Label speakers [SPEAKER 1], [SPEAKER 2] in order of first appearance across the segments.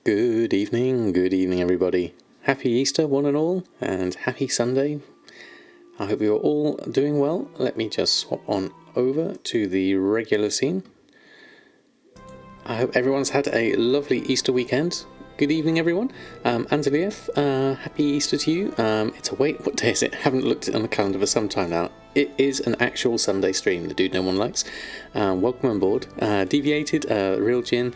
[SPEAKER 1] Good evening, everybody. Happy Easter, one and all, and happy Sunday. I hope you're all doing well. Let me just swap on over to the regular scene. I hope everyone's had a lovely Easter weekend. Good evening, everyone. Anzeliev, happy Easter to you. What day is it? I haven't looked on the calendar for some time now. It is an actual Sunday stream, the dude no one likes. Welcome on board. Deviated, Real Gin,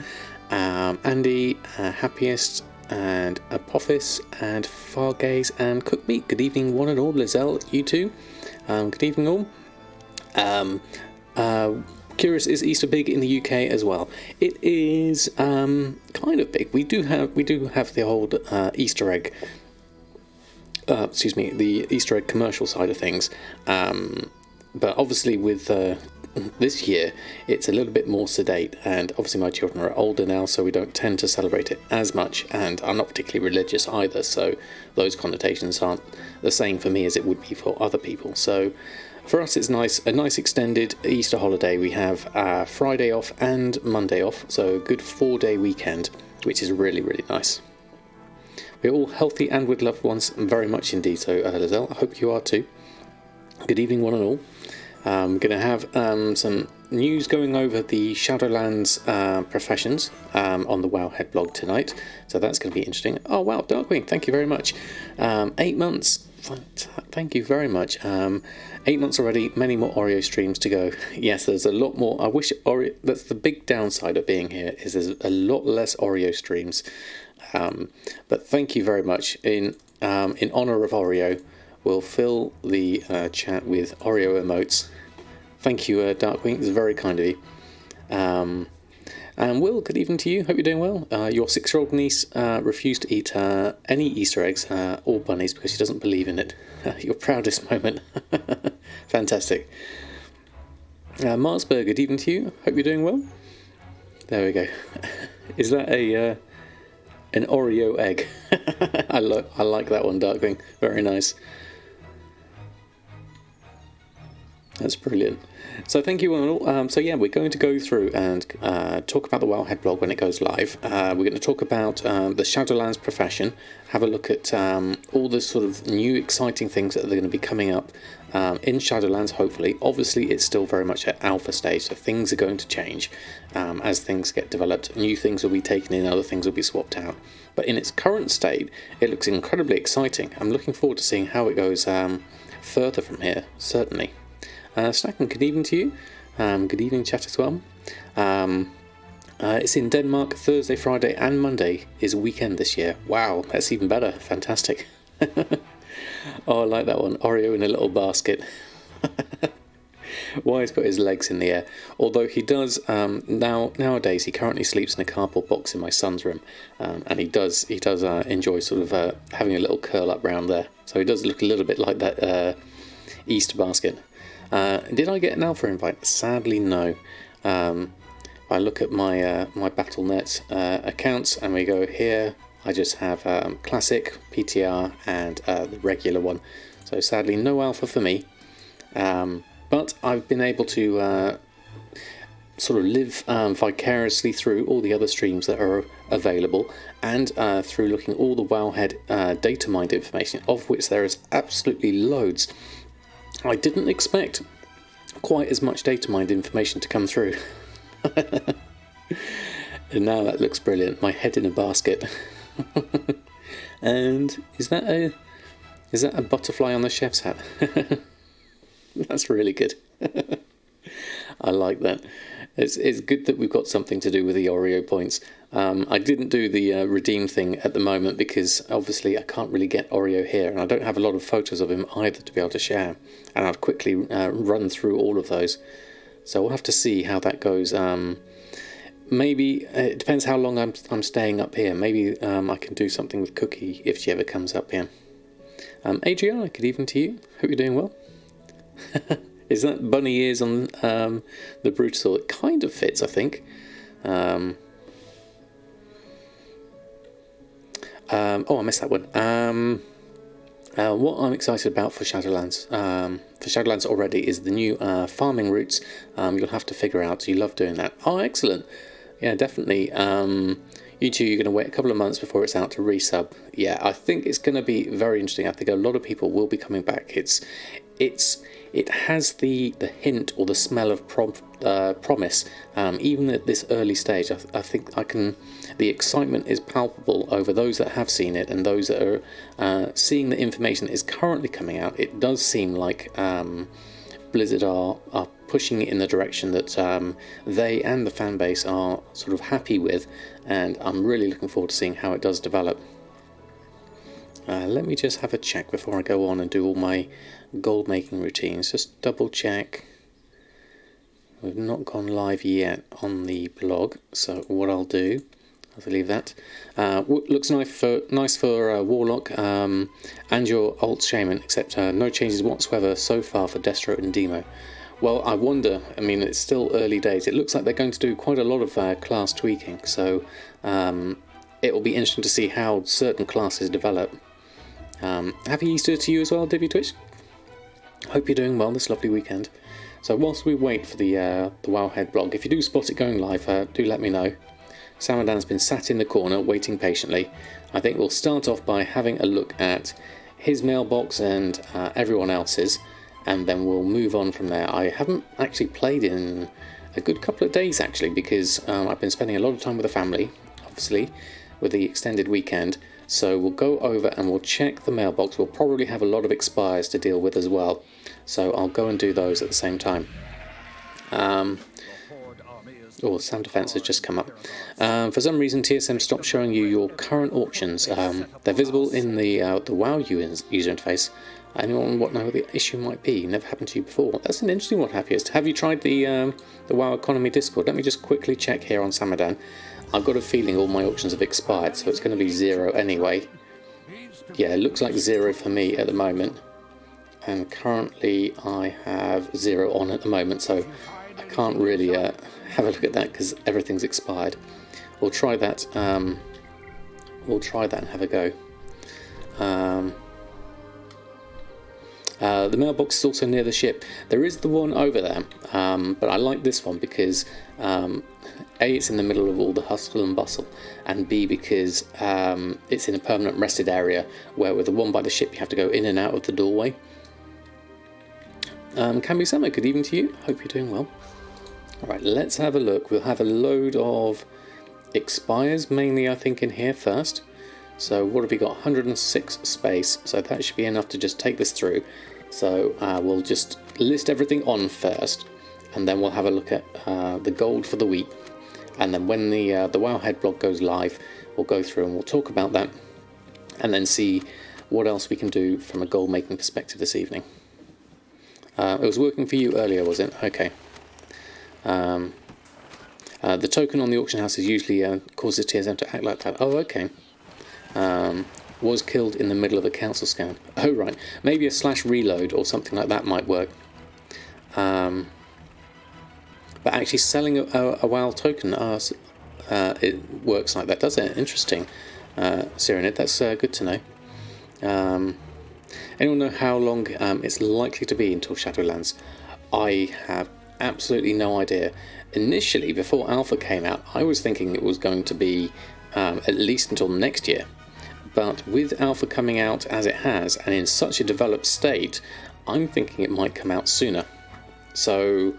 [SPEAKER 1] Andy, Happiest, and Apophis, and Fargaze, and Cookmeat. Good evening, one and all. Lizelle, you too. Good evening, all. Curious, is Easter big in the UK as well? It is kind of big. We do have the old Easter egg. The Easter egg commercial side of things. But obviously with this year, it's a little bit more sedate, and obviously my children are older now, so we don't tend to celebrate it as much, and I'm not particularly religious either, so those connotations aren't the same for me as it would be for other people. So for us, it's a nice extended Easter holiday. We have Friday off and Monday off, so a good 4-day weekend, which is really, really nice. We're all healthy and with loved ones, very much indeed. So, Lizelle, I hope you are too. Good evening, one and all. We're going to have some news going over the Shadowlands professions on the Wowhead Blog tonight. So that's going to be interesting. Oh, wow, Darkwing, thank you very much. 8 months. Thank you very much. 8 months already, many more Oreo streams to go. Yes, there's a lot more. I wish Oreo. That's the big downside of being here, is there's a lot less Oreo streams. But thank you very much. In honor of Oreo, we'll fill the chat with Oreo emotes. Thank you, Darkwing. It's very kind of you. And Will, good evening to you. Hope you're doing well. Your 6-year-old niece refused to eat any Easter eggs or bunnies because she doesn't believe in it. Your proudest moment. Fantastic. Marsberg, good evening to you. Hope you're doing well. There we go. Is that an Oreo egg? I like that one, Darkwing. Very nice. That's brilliant. So thank you all. So yeah, we're going to go through and talk about the Wowhead blog when it goes live. We're going to talk about the Shadowlands profession, have a look at all the sort of new exciting things that are going to be coming up in Shadowlands, hopefully. Obviously, it's still very much at alpha stage, so things are going to change as things get developed. New things will be taken in, other things will be swapped out. But in its current state, it looks incredibly exciting. I'm looking forward to seeing how it goes further from here, certainly. Snacken, good evening to you. Good evening, chat as well. It's in Denmark. Thursday, Friday, and Monday is weekend this year. Wow, that's even better. Fantastic. Oh, I like that one. Oreo in a little basket. Why he's got his legs in the air. Although he does nowadays, he currently sleeps in a cardboard box in my son's room, and he does enjoy sort of having a little curl up round there. So he does look a little bit like that Easter basket. Did I get an alpha invite? Sadly, no. I look at my my Battle.net accounts, and we go here. I just have classic, PTR, and the regular one. So sadly, no alpha for me. But I've been able to sort of live vicariously through all the other streams that are available, and through looking at all the Wowhead data mined information, of which there is absolutely loads. I didn't expect quite as much data mined information to come through. And now that looks brilliant. My head in a basket. And is that a butterfly on the chef's hat? That's really good. I like that. It's good that we've got something to do with the Oreo points. I didn't do the redeem thing at the moment because obviously I can't really get Oreo here, and I don't have a lot of photos of him either to be able to share. And I'd quickly run through all of those. So we'll have to see how that goes. Maybe it depends how long I'm staying up here. Maybe I can do something with Cookie if she ever comes up here. Adriana, good evening to you. Hope you're doing well. Is that bunny ears on the Brutosaur? It kind of fits, I think. I missed that one. What I'm excited about for Shadowlands, already, is the new farming routes. You'll have to figure out. You love doing that. Oh, excellent. Yeah, definitely. You two, you're going to wait a couple of months before it's out to resub. Yeah, I think it's going to be very interesting. I think a lot of people will be coming back. It has the hint or the smell of promise, even at this early stage. I think the excitement is palpable over those that have seen it and those that are seeing the information that is currently coming out. It does seem like Blizzard are pushing it in the direction that they and the fan base are sort of happy with, and I'm really looking forward to seeing how it does develop. Let me just have a check before I go on and do all my gold making routines. Just double check. We've not gone live yet on the blog, so what I'll do, I'll leave that. Looks nice for Warlock and your alt Shaman, except no changes whatsoever so far for Destro and Demo. Well, I wonder, I mean, it's still early days. It looks like they're going to do quite a lot of class tweaking, so it will be interesting to see how certain classes develop. Happy Easter to you as well, Divvy Twitch. Hope you're doing well this lovely weekend. So whilst we wait for the Wowhead blog, if you do spot it going live, do let me know. Samadan's been sat in the corner waiting patiently. I think we'll start off by having a look at his mailbox and everyone else's, and then we'll move on from there. I haven't actually played in a good couple of days actually, because I've been spending a lot of time with the family, obviously, with the extended weekend. So we'll go over and we'll check the mailbox. We'll probably have a lot of expires to deal with as well, so I'll go and do those at the same time. Oh, sound defense has just come up. For some reason TSM stopped showing you your current auctions. They're visible in the WoW user interface. Anyone know what the issue might be? Never happened to you before. That's an interesting one, Happiest. Have you tried the WoW Economy Discord? Let me just quickly check here on Samadan. I've got a feeling all my auctions have expired, so it's going to be 0 anyway. Yeah, it looks like 0 for me at the moment. And currently I have 0 on at the moment, so I can't really have a look at that because everything's expired. We'll try that. We'll try that and have a go. The mailbox is also near the ship. There is the one over there, but I like this one because A, it's in the middle of all the hustle and bustle, and B, because it's in a permanent rested area, where with the one by the ship you have to go in and out of the doorway. Can be summer. Good evening to you. Hope you're doing well. Alright, let's have a look. We'll have a load of expires, mainly I think in here first. So what have we got? 106 space, so that should be enough to just take this through. So we'll just list everything on first, and then we'll have a look at the gold for the week. And then when the Wowhead blog goes live, we'll go through and we'll talk about that, and then see what else we can do from a gold making perspective this evening. It was working for you earlier, was it? Okay. The token on the auction house is usually causes TSM to act like that. Oh, okay. Was killed in the middle of a council scam. Oh, right. Maybe a /reload or something like that might work. But actually selling a WoW token, it works like that, does it? Interesting. Cyrenid, that's good to know. Anyone know how long it's likely to be until Shadowlands? I have absolutely no idea. Initially, before Alpha came out, I was thinking it was going to be at least until next year. But with Alpha coming out as it has, and in such a developed state, I'm thinking it might come out sooner. So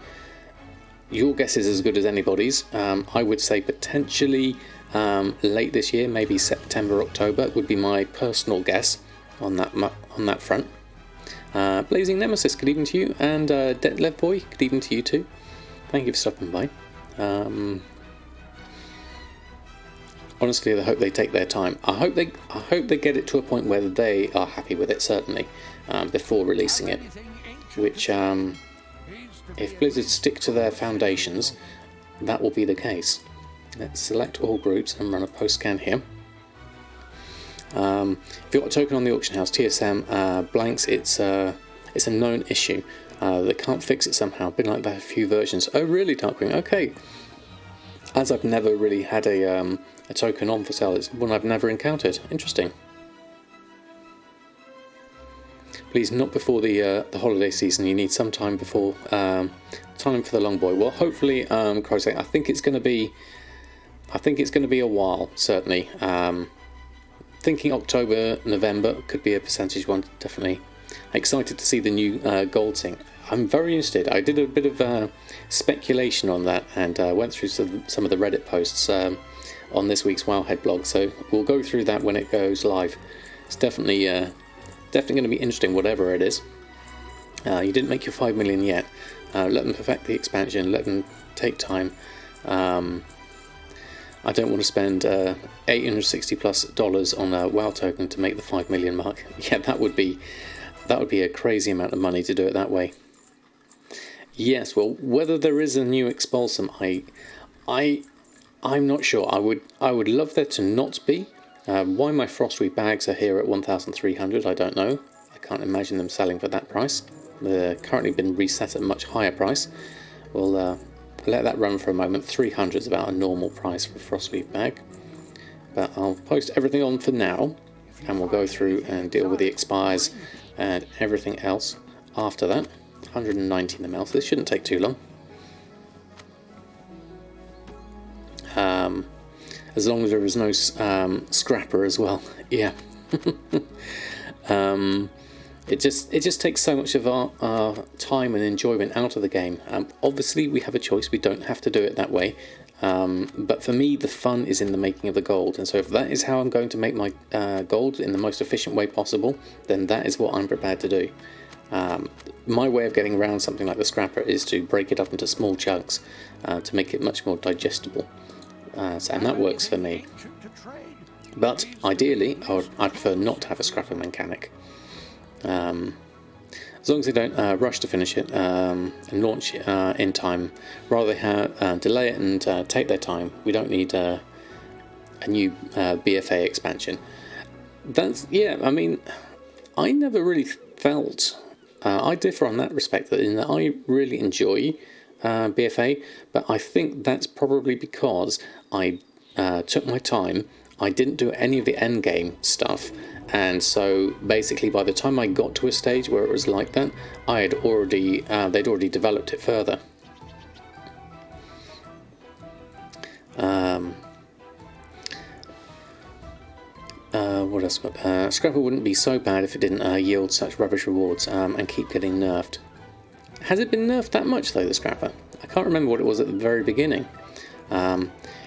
[SPEAKER 1] your guess is as good as anybody's. I would say potentially late this year, maybe September, October would be my personal guess on that front. Blazing Nemesis, good evening to you, and Detlev Boy, good evening to you too. Thank you for stopping by. Honestly, I hope they take their time. I hope they get it to a point where they are happy with it, certainly, before releasing it. Which, if Blizzard stick to their foundations, that will be the case. Let's select all groups and run a post scan here. If you've got a token on the auction house, TSM blanks, it's a known issue. They can't fix it somehow. Been like that a few versions. Oh, really, Darkwing? Okay. As I've never really had a token on for sale, it's one I've never encountered. Interesting. Please, not before the holiday season. You need some time before time for the long boy. Well, hopefully, Crozet, I think it's going to be I think it's going to be a while, certainly. Thinking October, November could be a percentage one, definitely. Excited to see the new gold thing. I'm very interested. I did a bit of speculation on that and went through some of the Reddit posts on this week's Wowhead blog, so we'll go through that when it goes live. It's definitely going to be interesting, whatever it is. You didn't make your 5 million yet. Let them perfect the expansion, let them take time. I don't want to spend $860+ on a WoW token to make the 5 million mark. Yeah, that would be a crazy amount of money to do it that way. Yes, well, whether there is a new Expulsum, I'm not sure. I would love there to not be. Why my Frostweed bags are here at 1,300, I don't know. I can't imagine them selling for that price. They're currently been reset at a much higher price. We'll let that run for a moment. 300 is about a normal price for a Frostweed bag. But I'll post everything on for now, and we'll go through and deal with the expires and everything else after that. 119 ml, so this shouldn't take too long. As long as there is no scrapper as well. Yeah. It just takes so much of our time and enjoyment out of the game. Obviously, we have a choice. We don't have to do it that way. But for me, the fun is in the making of the gold. And so if that is how I'm going to make my gold in the most efficient way possible, then that is what I'm prepared to do. My way of getting around something like the scrapper is to break it up into small chunks to make it much more digestible. And that works for me. But ideally, I prefer not to have a scrapper mechanic. As long as they don't rush to finish it and launch in time, rather delay it and take their time. We don't need a new BFA expansion. I mean, I never really felt. I differ on that respect, in that I really enjoy BFA, but I think that's probably because I took my time. I didn't do any of the end game stuff, and so basically by the time I got to a stage where it was like that, they'd already developed it further. What else? Scrapper wouldn't be so bad if it didn't yield such rubbish rewards and keep getting nerfed. Has it been nerfed that much though, the Scrapper? I can't remember what it was at the very beginning.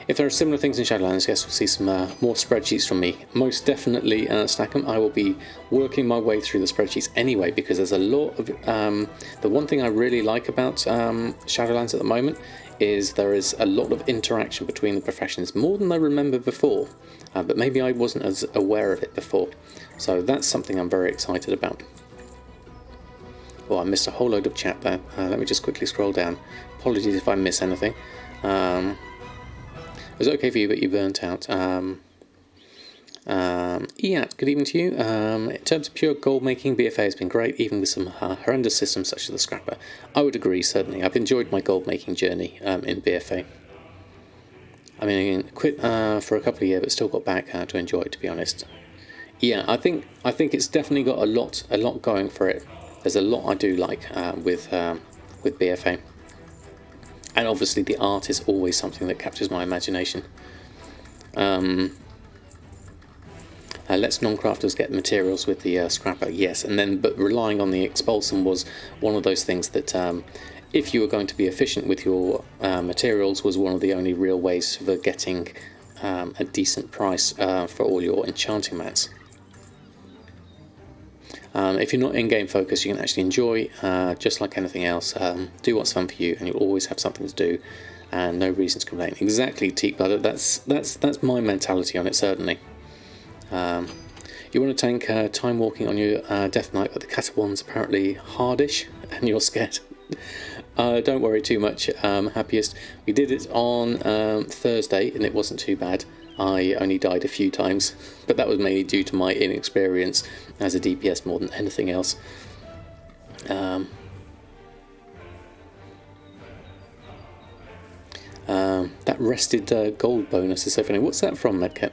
[SPEAKER 1] If there are similar things in Shadowlands, yes, we'll see some more spreadsheets from me. Most definitely stack them. I will be working my way through the spreadsheets anyway, because there's a lot of... the one thing I really like about Shadowlands at the moment is there is a lot of interaction between the professions, more than I remember before. But maybe I wasn't as aware of it before. So that's something I'm very excited about. Well, I missed a whole load of chat there. Let me just quickly scroll down. Apologies if I miss anything. It was okay for you, but you burnt out. Iat, good evening to you. In terms of pure gold making, BFA has been great, even with some horrendous systems such as the Scrapper. I would agree, certainly. I've enjoyed my gold making journey in BFA. I mean, quit for a couple of years, but still got back to enjoy it, to be honest. Yeah, I think it's definitely got a lot going for it. There's a lot I do like with BFA. And obviously the art is always something that captures my imagination. Let's non-crafters get materials with the Scrapper? Yes, but relying on the Expulsum was one of those things that if you were going to be efficient with your materials, was one of the only real ways for getting a decent price for all your enchanting mats. If you're not in-game focused, you can actually enjoy, just like anything else, do what's fun for you, and you'll always have something to do, and no reason to complain. Exactly, Teak Blood. That's my mentality on it, certainly. You want to tank time walking on your Death Knight, but the Catawon's apparently hardish, and you're scared. Don't worry too much, Happiest. We did it on Thursday, and it wasn't too bad. I only died a few times, but that was mainly due to my inexperience as a DPS more than anything else. That rested gold bonus is so funny. What's that from, Medkit?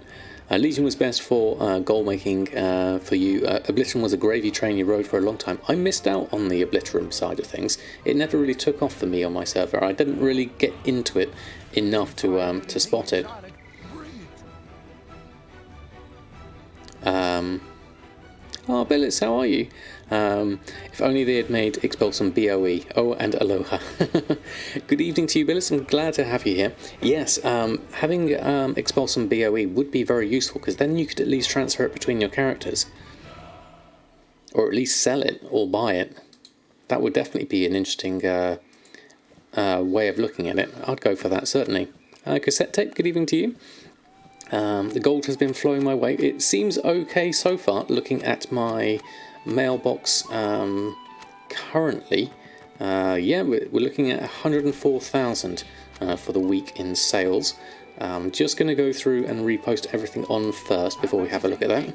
[SPEAKER 1] Legion was best for gold making for you. Obliterum was a gravy train you rode for a long time. I missed out on the Obliterum side of things. It never really took off for me on my server. I didn't really get into it enough to spot it. Oh, Billis, how are you? If only they had made Expulsum BOE. Oh, and Aloha. Good evening to you, Billis. I'm glad to have you here. Yes, having Expulsum BOE would be very useful, because then you could at least transfer it between your characters. Or at least sell it or buy it. That would definitely be an interesting way of looking at it. I'd go for that, certainly. Cassette tape, good evening to you. The gold has been flowing my way. It seems okay so far, looking at my mailbox currently. Yeah, we're looking at 104,000 for the week in sales. I'm just going to go through and repost everything on first before we have a look at that.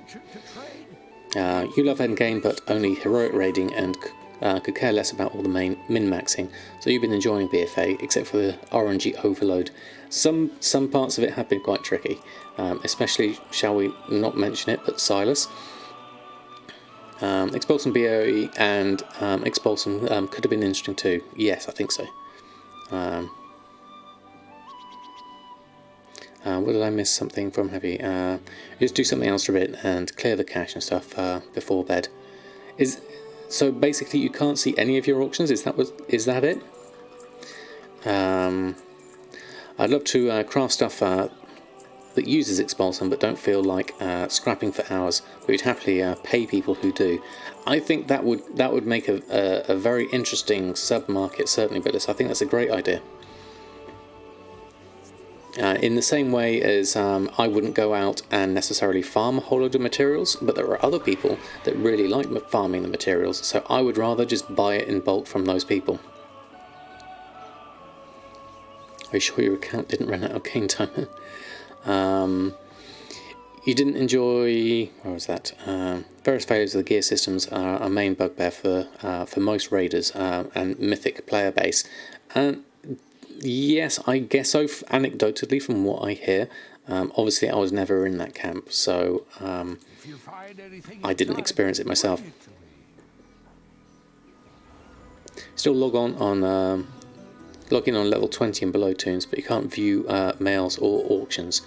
[SPEAKER 1] You love endgame, but only heroic raiding, and could care less about all the min-maxing. So you've been enjoying BFA, except for the RNG overload. Some parts of it have been quite tricky, especially, shall we not mention it, but Silas. Expulsum BOE and Expulsum could have been interesting too. Yes, I think so. What did I miss something from Heavy? Just do something else for a bit and clear the cache and stuff before bed. So basically you can't see any of your auctions, is that it? I'd love to craft stuff that uses Expulsum but don't feel like scrapping for hours, but we'd happily pay people who do. I think that would make a very interesting sub-market, certainly, but I think that's a great idea. In the same way as I wouldn't go out and necessarily farm a whole load of materials, but there are other people that really like farming the materials, so I would rather just buy it in bulk from those people. Are you sure your account didn't run out of game time? You didn't enjoy... where was that? Various failures of the gear systems are a main bugbear for most raiders and mythic player base. Yes, I guess so, anecdotally from what I hear. Obviously I was never in that camp, so I didn't experience it myself. Still log in on level 20 and below tunes, but you can't view mails or auctions.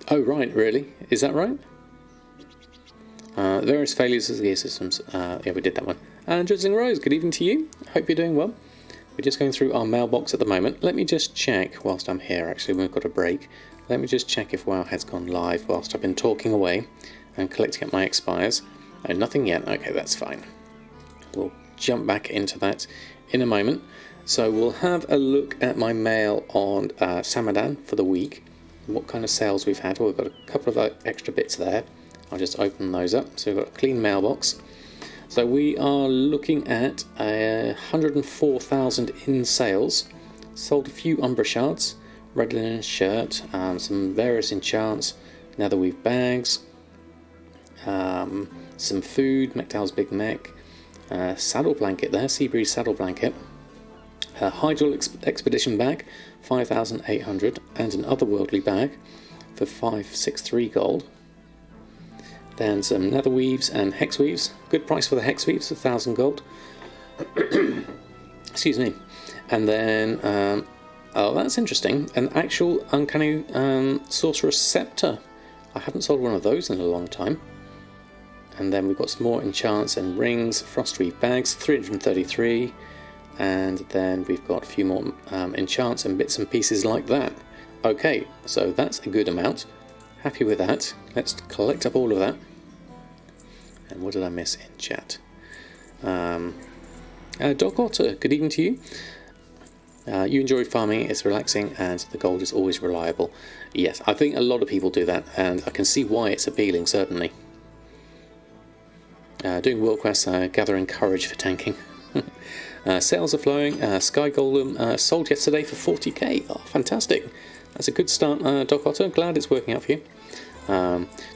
[SPEAKER 1] Oh right, really? Is that right? Various failures of the gear systems. Yeah, we did that one. And Judging Rose, good evening to you. Hope you're doing well. We're just going through our mailbox at the moment. Let me just check whilst I'm here, actually, we've got a break. Let me just check if Wowhead's gone live whilst I've been talking away and collecting up my expires. Oh, nothing yet. Okay, that's fine. We'll jump back into that in a moment. So we'll have a look at my mail on Samadan for the week. What kind of sales we've had. Well, we've got a couple of extra bits there. I'll just open those up. So we've got a clean mailbox. So we are looking at 104,000 in sales. Sold a few Umbra shards, red linen shirt, some various enchants, netherweave bags, some food, McDowell's Big Mac, saddle blanket there, Seabreeze saddle blanket, a Hydral expedition bag, 5,800, and an otherworldly bag for 563 gold. Then some nether weaves and hex weaves. Good price for the hex weaves, 1,000 gold. Excuse me. And then, oh, that's interesting. An actual uncanny sorcerer's scepter. I haven't sold one of those in a long time. And then we've got some more enchants and rings, frostweave bags, 333. And then we've got a few more enchants and bits and pieces like that. Okay, so that's a good amount. Happy with that. Let's collect up all of that. And what did I miss in chat? Doc Otter, good evening to you. You enjoy farming, it's relaxing, and the gold is always reliable. Yes, I think a lot of people do that, and I can see why it's appealing, certainly. Doing world quests, gathering courage for tanking. Sales are flowing. Sky Golem sold yesterday for 40k. Oh, fantastic. That's a good start, Doc Otter. Glad it's working out for you.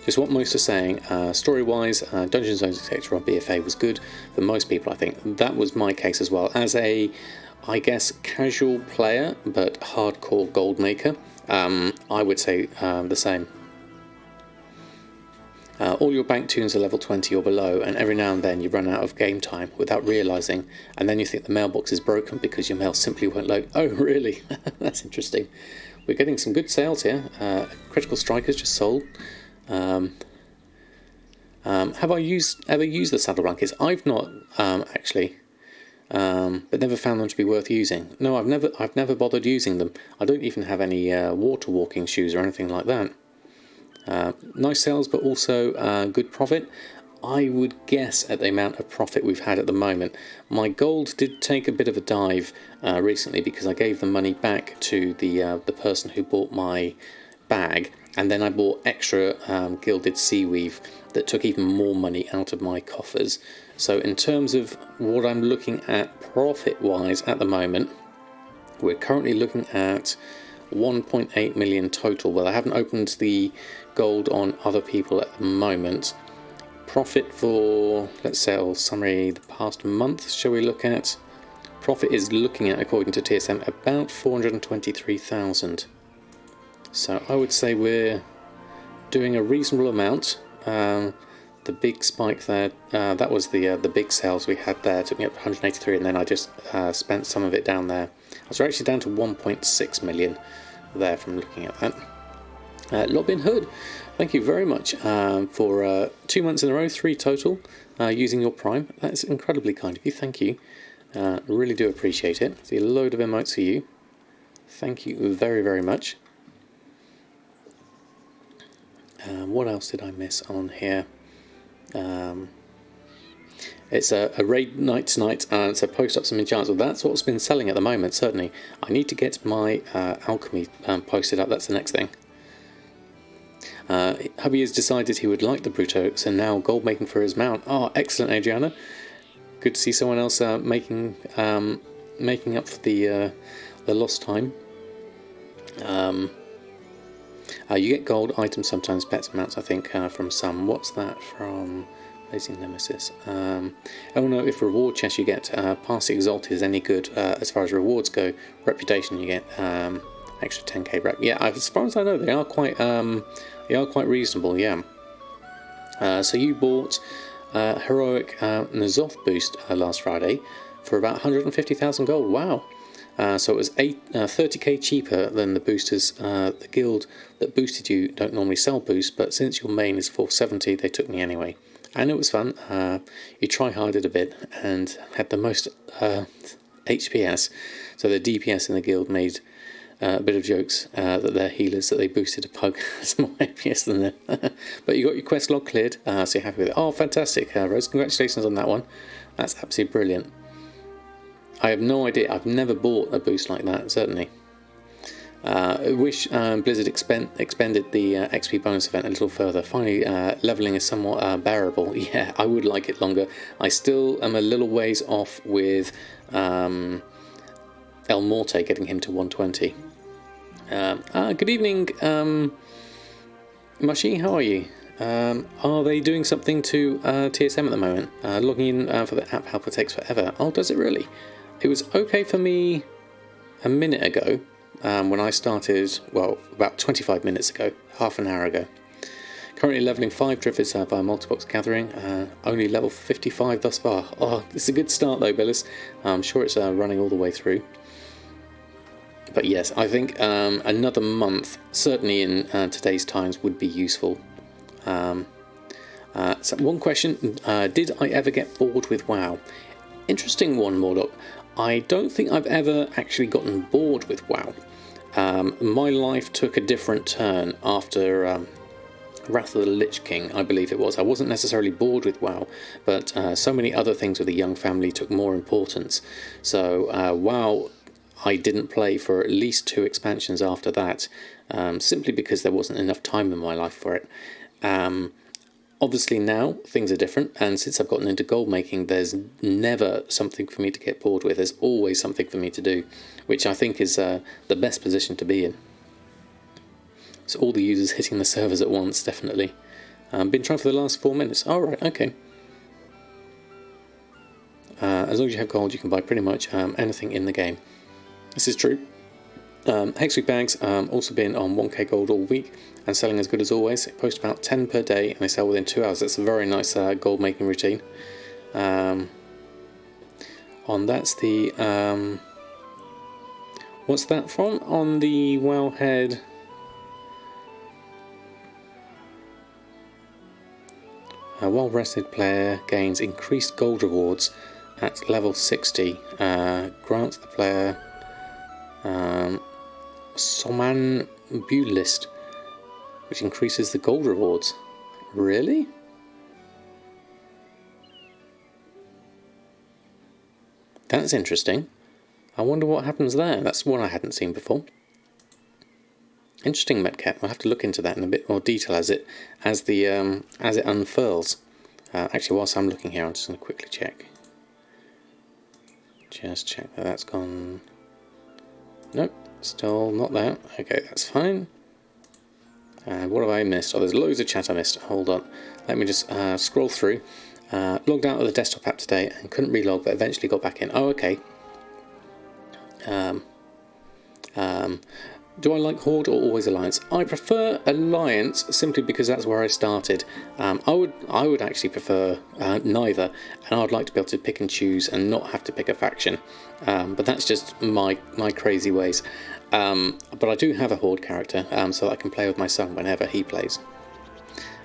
[SPEAKER 1] Just what most are saying, story-wise, Dungeons & Zones, etc. on BFA was good for most people, I think. That was my case as well. As a, I guess, casual player, but hardcore gold maker, I would say the same. All your bank tunes are level 20 or below, and every now and then you run out of game time without realising, and then you think the mailbox is broken because your mail simply won't load. Oh, really? That's interesting. we're getting some good sales here. Critical Strikers just sold. Have I ever used the saddle blankets? I've not actually, but never found them to be worth using. No, I've never bothered using them. I don't even have any water walking shoes or anything like that. Nice sales, but also good profit. I would guess at the amount of profit we've had at the moment. My gold did take a bit of a dive recently because I gave the money back to the person who bought my bag, and then I bought extra gilded seaweave that took even more money out of my coffers. So in terms of what I'm looking at profit-wise at the moment, we're currently looking at 1.8 million total. Well, I haven't opened the gold on other people at the moment. Profit for, let's say, summary the past month, shall we look at? Profit is looking at, according to TSM, about 423,000. So I would say we're doing a reasonable amount. The big spike there, that was the big sales we had there, took me up to 183, and then I just spent some of it down there. So we're actually down to 1.6 million there from looking at that. Lobin Hood, thank you very much for 2 months in a row, 3 total, using your Prime. That's incredibly kind of you, thank you. Really do appreciate it. See a load of emotes for you. Thank you very, very much. What else did I miss on here? It's a raid night tonight, so post up some enchants. Well, that's what's been selling at the moment, certainly. I need to get my alchemy posted up, that's the next thing. Hubby has decided he would like the Brute Oaks and now gold making for his mount. Oh, excellent, Adriana. Good to see someone else making up for the lost time. You get gold items sometimes, pets and mounts, I think, from some. What's that from? Blazing Nemesis. I don't know if reward chest you get past Exalted is any good as far as rewards go. Reputation you get extra 10k rep. Yeah, as far as I know, they are quite reasonable. Yeah. So you bought heroic N'Zoth boost last Friday for about 150,000 gold. Wow. So it was 30k cheaper than the boosters. The guild that boosted you don't normally sell boost, but since your main is 470, they took me anyway. And it was fun. You try-harded a bit and had the most HPS. So the DPS in the guild made a bit of jokes that they're healers, that they boosted a pug as more HPS than them. But you got your quest log cleared, so you're happy with it. Oh, fantastic, Rose. Congratulations on that one. That's absolutely brilliant. I have no idea. I've never bought a boost like that, certainly. I wish Blizzard expanded the XP bonus event a little further. Finally, leveling is somewhat bearable. Yeah, I would like it longer. I still am a little ways off with El Morte, getting him to 120. Good evening, Mushi, how are you? Are they doing something to TSM at the moment? Logging in for the app helper takes forever. Oh, does it really? It was okay for me a minute ago when I started, well, about 25 minutes ago, half an hour ago. Currently leveling 5 Drifters via Multibox Gathering, only level 55 thus far. Oh, it's a good start though, Billis. I'm sure it's running all the way through. But yes, I think another month, certainly in today's times, would be useful. So one question, did I ever get bored with WoW? Interesting one, Mordock. I don't think I've ever actually gotten bored with WoW. My life took a different turn after Wrath of the Lich King, I believe it was. I wasn't necessarily bored with WoW, but so many other things with the young family took more importance. So WoW, I didn't play for at least 2 expansions after that, simply because there wasn't enough time in my life for it. Obviously now things are different, and since I've gotten into gold making, there's never something for me to get bored with. There's always something for me to do, which I think is the best position to be in. So all the users hitting the servers at once, definitely. Been trying for the last 4 minutes. All right, okay. As long as you have gold, you can buy pretty much anything in the game. This is true. Hexweek bags also been on 1k gold all week and selling as good as always. They post about 10 per day and they sell within 2 hours. That's a very nice gold making routine. That's the What's that from? On the Wowhead. A well-rested player gains increased gold rewards at level 60. Grants the player Samadan list, which increases the gold rewards. Really? That's interesting. I wonder what happens there. That's one I hadn't seen before. Interesting, Metcat. We'll have to look into that in a bit more detail as it unfurls. Actually, whilst I'm looking here, I'm just going to quickly check. Just check that that's gone. Nope, still not there. Okay, that's fine. And what have I missed? Oh, there's loads of chat I missed. Hold on. Let me just scroll through. Logged out of the desktop app today and couldn't relog, but eventually got back in. Oh, okay. Do I like Horde or always Alliance? I prefer Alliance simply because that's where I started. I would actually prefer neither, and I would like to be able to pick and choose and not have to pick a faction. But that's just my crazy ways. But I do have a Horde character, so that I can play with my son whenever he plays.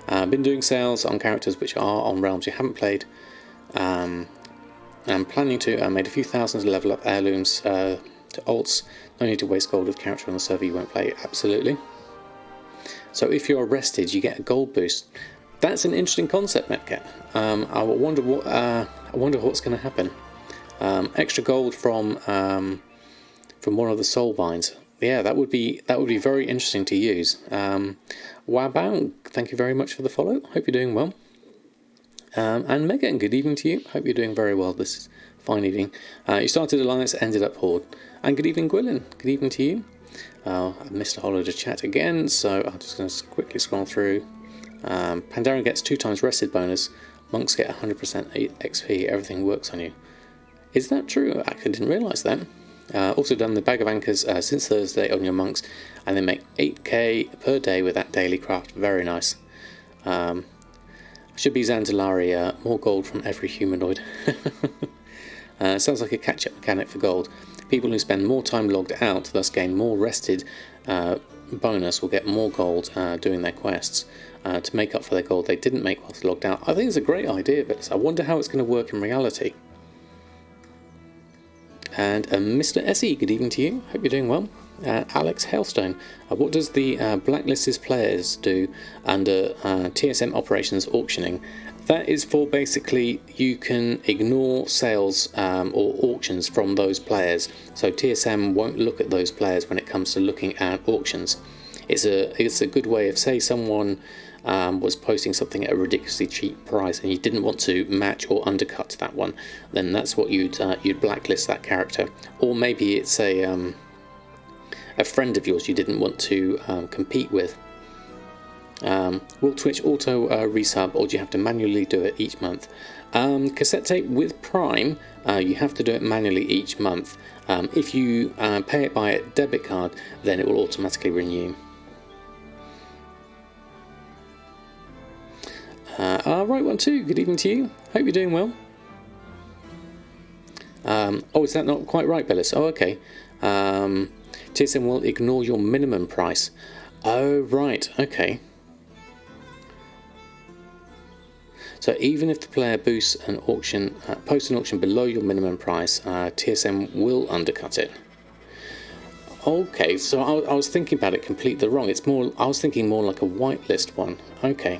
[SPEAKER 1] I've been doing sales on characters which are on realms you haven't played. I'm planning to. I made a few thousands to level up heirlooms to alts. No need to waste gold with character on the server you won't play. Absolutely. So if you're arrested, you get a gold boost. That's an interesting concept, Metcat. I wonder what's going to happen. Extra gold from one of the soul vines. Yeah, that would be very interesting to use. Wowbow, thank you very much for the follow. Hope you're doing well. And Megan, good evening to you. Hope you're doing very well this fine evening. You started Alliance, ended up Horde. And good evening, Gwilyn. Good evening to you. I missed a whole load of chat again, so I'm just going to quickly scroll through. Pandaren gets 2 times rested bonus. Monks get 100% XP. Everything works on you. Is that true? I actually didn't realise that. Also done the bag of anchors since Thursday on your monks, and they make 8k per day with that daily craft. Very nice. Should be Xandalari, more gold from every humanoid. Sounds like a catch-up mechanic for gold. People who spend more time logged out, thus gain more rested bonus, will get more gold doing their quests to make up for their gold they didn't make whilst logged out. I think it's a great idea, but I wonder how it's going to work in reality. And Mr. Essie, good evening to you. Hope you're doing well. Alex Hailstone, what does the blacklisted players do under TSM operations auctioning? That is for basically you can ignore sales or auctions from those players. So TSM won't look at those players when it comes to looking at auctions. It's a good way of, say someone was posting something at a ridiculously cheap price and you didn't want to match or undercut that one, then that's what you'd blacklist that character. Or maybe it's a friend of yours you didn't want to compete with. Will Twitch auto resub, or do you have to manually do it each month? Cassette tape with Prime, you have to do it manually each month. If you pay it by a debit card, then it will automatically renew. Right one too, good evening to you. Hope you're doing well. Oh, is that not quite right, Bellis? Oh, okay. TSM will ignore your minimum price. Oh, right, okay. So even if the player boosts an auction, posts an auction below your minimum price, TSM will undercut it. Okay, so I was thinking about it completely wrong. It's more. I was thinking more like a whitelist one. Okay.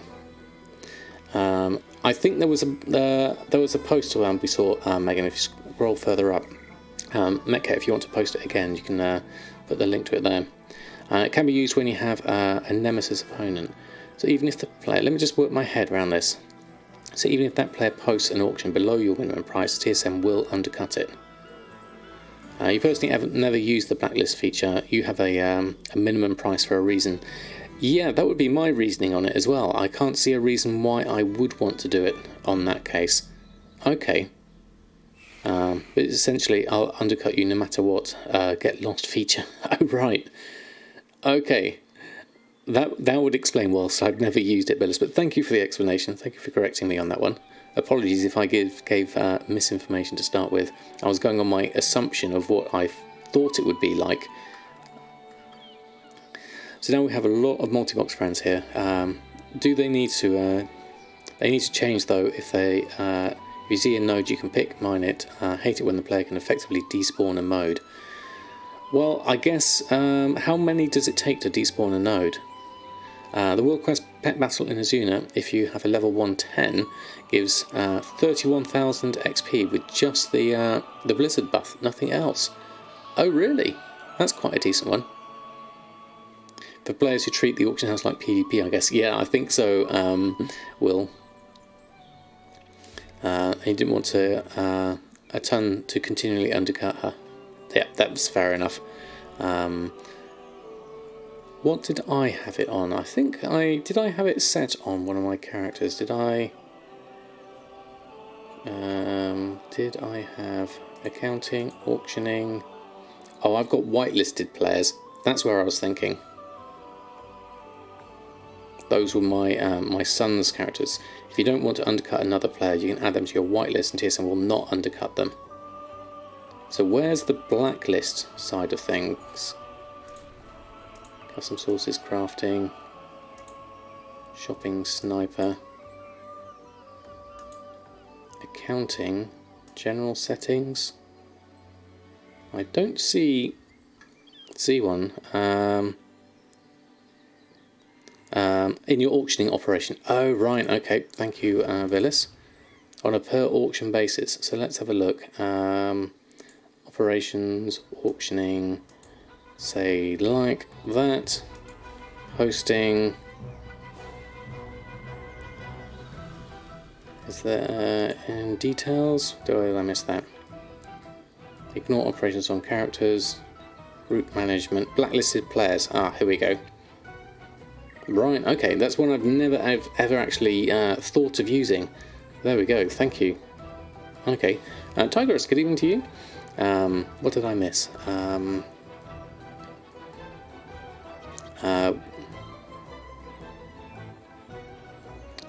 [SPEAKER 1] I think there was a post we saw, Megan. If you scroll further up, Metcat, if you want to post it again, you can put the link to it there. It can be used when you have a nemesis opponent. So even if the player, let me just work my head around this. So even if that player posts an auction below your minimum price, TSM will undercut it. You personally never used the blacklist feature. You have a minimum price for a reason. Yeah, that would be my reasoning on it as well. I can't see a reason why I would want to do it on that case. Okay. But essentially, I'll undercut you no matter what. Get lost feature. Oh, right. Okay. That would explain whilst I've never used it, Billis, but thank you for the explanation. Thank you for correcting me on that one. Apologies if I gave misinformation to start with. I was going on my assumption of what I thought it would be like. So now we have a lot of multi-box friends here. Do they need to? They need to change though. If they, if you see a node you can pick, mine it. Hate it when the player can effectively despawn a mode. Well, I guess how many does it take to despawn a node? The World Quest Pet Battle in Azuna, if you have a level 110, gives 31,000 XP with just the Blizzard buff, nothing else. Oh really? That's quite a decent one. For players who treat the auction house like PvP, I guess. Yeah, I think so, Will. He didn't want to a ton to continually undercut her. Yeah, that's fair enough. What did I have it on? I think did I have it set on one of my characters? Did I have accounting, auctioning? Oh, I've got whitelisted players. That's where I was thinking. Those were my son's characters. If you don't want to undercut another player, you can add them to your whitelist and TSM will not undercut them. So where's the blacklist side of things? Custom sources, crafting, shopping, sniper, accounting, general settings. I don't see one. In your auctioning operation. Oh right, okay. Thank you, Villis. On a per auction basis. So let's have a look. Operations, auctioning. Say like that. Hosting. Is there in details? Did I miss that? Ignore operations on characters. Route management. Blacklisted players. Ah, here we go. Right, okay, that's one I've never ever actually thought of using. There we go, thank you. Okay, Tigress, good evening to you. What did I miss?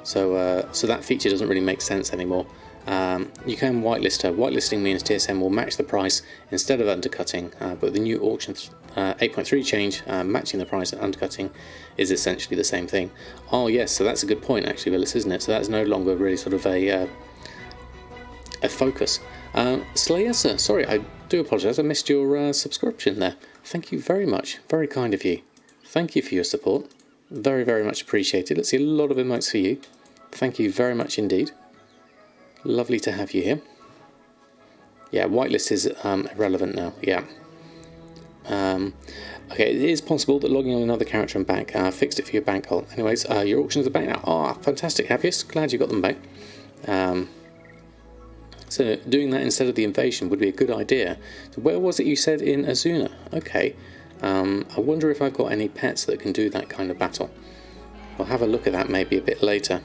[SPEAKER 1] So that feature doesn't really make sense anymore. You can whitelist her. Whitelisting means TSM will match the price instead of undercutting, but the new auction 8.3 change, matching the price and undercutting, is essentially the same thing. Oh yes, so that's a good point actually, Willis, isn't it? So that's no longer really sort of a focus. Slayessa, sorry, I do apologise, I missed your subscription there. Thank you very much, very kind of you. Thank you for your support, very, very much appreciated. Let's see, a lot of emotes for you. Thank you very much indeed. Lovely to have you here. Yeah, whitelist is irrelevant now, yeah. Okay, it is possible that logging on another character and back fixed it for your bank hole. Anyways, your auctions are back now. Ah, fantastic, happiest. Glad you got them back. So doing that instead of the invasion would be a good idea. So where was it you said in Azuna? Okay. I wonder if I've got any pets that can do that kind of battle. We'll have a look at that maybe a bit later.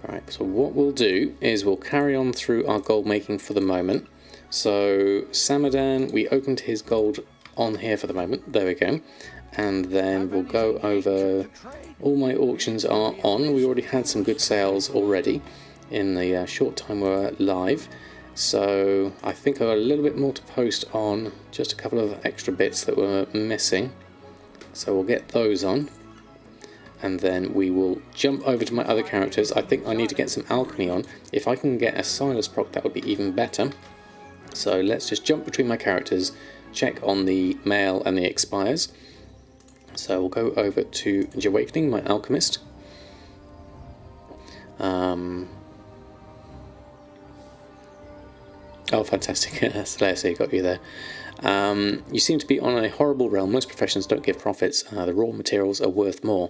[SPEAKER 1] Right, so what we'll do is we'll carry on through our gold making for the moment. So Samadan, we opened his gold on here for the moment. There we go. And then we'll go over, all my auctions are on. We already had some good sales already in the short time we're live. So I think I've got a little bit more to post on, just a couple of extra bits that were missing. So we'll get those on. And then we will jump over to my other characters. I think I need to get some alchemy on. If I can get a Silas proc, that would be even better. So let's just jump between my characters, check on the mail and the expires. So we'll go over to Awakening, my alchemist. Oh, fantastic. So got you there. You seem to be on a horrible realm. Most professions don't give profits. The raw materials are worth more.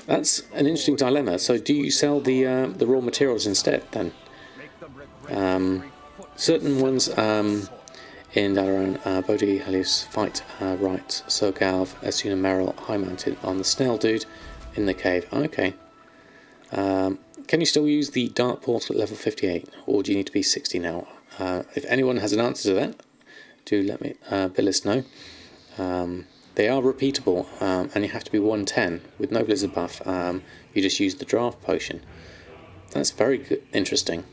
[SPEAKER 1] That's an interesting dilemma. So do you sell the raw materials instead then? Certain ones in Dalaran, Bodhi, Helios, Fight, Right, Sogalv, Asuna, Merrill, High Mounted on the Snail Dude in the cave. Okay. Can you still use the Dark Portal at level 58, or do you need to be 60 now? If anyone has an answer to that, do let me Billis know. They are repeatable, and you have to be 110 with no blizzard buff. You just use the draft potion. That's very good, interesting.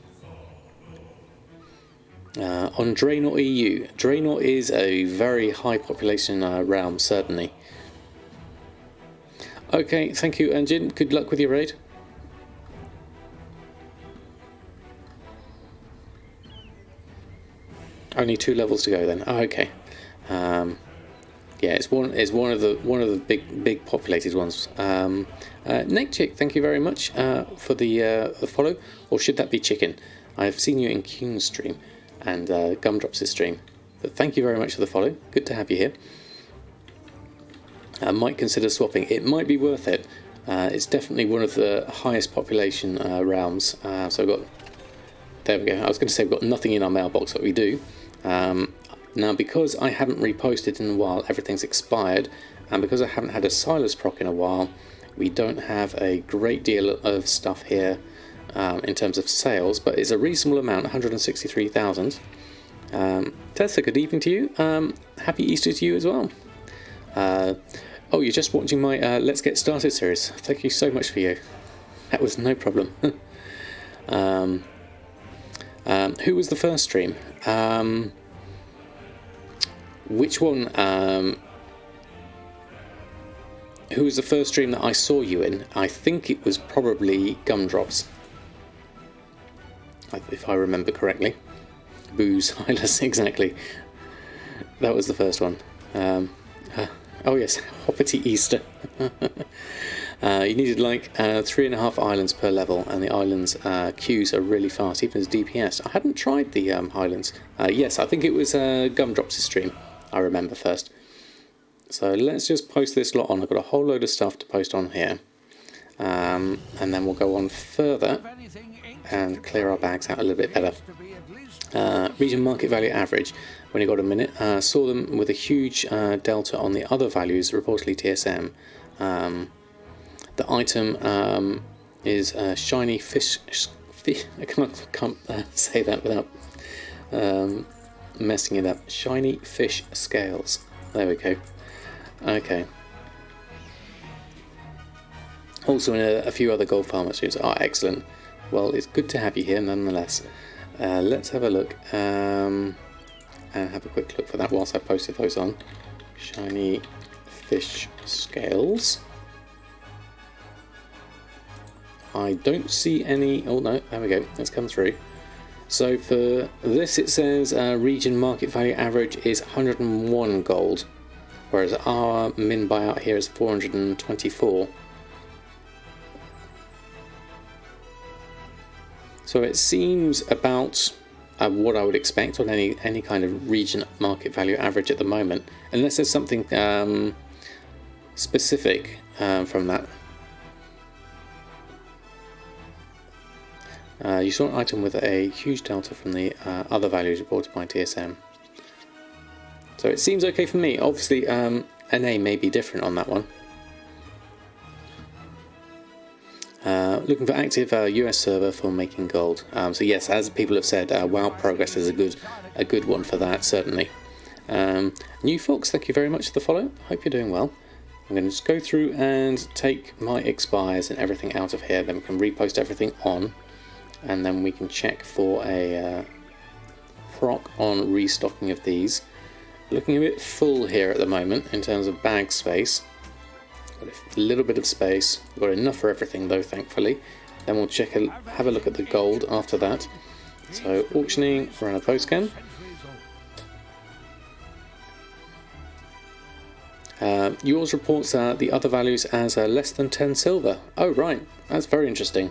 [SPEAKER 1] On Draenor EU. Draenor is a very high population realm, certainly. Okay, thank you, Engine. Good luck with your raid. Only 2 levels to go then. Oh, okay. Yeah, it's one of the big populated ones. Nick Chick, thank you very much for the follow. Or should that be Chicken? I've seen you in Kune's stream and Gumdrops' stream. But thank you very much for the follow. Good to have you here. I might consider swapping. It might be worth it. It's definitely one of the highest population realms. So I've got. There we go. I was going to say we've got nothing in our mailbox, but we do. Now, because I haven't reposted in a while, everything's expired, and because I haven't had a Silas proc in a while, we don't have a great deal of stuff here in terms of sales, but it's a reasonable amount, 163,000. Tessa, good evening to you. Happy Easter to you as well. Oh, you're just watching my Let's Get Started series. Thank you so much for you. That was no problem. Who was the first stream? Which one? Who was the first stream that I saw you in? I think it was probably Gumdrops, if I remember correctly. Booze, Hylas, exactly. That was the first one. Oh yes, Hoppity Easter. You needed like 3.5 islands per level, and the islands queues are really fast, even as DPS. I hadn't tried the Highlands. Yes, I think it was Gumdrops' stream, I remember first. So let's just post this lot on. I've got a whole load of stuff to post on here. And then we'll go on further and clear our bags out a little bit better. Region market value average, when you got a minute, saw them with a huge delta on the other values, reportedly TSM. The item is shiny fish. I can't say that without messing it up. Shiny fish scales. There we go. Okay. Also in a few other gold farmer streams. Oh, excellent. Well, it's good to have you here nonetheless. Let's have a look and have a quick look for that whilst I posted those on. Shiny fish scales. I don't see any. Oh no, there we go. Let's come through. So for this, it says region market value average is 101 gold, whereas our min buyout here is 424. So it seems about what I would expect on any kind of region market value average at the moment, unless there's something specific from that. You saw an item with a huge delta from the other values reported by TSM. So it seems okay for me. Obviously, NA may be different on that one. Looking for active US server for making gold. So yes, as people have said, WoW Progress is a good one for that, certainly. New Fox, thank you very much for the follow. Hope you're doing well. I'm going to just go through and take my expires and everything out of here. Then we can repost everything on, and then we can check for a proc on restocking of these. Looking a bit full here at the moment in terms of bag space. Got a little bit of space. We've got enough for everything though, thankfully. Then we'll have a look at the gold after that. So auctioning, run a post scan. Yours reports the other values as less than 10 silver. Oh right, that's very interesting.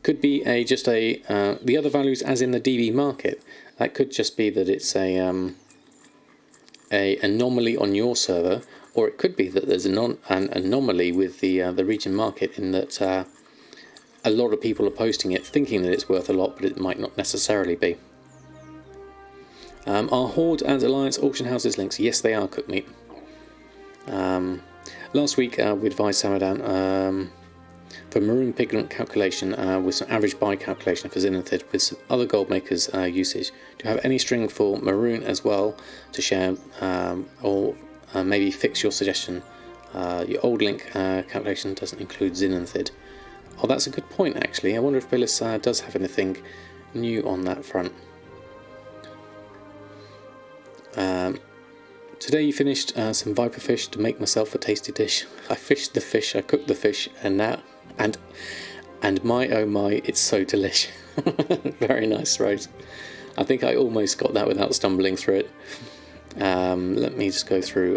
[SPEAKER 1] Could be just the other values as in the DB market. That could just be that it's a anomaly on your server, or it could be that there's an anomaly with the region market in that a lot of people are posting it thinking that it's worth a lot, but it might not necessarily be. Are Horde and Alliance auction houses links? Yes, they are, Cookmeat. Last week we advised Samadan for maroon pigment calculation with some average buy calculation for Zenithid with some other gold makers usage. Do you have any string for maroon as well to share, or maybe fix your suggestion? Your old link calculation doesn't include Zenithid. Oh, that's a good point actually. I wonder if Billis does have anything new on that front. Today you finished some viper fish to make myself a tasty dish. I fished the fish, I cooked the fish, and now, and my oh my, it's so delish. Very nice, Rose. I think I almost got that without stumbling through it. Let me just go through.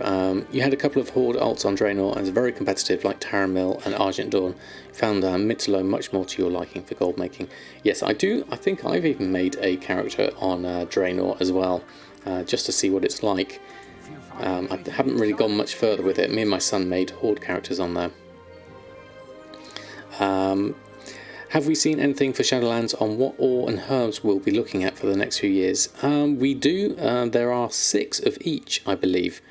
[SPEAKER 1] You had a couple of Horde alts on Draenor and very competitive, like Taramil and Argent Dawn. You found mid to low much more to your liking for gold making. Yes, I do. I think I've even made a character on Draenor as well, just to see what it's like. I haven't really gone much further with it. Me and my son made Horde characters on there. Have we seen anything for Shadowlands on what ore and herbs we'll be looking at for the next few years? We do. There are 6 of each, I believe.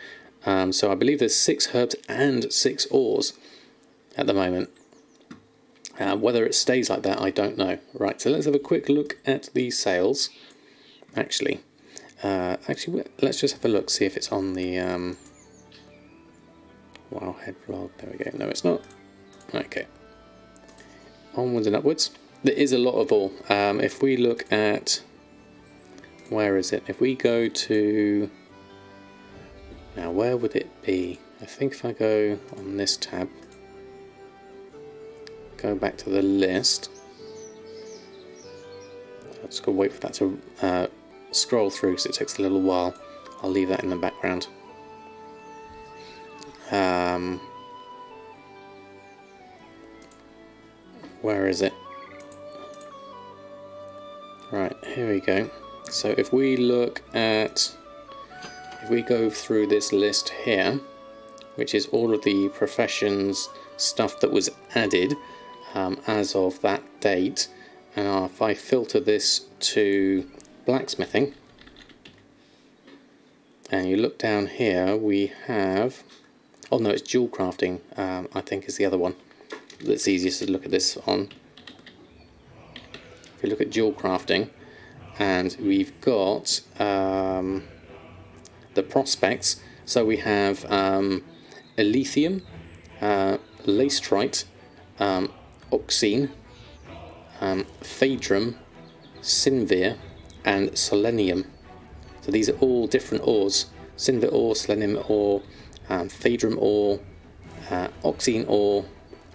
[SPEAKER 1] So I believe there's 6 herbs and 6 ores at the moment. Whether it stays like that, I don't know. Right, so let's have a quick look at the sales. Actually, let's just have a look, see if it's on the Wowhead Blog. There we go. No, it's not. Okay. Onwards and upwards. There is a lot of ore. If we look at, where is it? If we go to, now where would it be? I think if I go on this tab, go back to the list. Let's go wait for that to scroll through because it takes a little while. I'll leave that in the background. Where is it? Right, here we go. So if we look at, if we go through this list here, which is all of the professions stuff that was added as of that date, and if I filter this to blacksmithing, and you look down here, we have, oh no, it's jewel crafting, I think is the other one that's easiest to look at this on. If we look at jewel crafting, and we've got the prospects, so we have Elithium, Lacetrite, Oxine, Phaedrum, Sinvir, and Selenium. So these are all different ores: Sinvir ore, Selenium ore, Phaedrum ore, Oxine ore,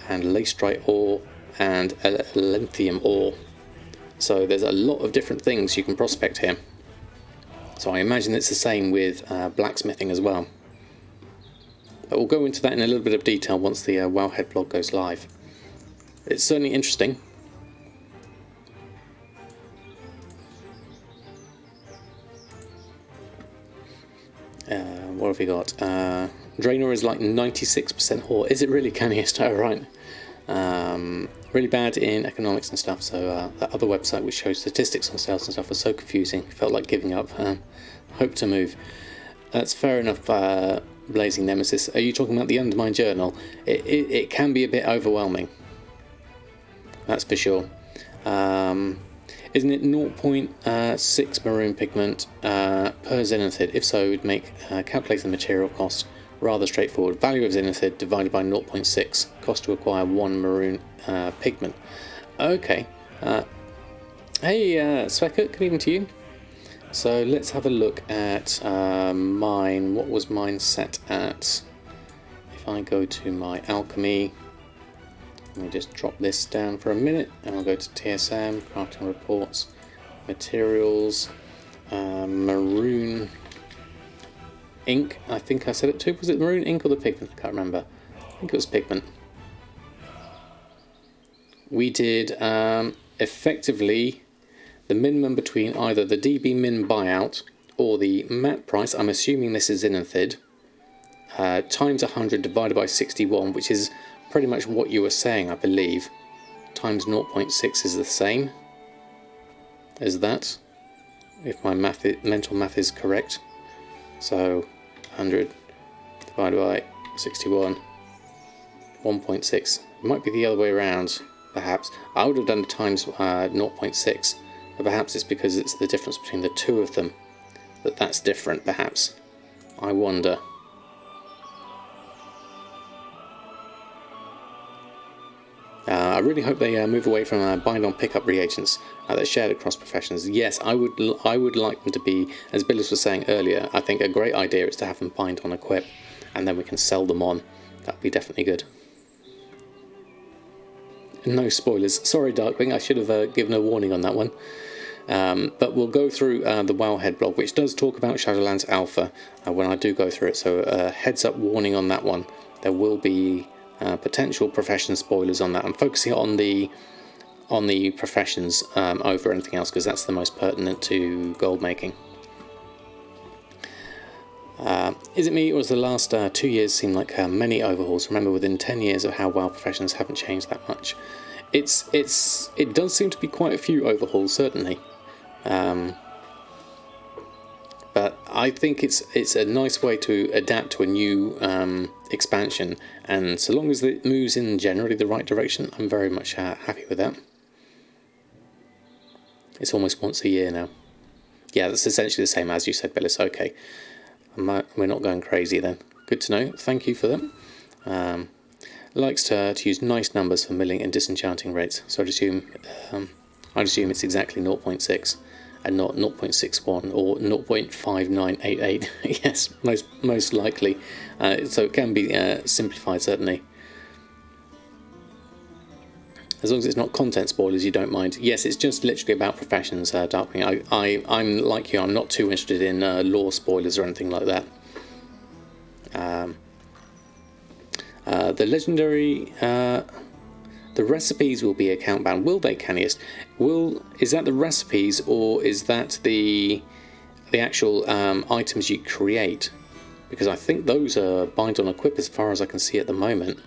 [SPEAKER 1] and Lacetrite ore, and Lithium ore. So there's a lot of different things you can prospect here. So I imagine it's the same with blacksmithing as well. But we'll go into that in a little bit of detail once the Wowhead blog goes live. It's certainly interesting. What have we got? Draenor is like 96% ore. Is it really, Caniest? Oh, right. Really bad in economics and stuff, so that other website which shows statistics on sales and stuff was so confusing, felt like giving up. Hope to move. That's fair enough, Blazing Nemesis. Are you talking about the Undermine Journal? It can be a bit overwhelming, that's for sure. Isn't it 0.6 maroon pigment per zenithid? If so, it would make calculating the material cost rather straightforward. Value of zenithid divided by 0.6, cost to acquire 1 maroon pigment. Okay. Hey, Sweka, good evening to you. So let's have a look at mine. What was mine set at? If I go to my alchemy, let me just drop this down for a minute, and I'll go to TSM, crafting reports, materials, maroon ink. I think I said it too. Was it maroon ink or the pigment? I can't remember. I think it was pigment. We did effectively the minimum between either the DB min buyout or the map price. I'm assuming this is Zenithid. Times 100 divided by 61, which is pretty much what you were saying, I believe. Times 0.6 is the same as that, if my mental math is correct. So 100 divided by 61, 1.6. It might be the other way around, perhaps. I would have done times 0.6, but perhaps it's because it's the difference between the two of them that's different, perhaps. I wonder. I really hope they move away from bind-on pickup reagents that are shared across professions. Yes, I would like them to be, as Billis was saying earlier, I think a great idea is to have them bind on equip, and then we can sell them on. That'd be definitely good. No spoilers. Sorry, Darkwing, I should have given a warning on that one. But we'll go through the Wowhead blog, which does talk about Shadowlands Alpha when I do go through it. So heads up warning on that one. There will be potential profession spoilers on that. I'm focusing on the professions over anything else because that's the most pertinent to gold making. Is it me, or does the last 2 years seem like many overhauls? Remember, within 10 years of how WoW professions haven't changed that much. It does seem to be quite a few overhauls, certainly. But I think it's a nice way to adapt to a new expansion, and so long as it moves in generally the right direction, I'm very much happy with that. It's almost once a year now. Yeah, that's essentially the same as you said, Billis. Okay. We're not going crazy then. Good to know. Thank you for that. Likes to use nice numbers for milling and disenchanting rates. So I'd assume it's exactly 0.6 and not 0.61 or 0.5988. Yes, most likely. So it can be simplified, certainly. As long as it's not content spoilers, you don't mind. Yes, it's just literally about professions, Darkwing. I'm like you, I'm not too interested in lore spoilers or anything like that. The legendary... the recipes will be account bound. Will they, Canniest? Is that the recipes, or is that the actual items you create? Because I think those are bind on equip as far as I can see at the moment.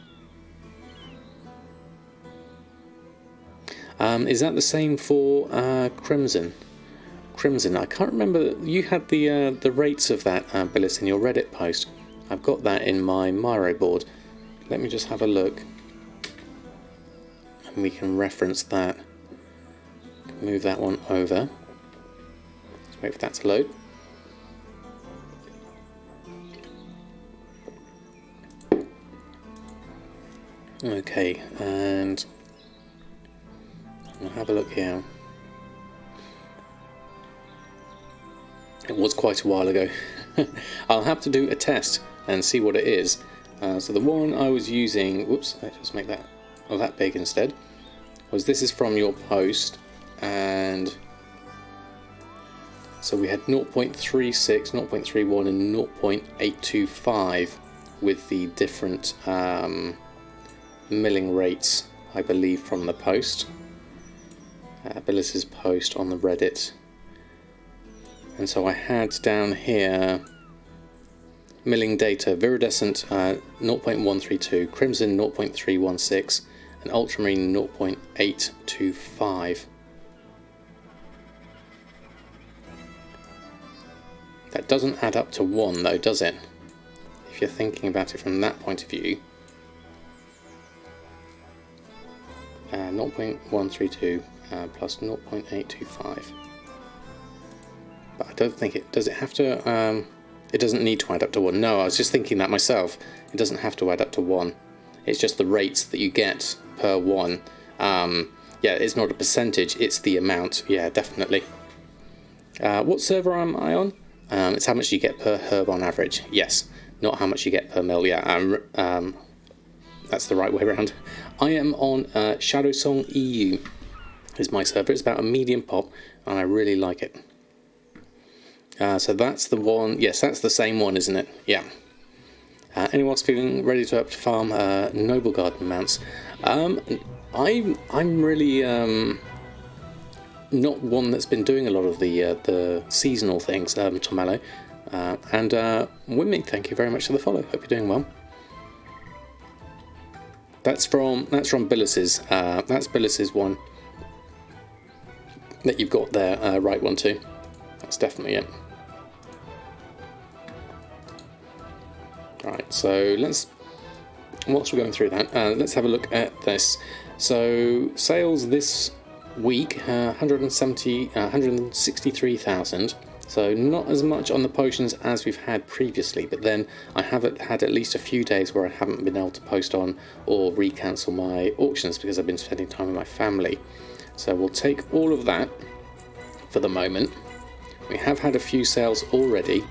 [SPEAKER 1] Is that the same for Crimson? Crimson, I can't remember. You had the rates of that, Billis, in your Reddit post. I've got that in my Miro board. Let me just have a look. And we can reference that. Move that one over. Let's wait for that to load. Okay, and we'll have a look here. It was quite a while ago. I'll have to do a test and see what it is. So the one I was using, whoops, let's just make that that big instead, was this is from your post, and so we had 0.36, 0.31 and 0.825 with the different milling rates, I believe, from the post. Billis's post on the Reddit. And so I had down here milling data, Viridescent 0.132, Crimson 0.316 and Ultramarine 0.825. That doesn't add up to 1 though, does it? If you're thinking about it from that point of view. 0.132 plus 0.825. But I don't think it... Does it have to... it doesn't need to add up to 1. No, I was just thinking that myself. It doesn't have to add up to 1. It's just the rates that you get per 1. Yeah, it's not a percentage, it's the amount. Yeah, definitely. What server am I on? It's how much you get per herb on average. Yes, not how much you get per mil. Yeah, that's the right way around. I am on Shadowsong EU. Is my server. It's about a medium pop, and I really like it. So that's the one. Yes, that's the same one, isn't it? Yeah. Anyone else feeling ready to up to farm Noble Garden mounts? I'm really not one that's been doing a lot of the seasonal things. Tomello and Wimmy, thank you very much for the follow. Hope you're doing well. That's from Billis's. That's Billis's one that you've got there. Right one too. That's definitely it. Alright, so whilst we're going through that, let's have a look at this. So sales this week, 163,000. So not as much on the potions as we've had previously, but then I haven't had at least a few days where I haven't been able to post on or recancel my auctions because I've been spending time with my family. So we'll take all of that for the moment. We have had a few sales already,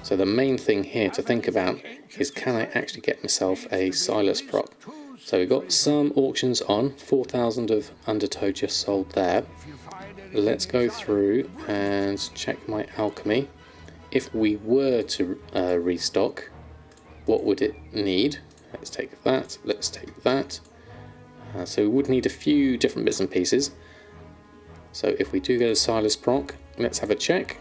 [SPEAKER 1] so the main thing here to think about is, can I actually get myself a Silas prop? So we've got some auctions on. 4,000 of Undertow just sold there. Let's go through and check my alchemy. If we were to restock, what would it need? Let's take that, let's take that. So we would need a few different bits and pieces. So if we do get a Silas proc, let's have a check.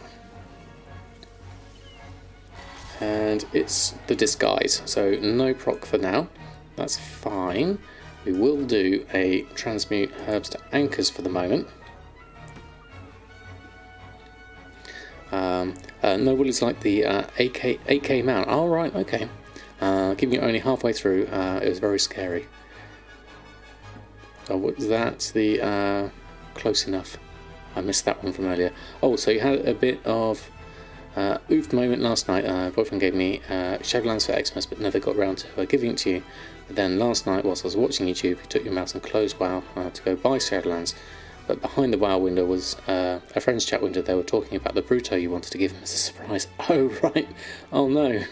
[SPEAKER 1] And it's the disguise, so no proc for now. That's fine. We will do a transmute herbs to anchors for the moment. Noble is like the AK mount. Oh, right, okay. Giving it only halfway through, it was very scary. Oh, that's the close enough. I missed that one from earlier. Oh, so you had a bit of oofed moment last night. Boyfriend gave me Shadowlands for Xmas, but never got around to giving it to you. But then last night, whilst I was watching YouTube, you took your mouse and closed WoW to go buy Shadowlands. But behind the WoW window was a friend's chat window. They were talking about the Bruto you wanted to give him as a surprise. Oh, right. Oh, no.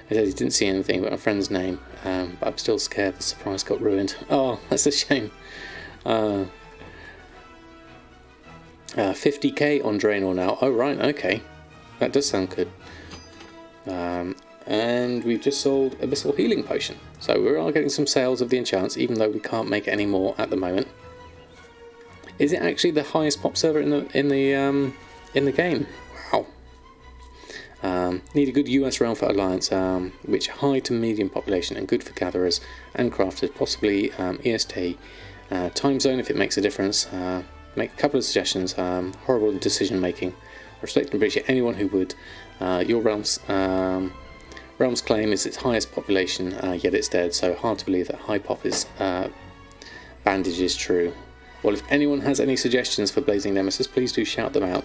[SPEAKER 1] He said he didn't see anything but my friend's name, but I'm still scared the surprise got ruined. Oh, that's a shame. 50k on Draenor now. Oh, right, okay. That does sound good. And we've just sold Abyssal Healing Potion. So we are getting some sales of the enchants, even though we can't make any more at the moment. Is it actually the highest pop server in the game? Wow. Need a good US realm for Alliance, which high to medium population and good for gatherers and crafters, possibly EST. Time zone if it makes a difference. Make a couple of suggestions. Horrible decision making. I respect and appreciate anyone who would. Your realm's claim is its highest population, yet it's dead, so hard to believe that high pop is bandage is true. Well, if anyone has any suggestions for Blazing Nemesis, please do shout them out.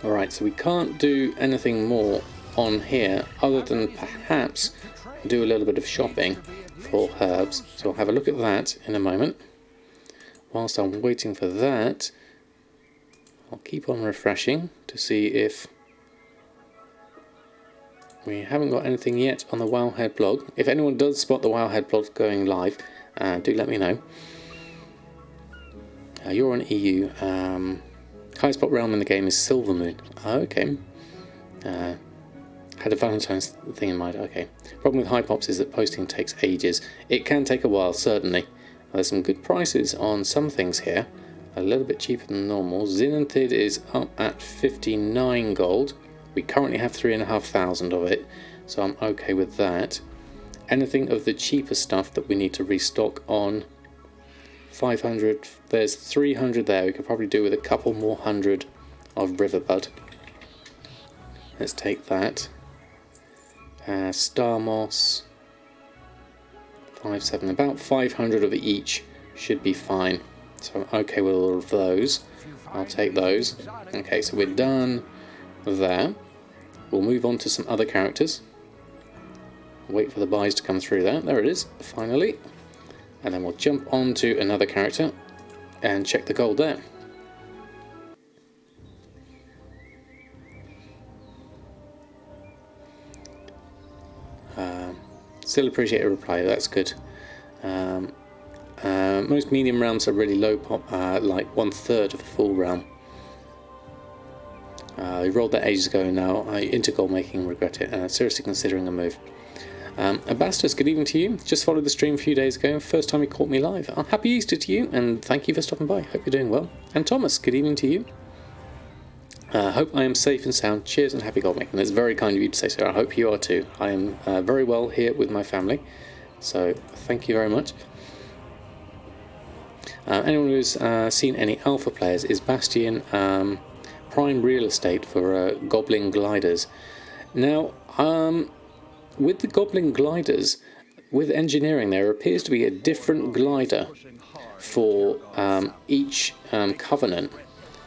[SPEAKER 1] Alright, so we can't do anything more on here other than perhaps do a little bit of shopping for herbs. So I'll have a look at that in a moment. Whilst I'm waiting for that, I'll keep on refreshing to see if we haven't got anything yet on the Wowhead blog. If anyone does spot the Wowhead blog going live, do let me know. You're on EU. Highest pop realm in the game is Silvermoon. Okay. Had a Valentine's thing in mind. Okay. Problem with high pops is that posting takes ages. It can take a while, certainly. There's some good prices on some things here. A little bit cheaper than normal. Zinanthid is up at 59 gold. We currently have 3,500 of it, so I'm okay with that. Anything of the cheaper stuff that we need to restock on 500, there's 300 there. We could probably do with a couple more hundred of Riverbud. Let's take that. Star Moss, 5-7, about 500 of each should be fine. So I'm okay with all of those. I'll take those. Okay, so we're done there. We'll move on to some other characters. Wait for the buys to come through there. There it is, finally. And then we'll jump on to another character and check the gold there. Still appreciate a reply, that's good. Most medium realms are really low pop, like 1/3 of a full realm. I rolled that ages ago now. Into goal making, regret it. Seriously considering a move. Abastus, good evening to you. Just followed the stream a few days ago. First time you caught me live. Happy Easter to you, and thank you for stopping by. Hope you're doing well. And Thomas, good evening to you. Hope I am safe and sound. Cheers and happy gold making. That's very kind of you to say so. I hope you are too. I am very well here with my family. So thank you very much. Anyone who's seen any alpha players, is Bastion prime real estate for Goblin gliders. Now, with the Goblin gliders, with engineering, there appears to be a different glider for each covenant.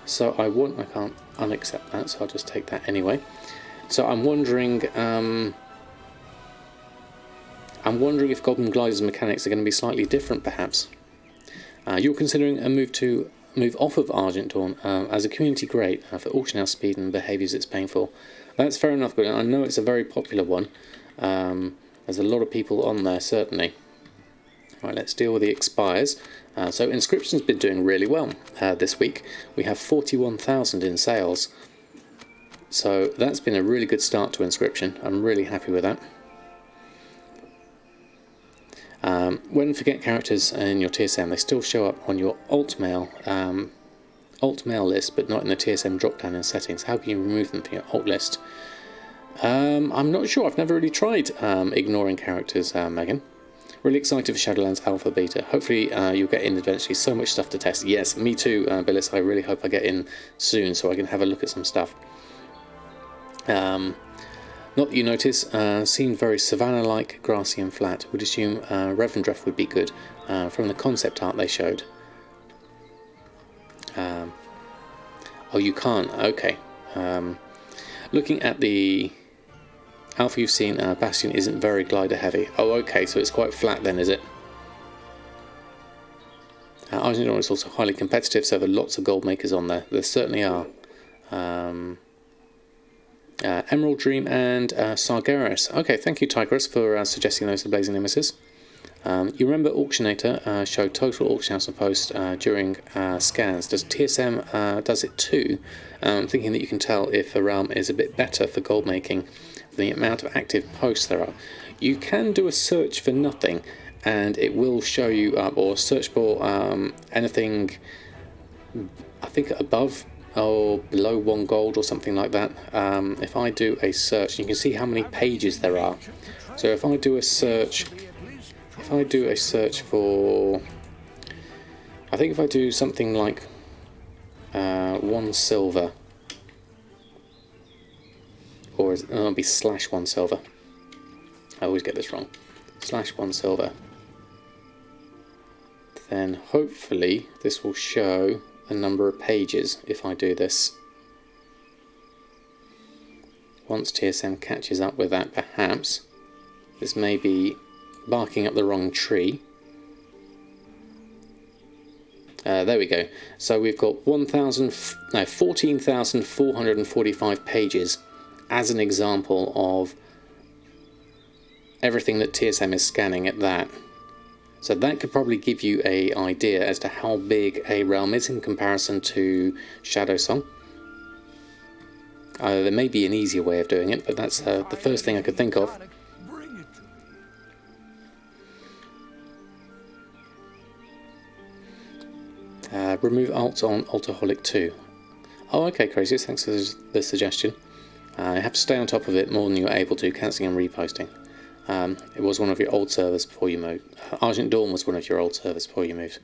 [SPEAKER 1] So I can't unaccept that, so I'll just take that anyway. So I'm wondering if Goblin Glider's mechanics are going to be slightly different, perhaps. You're considering a move off of Argent Dawn as a community great for auction house speed and behaviours it's paying for. That's fair enough, but I know it's a very popular one. There's a lot of people on there, certainly. Right, let's deal with the expires. So Inscription's been doing really well this week. We have 41,000 in sales. So that's been a really good start to Inscription. I'm really happy with that. When forget characters in your TSM, they still show up on your alt mail list, but not in the TSM drop-down in settings. How can you remove them from your alt list? I'm not sure. I've never really tried ignoring characters, Megan. Really excited for Shadowlands Alpha Beta. Hopefully you'll get in eventually. So much stuff to test. Yes, me too, Billis. I really hope I get in soon so I can have a look at some stuff. Not that you notice, seemed very savannah-like, grassy and flat. Would assume Revendreth would be good from the concept art they showed. Oh, you can't. Okay. Looking at the Alpha you've seen, Bastion isn't very glider heavy. Oh, okay, so it's quite flat then, is it? Argent Dawn is also highly competitive, so there are lots of gold makers on there. There certainly are. Emerald Dream and Sargeras. Okay, thank you, Tigris, for suggesting those to Blazing Nemesis. You remember Auctionator showed total auction house and post during scans. Does TSM does it too? Thinking that you can tell if a realm is a bit better for gold making than the amount of active posts there are. You can do a search for nothing and it will show you up, or search for anything I think above or below 1 gold or something like that. If I do a search, you can see how many pages there are. So if I do a search for, I think if I do something like 1 silver, or it'll be /1 silver. I always get this wrong. /1 silver. Then hopefully this will show the number of pages if I do this. Once TSM catches up with that, perhaps. This may be barking up the wrong tree. There we go. So we've got 14,445 pages as an example of everything that TSM is scanning at that. So that could probably give you an idea as to how big a realm is in comparison to Shadowsong. There may be an easier way of doing it, but that's the first thing I could think of. Remove alt on Alcoholic 2. Oh, okay, Crazy, thanks for the suggestion. You have to stay on top of it more than you're able to, cancelling and reposting. It was one of your old servers before you moved. Argent Dawn was one of your old servers before you moved.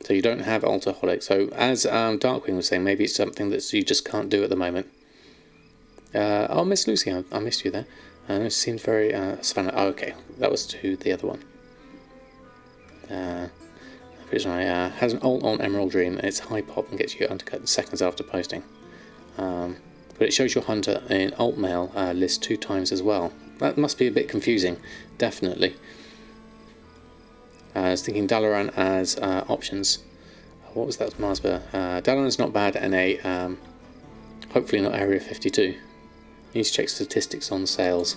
[SPEAKER 1] So you don't have Alcoholic. So as Darkwing was saying, maybe it's something that you just can't do at the moment. Oh, Miss Lucy, I missed you there. It seemed very Savannah. Oh, okay, that was to the other one. Originally has an alt on Emerald Dream. It's high pop and gets you undercut in seconds after posting. But it shows your hunter in alt mail list 2 times as well. That must be a bit confusing, definitely. I was thinking Dalaran as options. What was that, Marsba? Dalaran's not bad and hopefully not Area 52. Need to check statistics on sales.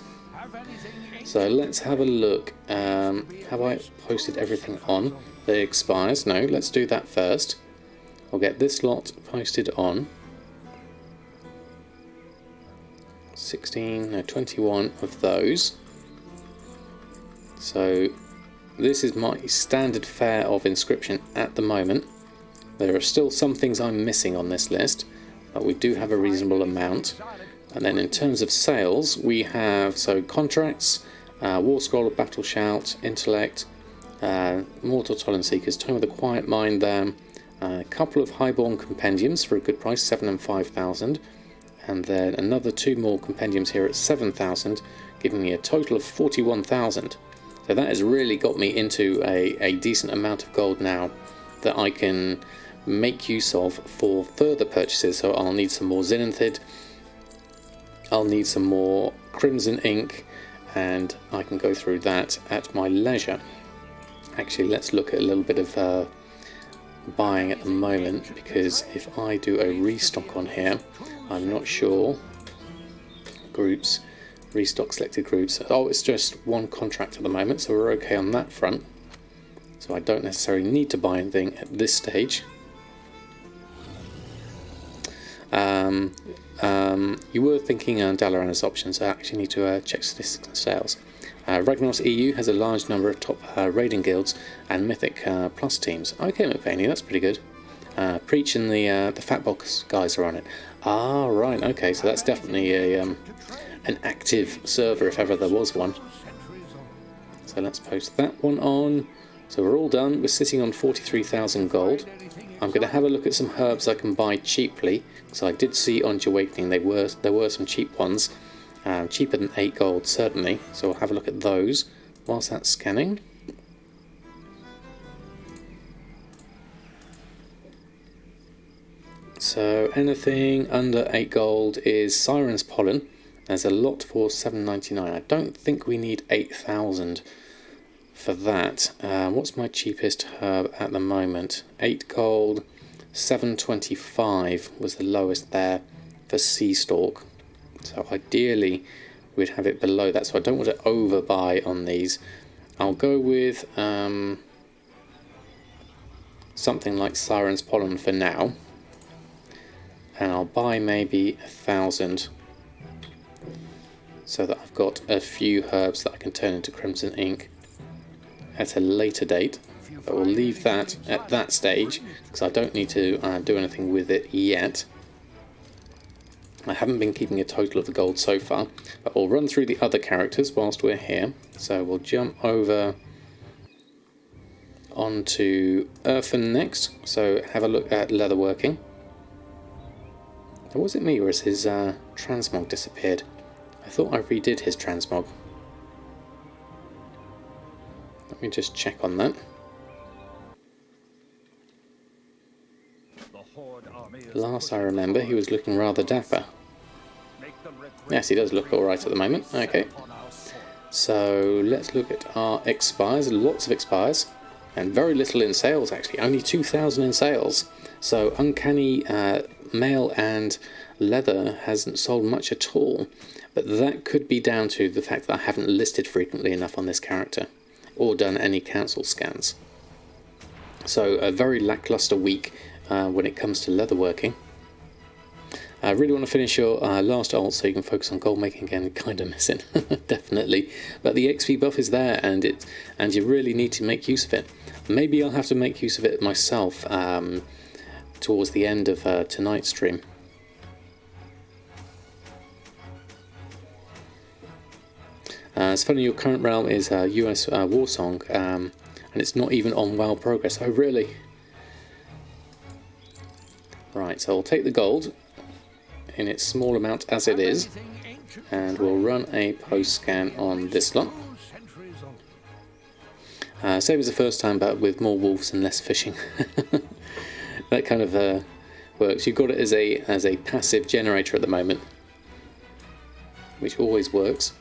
[SPEAKER 1] So let's have a look. Have I posted everything on? The expires? No, let's do that first. I'll get this lot posted on. 21 of those. So this is my standard fare of Inscription at the moment. There are still some things I'm missing on this list, but we do have a reasonable amount. And then in terms of sales, we have contracts, War Scroll of Battle Shout, Intellect, Mortal Tolerance Seekers, Tome of the Quiet Mind there, a couple of Highborn Compendiums for a good price, 7 and 5,000. And then another 2 more compendiums here at 7,000, giving me a total of 41,000. So that has really got me into a decent amount of gold now that I can make use of for further purchases. So I'll need some more Zenithid, I'll need some more Crimson Ink, and I can go through that at my leisure. Actually, let's look at a little bit of buying at the moment, because if I do a restock on here, I'm not sure. Groups, restock selected groups. Oh, it's just one contract at the moment, so we're okay on that front. So I don't necessarily need to buy anything at this stage. You were thinking Dalaran options, so I actually need to check statistics and sales. Ragnaros EU has a large number of top raiding guilds and mythic plus teams. Okay, McVaney, that's pretty good. Preach and the Fatbox guys are on it. Ah, right, okay, so that's definitely an active server if ever there was one. So let's post that one on. So we're all done. We're sitting on 43,000 gold. I'm going to have a look at some herbs I can buy cheaply, because I did see on Awakening there were some cheap ones, cheaper than 8 gold certainly. So I'll have a look at those whilst that's scanning. So anything under 8 gold is Siren's Pollen. There's a lot for 7.99. I don't think we need 8,000 for that. What's my cheapest herb at the moment? 8 gold, 7.25 was the lowest there for Sea Stalk. So ideally we'd have it below that, so I don't want to overbuy on these. I'll go with something like Siren's Pollen for now, and I'll buy maybe 1,000 so that I've got a few herbs that I can turn into Crimson Ink at a later date. But we'll leave that at that stage, because I don't need to do anything with it yet. I haven't been keeping a total of the gold so far, but we'll run through the other characters whilst we're here. So we'll jump over onto Earthen next, so have a look at leatherworking. Was it me, or has his transmog disappeared? I thought I redid his transmog. Let me just check on that. Last I remember, he was looking rather dapper. Yes, he does look alright at the moment. Okay. So let's look at our expires. Lots of expires. And very little in sales, actually. Only 2,000 in sales. So Uncanny Mail and Leather hasn't sold much at all. But that could be down to the fact that I haven't listed frequently enough on this character, or done any cancel scans. So a very lackluster week when it comes to leatherworking. I really want to finish your last ult so you can focus on gold making again. Kind of missing, definitely. But the XP buff is there, and you really need to make use of it. Maybe I'll have to make use of it myself towards the end of tonight's stream. It's funny, your current realm is US Warsong, and it's not even on WoW Progress. Oh, really? Right, so I'll take the gold in its small amount as it is, and we'll run a post scan on this lot. Same as the first time, but with more wolves and less fishing. That kind of works. You've got it as a passive generator at the moment, which always works.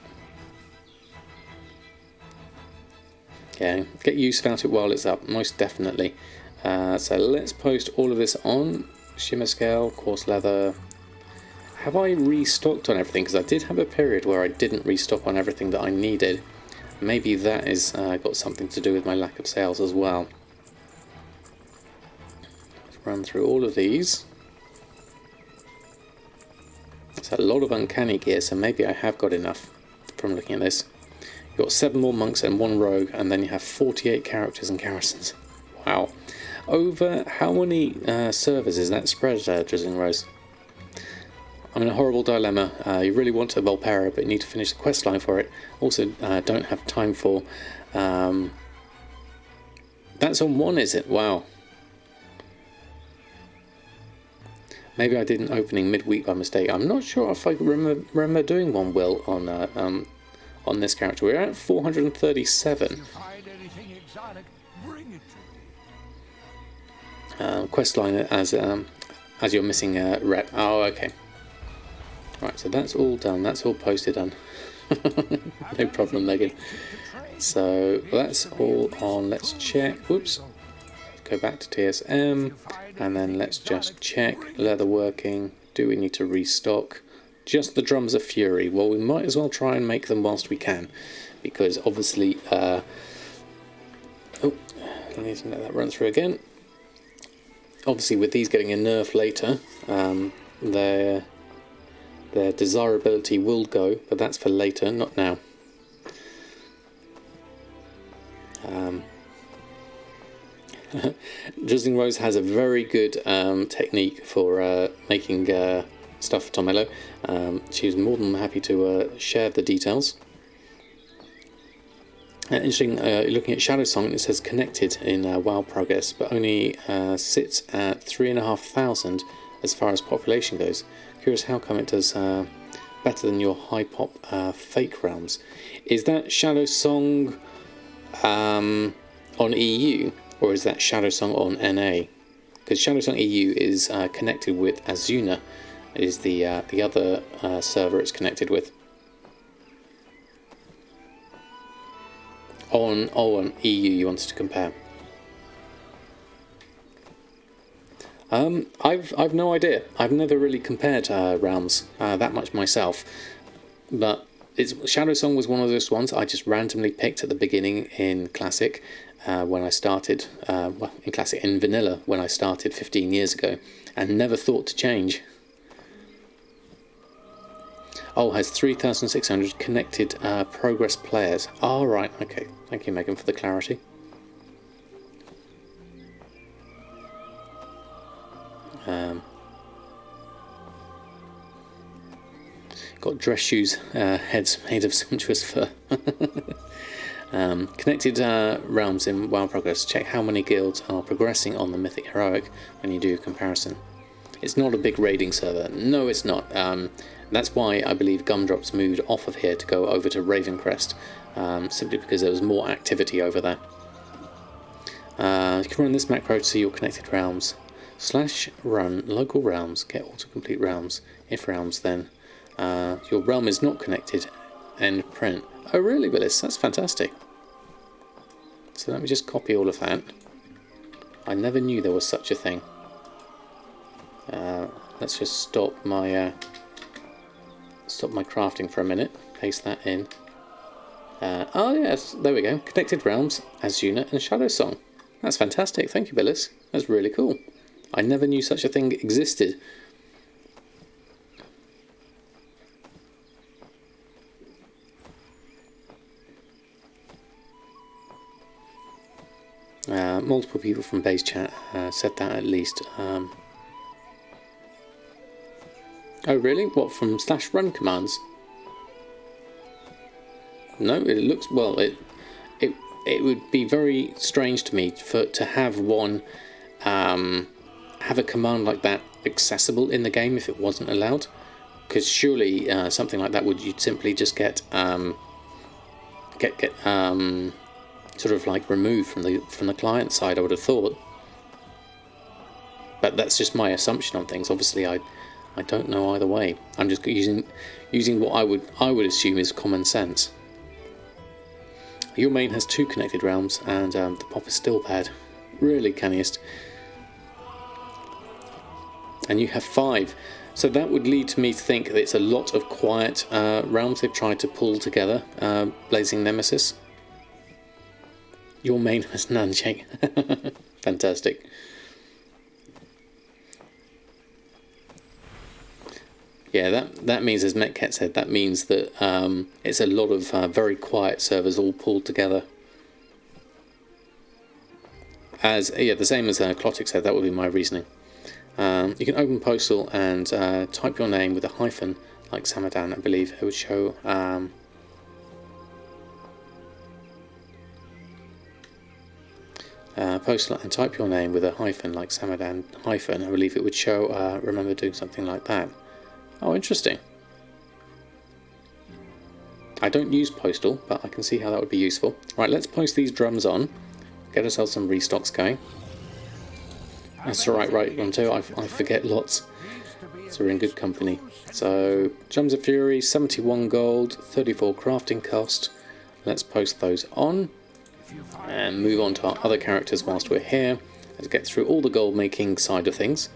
[SPEAKER 1] Yeah, get use out it while it's up, most definitely. So let's post all of this on. Shimmer scale, coarse leather. Have I restocked on everything? Because I did have a period where I didn't restock on everything that I needed. Maybe that is got something to do with my lack of sales as well. Let's run through all of these. It's a lot of uncanny gear, so maybe I have got enough from looking at this. You've got 7 more monks and 1 rogue, and then you have 48 characters and garrisons. Wow. Over how many servers is that spread, Drizzling Rose? I'm in a horrible dilemma. You really want a Volpera, but you need to finish the quest line for it. Also, don't have time for... That's on 1, is it? Wow. Maybe I did an opening midweek by mistake. I'm not sure if I remember doing one, Will, on this character. We're at 437. Quest line as you're missing a rep. Oh, okay. Right, so that's all done. That's all posted on. No problem, Megan. So that's all on. Let's check. Whoops. Go back to TSM, and then let's just check leather working. Do we need to restock? Just the drums of fury. Well, we might as well try and make them whilst we can, because obviously I need to let that run through again. Obviously with these getting a nerf later, their desirability will go, but that's for later, not now. Drizzling Rose has a very good technique for making stuff for Tom Ello. She's more than happy to share the details. Interesting, looking at Shadow Song, it says connected in WoW progress, but only sits at 3,500 as far as population goes. Curious how come it does better than your high pop fake realms. Is that Shadow Song on EU, or is that Shadow Song on NA? Because Shadow Song EU is connected with Azuna, is the other server it's connected with. On EU you wanted to compare. I've no idea. I've never really compared realms that much myself, but Shadow Song was one of those ones I just randomly picked at the beginning in Classic when I started, well, in Classic, in Vanilla when I started 15 years ago, and never thought to change. Oh, has 3,600 connected progress players. Oh, right, okay. Thank you, Megan, for the clarity. Got dress shoes, heads made of sumptuous fur. Connected realms in WoW Progress. Check how many guilds are progressing on the Mythic Heroic when you do a comparison. It's not a big raiding server. No, it's not. That's why I believe Gumdrops moved off of here to go over to Ravencrest, simply because there was more activity over there. You can run this macro to see your connected realms. /run local realms, get autocomplete realms. If realms, then your realm is not connected, end print. Oh really, Willis? That's fantastic. So let me just copy all of that. I never knew there was such a thing. Let's just stop my crafting for a minute. Paste that in. Oh yes, there we go. Connected realms, Azuna and Shadow Song. That's fantastic. Thank you, Willis. That's really cool. I never knew such a thing existed. Multiple people from base chat said that at least. Oh really? What, from /run commands? No, it looks, well, it would be very strange to me to have one have a command like that accessible in the game if it wasn't allowed, because surely something like that you'd simply just get sort of like removed from the client side, I would have thought. But that's just my assumption on things. Obviously I don't know either way. I'm just using what I would assume is common sense. Your main has 2 connected realms, and the pop is still bad. Really, Canniest. And you have 5. So that would lead me to think that it's a lot of quiet realms they've tried to pull together. Blazing Nemesis. Your main has Nanchang. Fantastic. Yeah, that means, as Metcat said, that means that it's a lot of very quiet servers all pulled together. The same as Clotic said, that would be my reasoning. You can open Postal and type your name with a hyphen, like Samadan, I believe. It would show... Postal and type your name with a hyphen, like Samadan hyphen. I believe it would show, remember doing something like that. Oh, interesting. I don't use postal, but I can see how that would be useful. Right, let's post these drums on, get ourselves some restocks going. That's alright, right, Ronto, I forget lots, so we're in good company. So, Drums of Fury, 71 gold, 34 crafting cost. Let's post those on, and move on to our other characters whilst we're here. Let's get through all the gold making side of things,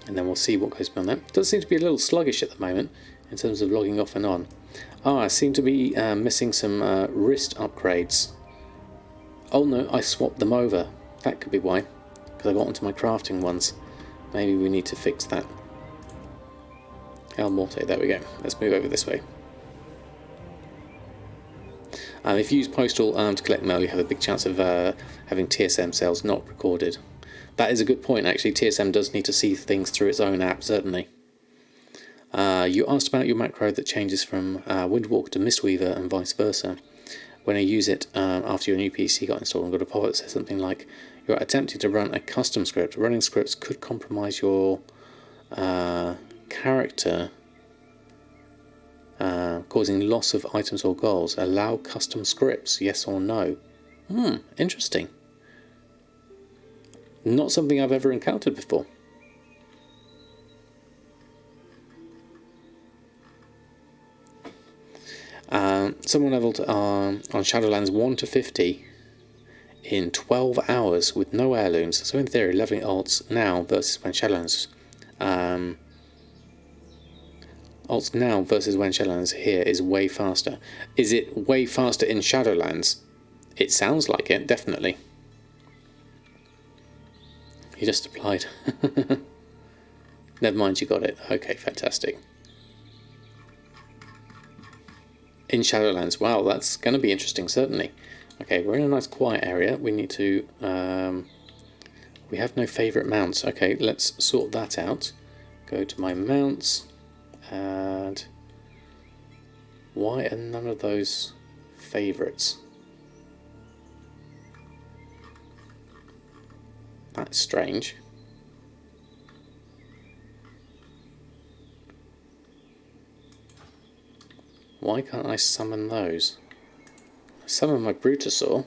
[SPEAKER 1] and then we'll see what goes beyond that. It does seem to be a little sluggish at the moment in terms of logging off and on. I seem to be missing some wrist upgrades. Oh no, I swapped them over. That could be why, because I got onto my crafting ones. Maybe we need to fix that. El Morte, there we go. Let's move over this way. If you use postal to collect mail, you have a big chance of having TSM sales not recorded. That is a good point, actually. TSM does need to see things through its own app, certainly. You asked about your macro that changes from Windwalker to Mistweaver and vice versa. When I use it after your new PC got installed and got a pop-up that says something like, you're attempting to run a custom script. Running scripts could compromise your character, causing loss of items or goals. Allow custom scripts, yes or no? Interesting. Not something I've ever encountered before. Someone leveled on Shadowlands 1 to 50 in 12 hours with no heirlooms. So in theory, leveling alts now versus when Shadowlands here is way faster. Is it way faster in Shadowlands? It sounds like it, definitely. You just applied. Never mind, you got it. Okay, fantastic. In Shadowlands, wow, that's going to be interesting, certainly. Okay, we're in a nice quiet area. We need to... we have no favourite mounts. Okay, let's sort that out. Go to my mounts. And... why are none of those favourites? That's strange. Why can't I summon those? I summon my Brutosaur.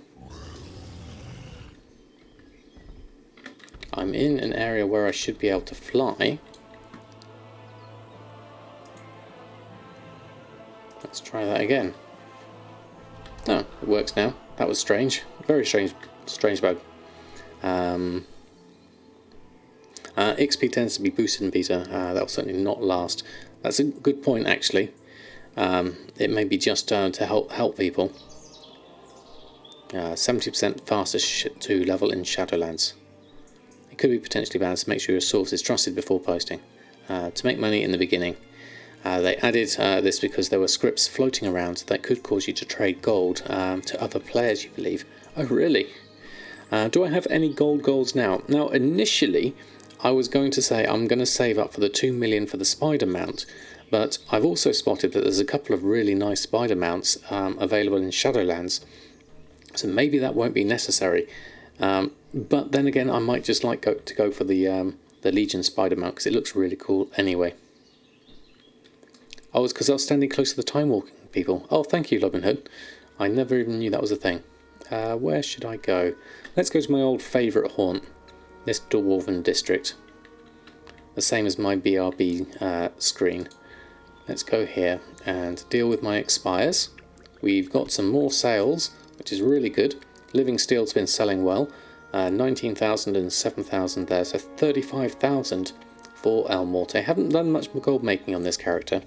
[SPEAKER 1] I'm in an area where I should be able to fly. Let's try that again. Oh, it works now. That was strange. Very strange bug. XP tends to be boosted in beta. That will certainly not last. That's a good point, actually. It may be just to help people. 70% faster to level in Shadowlands. It could be potentially bad, so make sure your source is trusted before posting. To make money in the beginning, they added this because there were scripts floating around that could cause you to trade gold to other players, you believe. Oh, really? Do I have any gold goals now? Now, initially, I was going to say I'm going to save up for the 2 million for the spider mount, but I've also spotted that there's a couple of really nice spider mounts available in Shadowlands, so maybe that won't be necessary. But then again, I might just like to go for the Legion spider mount because it looks really cool anyway. Oh, it's because I was standing close to the time walking people. Oh, thank you, Robin Hood. I never even knew that was a thing. Where should I go? Let's go to my old favourite haunt, this Dwarven district. The same as my BRB screen. Let's go here and deal with my expires. We've got some more sales, which is really good. Living Steel's been selling well. 19,000 and 7,000 there, so 35,000 for El Morte. Haven't done much gold making on this character,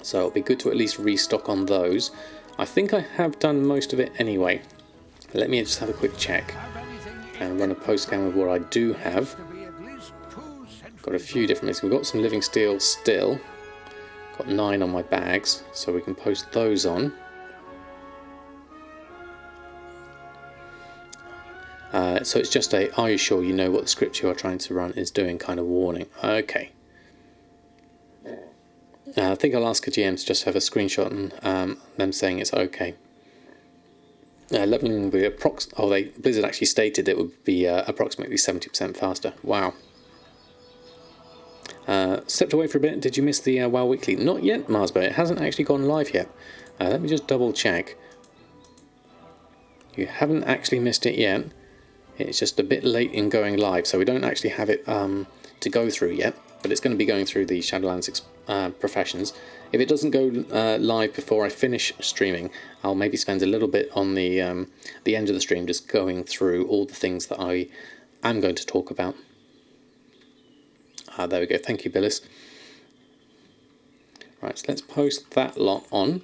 [SPEAKER 1] so it'll be good to at least restock on those. I think I have done most of it anyway. Let me just have a quick check and run a post scan with what I do have. Got a few different things. We've got some Living Steel still. Got 9 on my bags, so we can post those on. So it's just a, are you sure you know what the script you are trying to run is doing kind of warning. Okay. I think I'll ask a GM to just have a screenshot and them saying it's okay. Leveling will be Blizzard actually stated it would be approximately 70% faster. Wow. Stepped away for a bit. Did you miss the WoW Weekly? Not yet, Marsbo. It hasn't actually gone live yet. Let me just double check. You haven't actually missed it yet. It's just a bit late in going live, so we don't actually have it to go through yet. But it's going to be going through the Shadowlands professions. If it doesn't go live before I finish streaming, I'll maybe spend a little bit on the end of the stream just going through all the things that I am going to talk about. There we go. Thank you, Billis. Right, so let's post that lot on.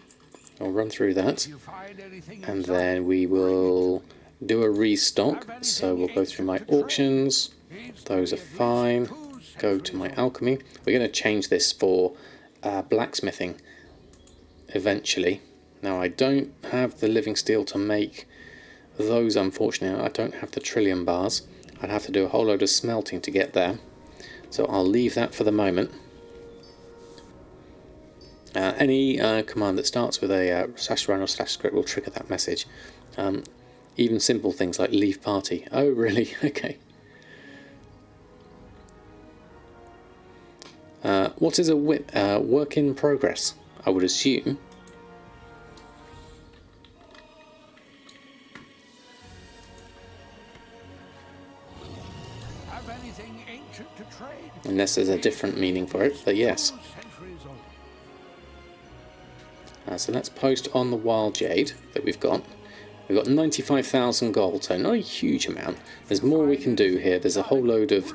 [SPEAKER 1] I'll run through that, and then we will do a restock. So we'll go through my auctions. Those are fine. Go to my alchemy. We're going to change this for blacksmithing eventually. Now I don't have the living steel to make those, unfortunately. I don't have the trillium bars. I'd have to do a whole load of smelting to get there. So I'll leave that for the moment. Any command that starts with a /run or /script will trigger that message. Even simple things like leave party. Oh, really? Okay. What is a whip? Work in progress, I would assume.
[SPEAKER 2] Have anything ancient to trade?
[SPEAKER 1] Unless there's a different meaning for it, but yes. So let's post on the wild jade that we've got. We've got 95,000 gold, so not a huge amount. There's more we can do here. There's a whole load of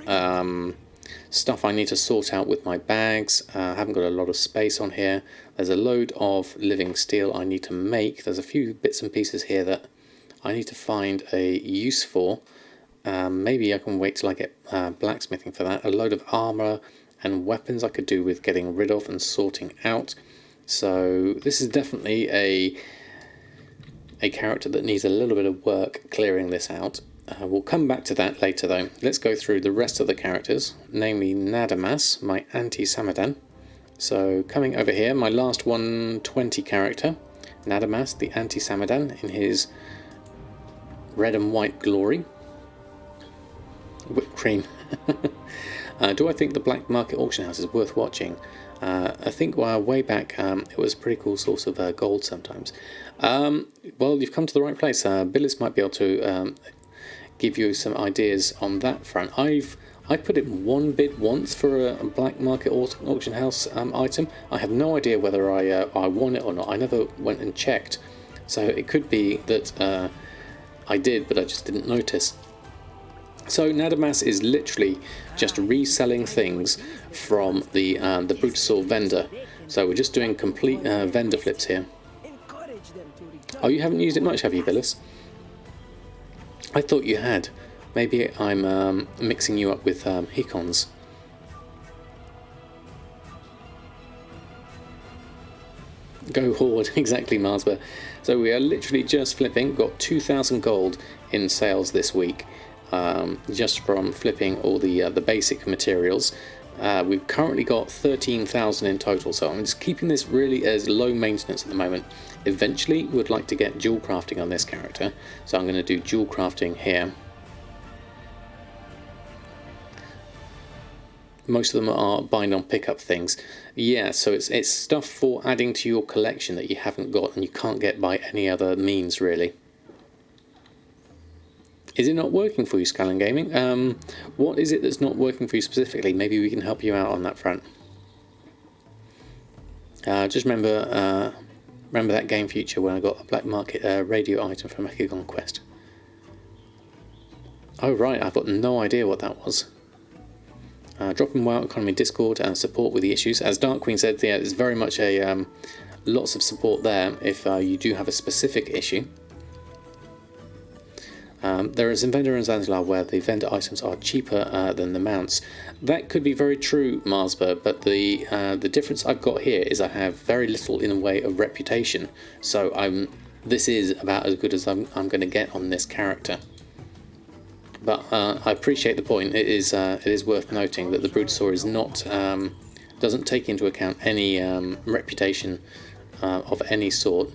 [SPEAKER 1] stuff I need to sort out with my bags. I haven't got a lot of space on here. There's a load of living steel I need to make. There's a few bits and pieces here that I need to find a use for. Maybe I can wait till I get blacksmithing for that. A load of armor and weapons I could do with getting rid of and sorting out. So this is definitely a character that needs a little bit of work clearing this out. We'll come back to that later though. Let's go through the rest of the characters, namely Nadamas, my anti-Samadan. So coming over here, my last 120 character, Nadamas, the anti-Samadan, in his red and white glory. Whipped cream. Do I think the black market auction house is worth watching? I think way back it was a pretty cool source of gold sometimes. Well, you've come to the right place. Billis might be able to give you some ideas on that front. I put in one bid once for a black market auction house item. I have no idea whether I won it or not. I never went and checked, so it could be that I did, but I just didn't notice. So Nadamas is literally just reselling things from the Brutosaur vendor. So we're just doing complete vendor flips here. Oh, you haven't used it much, have you, Billis? I thought you had. Maybe I'm mixing you up with Hikons. Go Horde, exactly, Marsba. So we are literally just flipping. Got 2,000 gold in sales this week. Just from flipping all the basic materials. We've currently got 13,000 in total, so I'm just keeping this really as low maintenance at the moment. Eventually we'd like to get dual crafting on this character, so I'm going to do dual crafting here. Most of them are bind on pickup things. Yeah, so it's stuff for adding to your collection that you haven't got and you can't get by any other means really. Is it not working for you, Scallon Gaming? What is it that's not working for you specifically? Maybe we can help you out on that front. Just remember that game feature when I got a black market radio item from Mechagon Quest. Oh right, I've got no idea what that was. Drop in WoW Economy Discord and support with the issues. As Dark Queen said, yeah, there's very much a lots of support there if you do have a specific issue. There is a vendor in Zanzibar where the vendor items are cheaper than the mounts. That could be very true, Marsba, but the difference I've got here is I have very little in the way of reputation. So this is about as good as I'm going to get on this character. But I appreciate the point. It is worth noting that the Brutosaur is not doesn't take into account any reputation of any sort.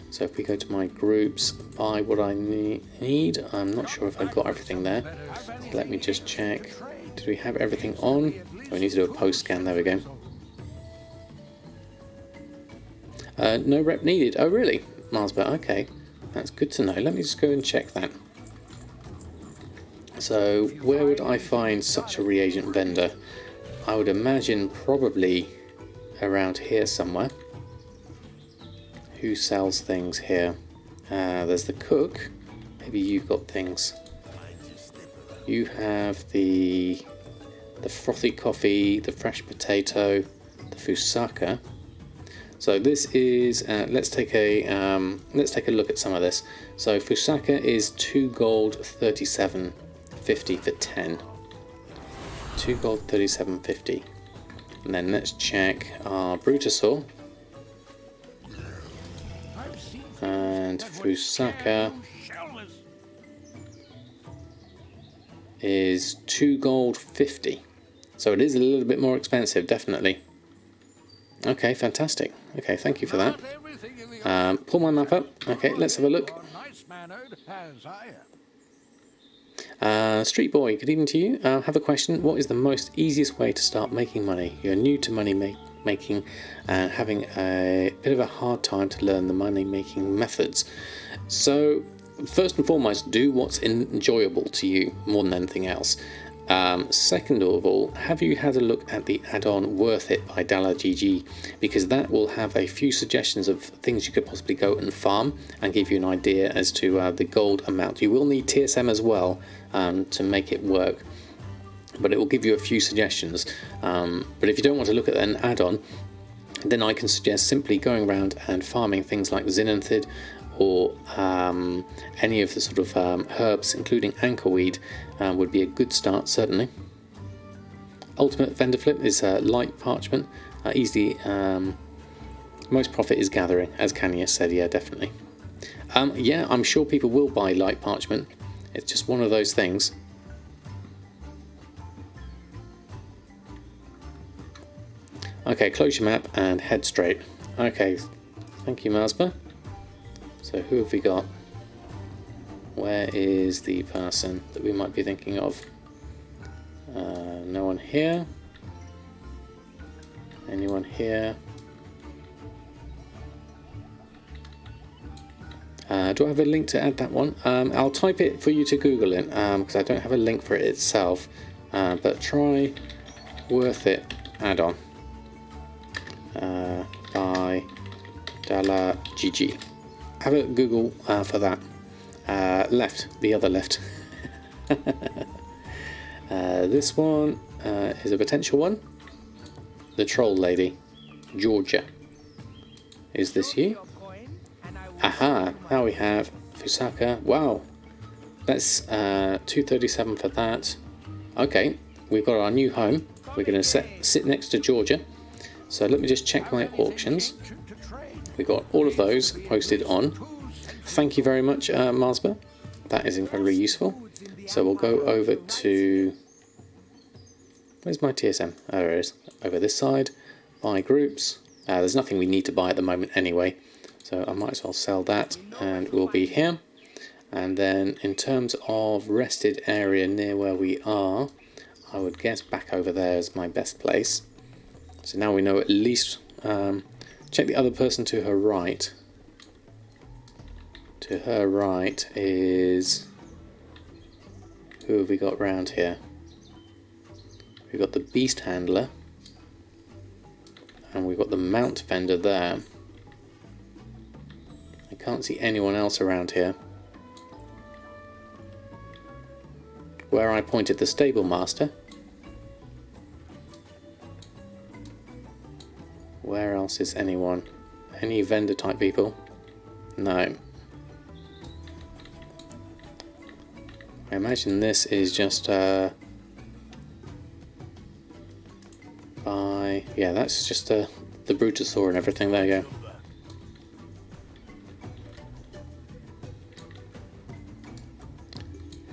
[SPEAKER 1] So if we go to my groups, buy what I need, I'm not sure if I've got everything there. So let me just check. Did we have everything on? Oh, we need to do a post scan. There we go. No rep needed. Oh, really? Marsba, okay. That's good to know. Let me just go and check that. So, where would I find such a reagent vendor? I would imagine probably around here somewhere. Who sells things here? There's the cook. Maybe you've got things. You have the frothy coffee, the fresh potato, the fusaka. So this is let's take a look at some of this. So fusaka is 2 gold 37.50 for 10. 2 gold 37.50. And then let's check our Brutasaur. And fusaka is 2 gold 50. So it is a little bit more expensive, definitely. Okay, fantastic. Okay, thank you for that. Pull my map up. Okay, let's have a look. Street Boy, good evening to you. Have a question. What is the most easiest way to start making money? You're new to money making and having a bit of a hard time to learn the money making methods. So first and foremost, do what's enjoyable to you more than anything else. Second of all, have you had a look at the add-on Worth It by DalaGG? Because that will have a few suggestions of things you could possibly go and farm and give you an idea as to the gold amount. You will need TSM as well to make it work, but it will give you a few suggestions. But if you don't want to look at an add-on, then I can suggest simply going around and farming things like Xenanthid or any of the sort of herbs, including anchorweed, would be a good start, certainly. Ultimate vendor flip is light parchment. Easily, most profit is gathering, as Kanye said. Yeah, definitely. Yeah, I'm sure people will buy light parchment. It's just one of those things. Okay, close your map and head straight. Okay, thank you, Marsba. So who have we got? Where is the person that we might be thinking of? No one here. Anyone here? Do I have a link to add that one? I'll type it for you to Google it because I don't have a link for it itself. But try Worth It add-on by DalaGG. Have a Google for that. The other left. This one is a potential one. The Troll Lady, Georgia. Is this you? Aha! Now we have Fusaka. Wow, that's 237 for that. Okay, we've got our new home. We're going to sit next to Georgia. So let me just check my auctions. We've got all of those posted on. Thank you very much, Marsba. That is incredibly useful. So we'll go over to... Where's my TSM? Oh, there it is. Over this side. Buy groups. There's nothing we need to buy at the moment anyway. So I might as well sell that and we'll be here. And then in terms of rested area near where we are, I would guess back over there is my best place. So now we know at least... check the other person to her right. To her right is... Who have we got round here? We've got the Beast Handler. And we've got the Mount Vendor there. I can't see anyone else around here. Where I pointed the Stable Master. Where else is anyone? Any vendor type people? No. I imagine this is just by... Yeah, that's just the Brutasaur and everything. There you go.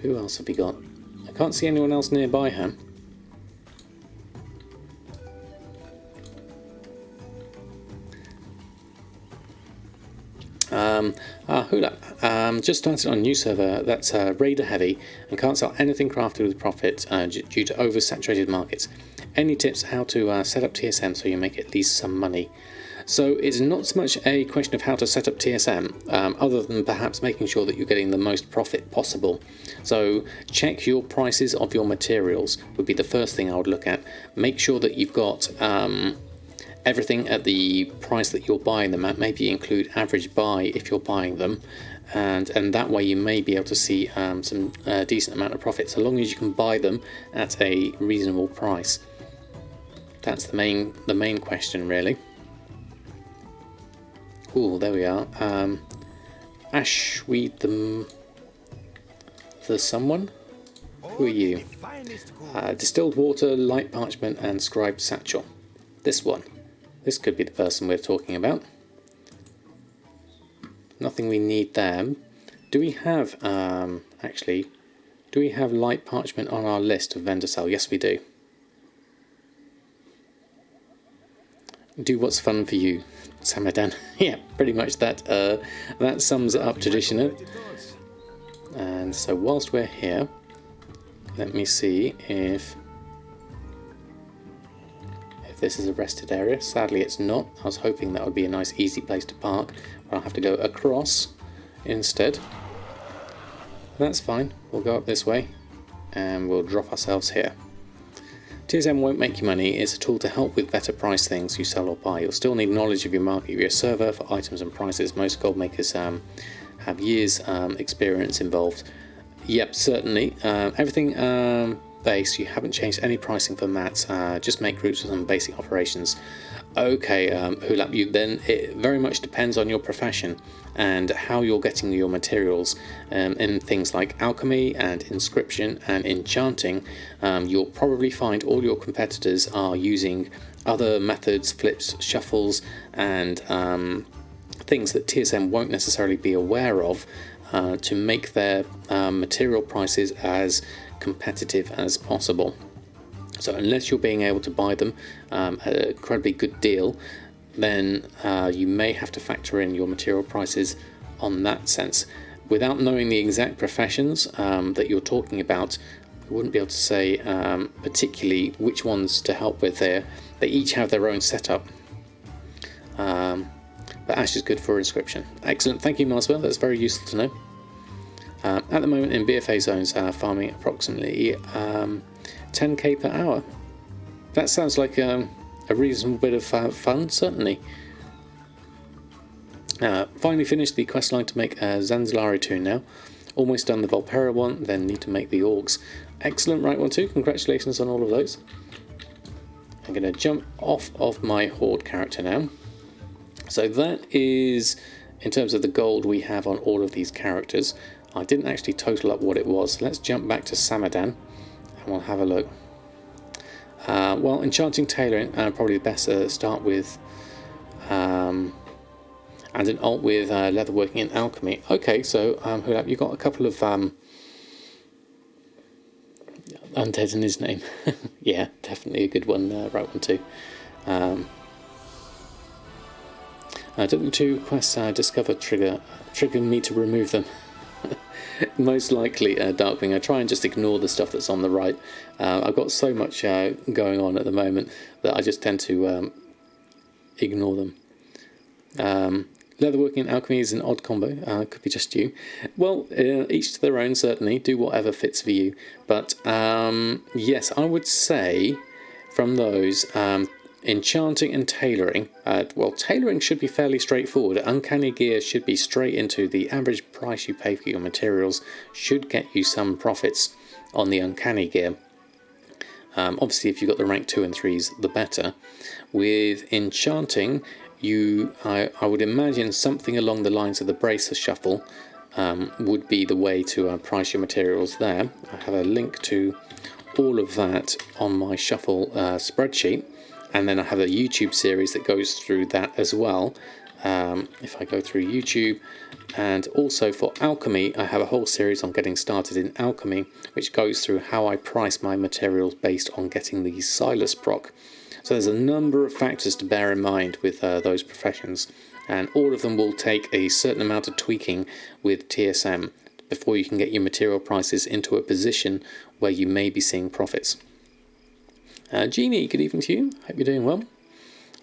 [SPEAKER 1] Who else have we got? I can't see anyone else nearby him. Hula, just started on a new server that's Raider heavy and can't sell anything crafted with profit due to oversaturated markets. Any tips how to set up TSM so you make at least some money? So it's not so much a question of how to set up TSM, other than perhaps making sure that you're getting the most profit possible. So check your prices of your materials would be the first thing I would look at. Make sure that you've got everything at the price that you're buying them at. Maybe include average buy if you're buying them, and that way you may be able to see some decent amount of profit, so long as you can buy them at a reasonable price. That's the main question, really. Oh, there we are. Ashweed the someone? Who are you? Distilled water, light parchment, and scribe satchel. This one. This could be the person we're talking about. Nothing we need there. Do we have, actually, do we have light parchment on our list of vendor sale? Yes, we do. Do what's fun for you, Samadan. Yeah, pretty much that sums it up, traditioner. And so whilst we're here, let me see if this is a rested area. Sadly it's not. I was hoping that would be a nice easy place to park, but I'll have to go across instead. That's fine, we'll go up this way and we'll drop ourselves here. TSM won't make you money. It's a tool to help with better price things you sell or buy. You'll still need knowledge of your market, your server for items and prices. Most gold makers have years experience involved. Yep, certainly. Everything base, you haven't changed any pricing for mats, just make groups for some basic operations. Okay, Hulap, it very much depends on your profession and how you're getting your materials. In things like alchemy and inscription and enchanting, you'll probably find all your competitors are using other methods, flips, shuffles, and things that TSM won't necessarily be aware of to make their material prices as competitive as possible. So unless you're being able to buy them at an incredibly good deal, then you may have to factor in your material prices on that sense. Without knowing the exact professions that you're talking about, I wouldn't be able to say particularly which ones to help with there. They each have their own setup. But Ash is good for inscription. Excellent, thank you, Marswell, that's very useful to know. At the moment in BFA zones, farming approximately 10k per hour. That sounds like a reasonable bit of fun, certainly. Finally finished the quest line to make a Zanzilari toon now. Almost done the Volpera one, then need to make the Orcs. Excellent, right one too, congratulations on all of those. I'm going to jump off of my Horde character now. So that is, in terms of the gold we have on all of these characters. I didn't actually total up what it was. Let's jump back to Samadan and we'll have a look. Well, enchanting, tailoring, probably the best to start with, and an alt with leatherworking and alchemy. Okay, so Hulap, you got a couple of undead in his name. Yeah, definitely a good one, right one too. W2 quests discover trigger me to remove them. Most likely Darkwing. I try and just ignore the stuff that's on the right. I've got so much going on at the moment that I just tend to ignore them. Leatherworking and alchemy is an odd combo. Could be just you. Well, each to their own, certainly. Do whatever fits for you. But yes, I would say from those, enchanting and tailoring. Well, tailoring should be fairly straightforward. Uncanny gear should be straight into the average price you pay for your materials. Should get you some profits on the uncanny gear. Obviously, if you've got the rank 2 and 3s, the better. With enchanting, I would imagine something along the lines of the bracer shuffle would be the way to price your materials there. I have a link to all of that on my shuffle spreadsheet. And then I have a YouTube series that goes through that as well. If I go through YouTube, and also for alchemy, I have a whole series on getting started in alchemy, which goes through how I price my materials based on getting the Silas proc. So there's a number of factors to bear in mind with those professions. and all of them will take a certain amount of tweaking with TSM before you can get your material prices into a position where you may be seeing profits. Jeannie, good evening to you. Hope you're doing well.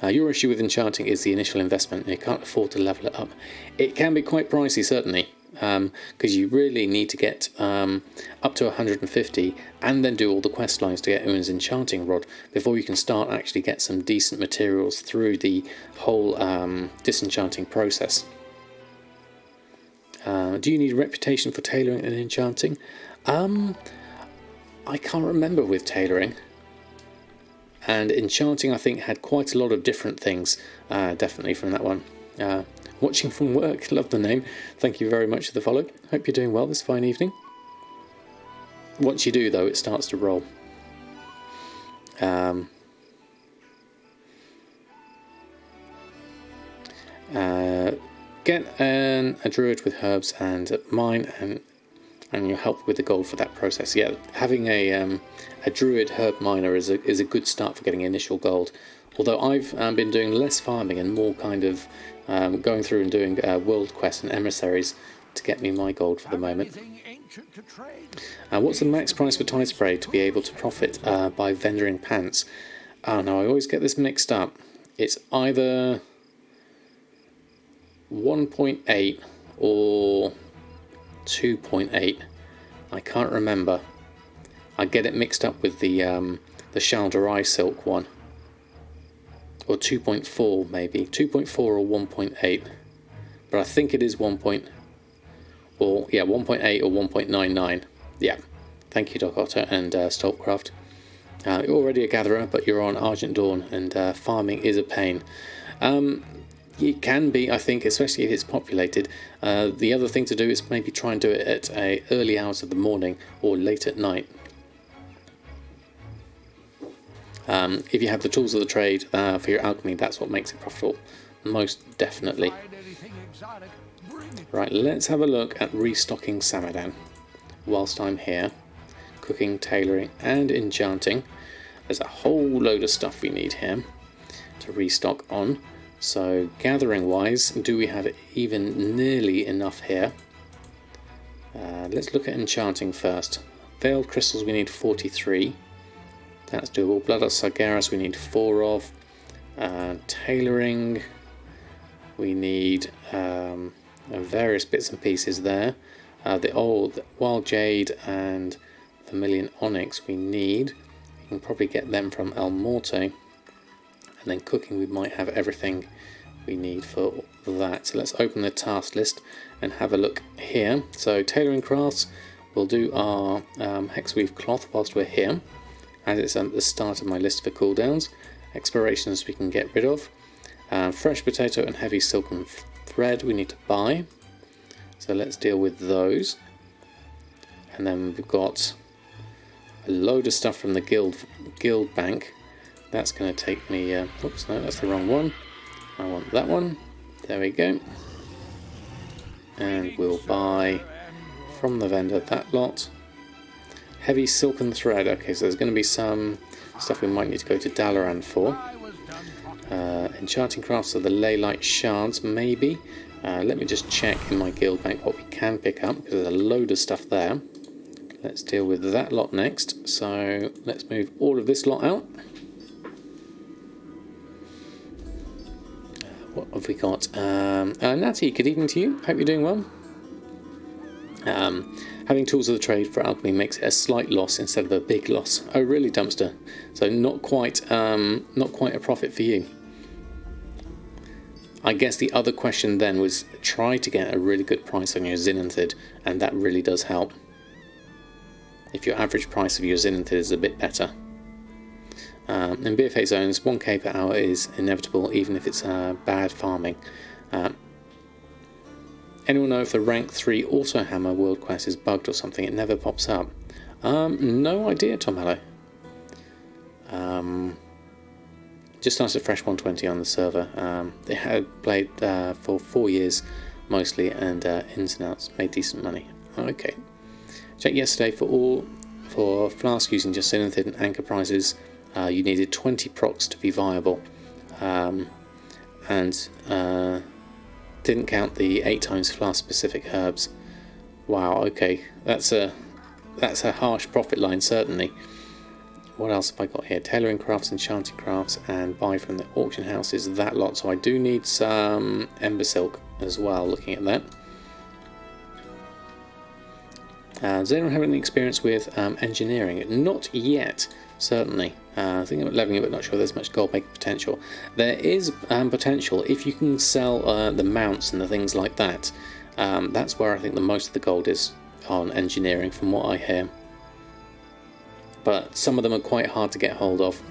[SPEAKER 1] Your issue with enchanting is the initial investment. You can't afford to level it up. It can be quite pricey, certainly, because you really need to get up to 150 and then do all the quest lines to get Un's enchanting rod before you can start actually get some decent materials through the whole disenchanting process. Do you need a reputation for tailoring and enchanting? I can't remember with tailoring. And enchanting, I think, had quite a lot of different things, definitely from that one. Watching from work, love the name. Thank you very much for the follow. Hope you're doing well this fine evening. Once you do, though, it starts to roll. Get a druid with herbs and mine, and you'll help with the gold for that process. Yeah, having a druid herb miner is a good start for getting initial gold. Although I've been doing less farming and more kind of going through and doing world quests and emissaries to get me my gold for the moment. What's the max price for tie spray to be able to profit by vendoring pants? Oh no, I always get this mixed up. It's either 1.8 or 2.8. I can't remember. I get it mixed up with the Shalderai silk one, or 2.4 maybe, 2.4 or 1.8. But I think it is 1.8 or 1.99. Yeah. Thank you, Doc Otter and Stolpcraft. You're already a gatherer, but you're on Argent Dawn, and farming is a pain. It can be, I think, especially if it's populated. The other thing to do is maybe try and do it at early hours of the morning or late at night. If you have the tools of the trade for your alchemy, that's what makes it profitable, most definitely. Right, let's have a look at restocking Samadan whilst I'm here. Cooking, tailoring and enchanting. There's a whole load of stuff we need here to restock on. So gathering wise, do we have even nearly enough here? Let's look at enchanting first. Veiled crystals we need 43. That's doable. Blood of Sargeras we need 4 of. Tailoring we need various bits and pieces there. The old Wild Jade and Vermilion Onyx we need. We can probably get them from El Morte. And then cooking, we might have everything we need for that. So let's open the task list and have a look here. So tailoring crafts, we'll do our hexweave cloth whilst we're here, as it's at the start of my list for cooldowns. Explorations we can get rid of. Fresh potato and heavy silken thread we need to buy. So let's deal with those. And then we've got a load of stuff from the guild bank. That's going to take me, oops, no, that's the wrong one. I want that one. There we go. And we'll buy from the vendor that lot. Heavy silken thread. Okay, so there's going to be some stuff we might need to go to Dalaran for. Enchanting crafts of the Leylight shards, maybe. Let me just check in my guild bank what we can pick up, because there's a load of stuff there. Let's deal with that lot next. So let's move all of this lot out. What have we got? Natty, good evening to you. Hope you're doing well. Having tools of the trade for alchemy makes it a slight loss instead of a big loss. Oh, really, Dumpster? So not quite a profit for you. I guess the other question then was try to get a really good price on your Zinanthid, and that really does help. If your average price of your Zinanthid is a bit better. In BFA zones, 1k per hour is inevitable, even if it's bad farming. Anyone know if the rank 3 auto hammer world quest is bugged or something? It never pops up. No idea, Tom Hello. Just started fresh 120 on the server. They had played for 4 years mostly, and ins and outs, made decent money. Okay. Checked yesterday for Flask using just Zinanthid and Anchor prices. You needed 20 procs to be viable, and Didn't count the 8 times flask specific herbs. Wow, okay, that's a harsh profit line, certainly. What else have I got here? Tailoring crafts, enchanting crafts, and buy from the auction houses, that lot. So I do need some ember silk as well, looking at that. Does anyone have any experience with engineering? Not yet, certainly. I think I'm leveling it, but not sure there's much gold making potential. There is potential if you can sell the mounts and the things like that. That's where I think the most of the gold is on engineering, from what I hear. But some of them are quite hard to get hold of.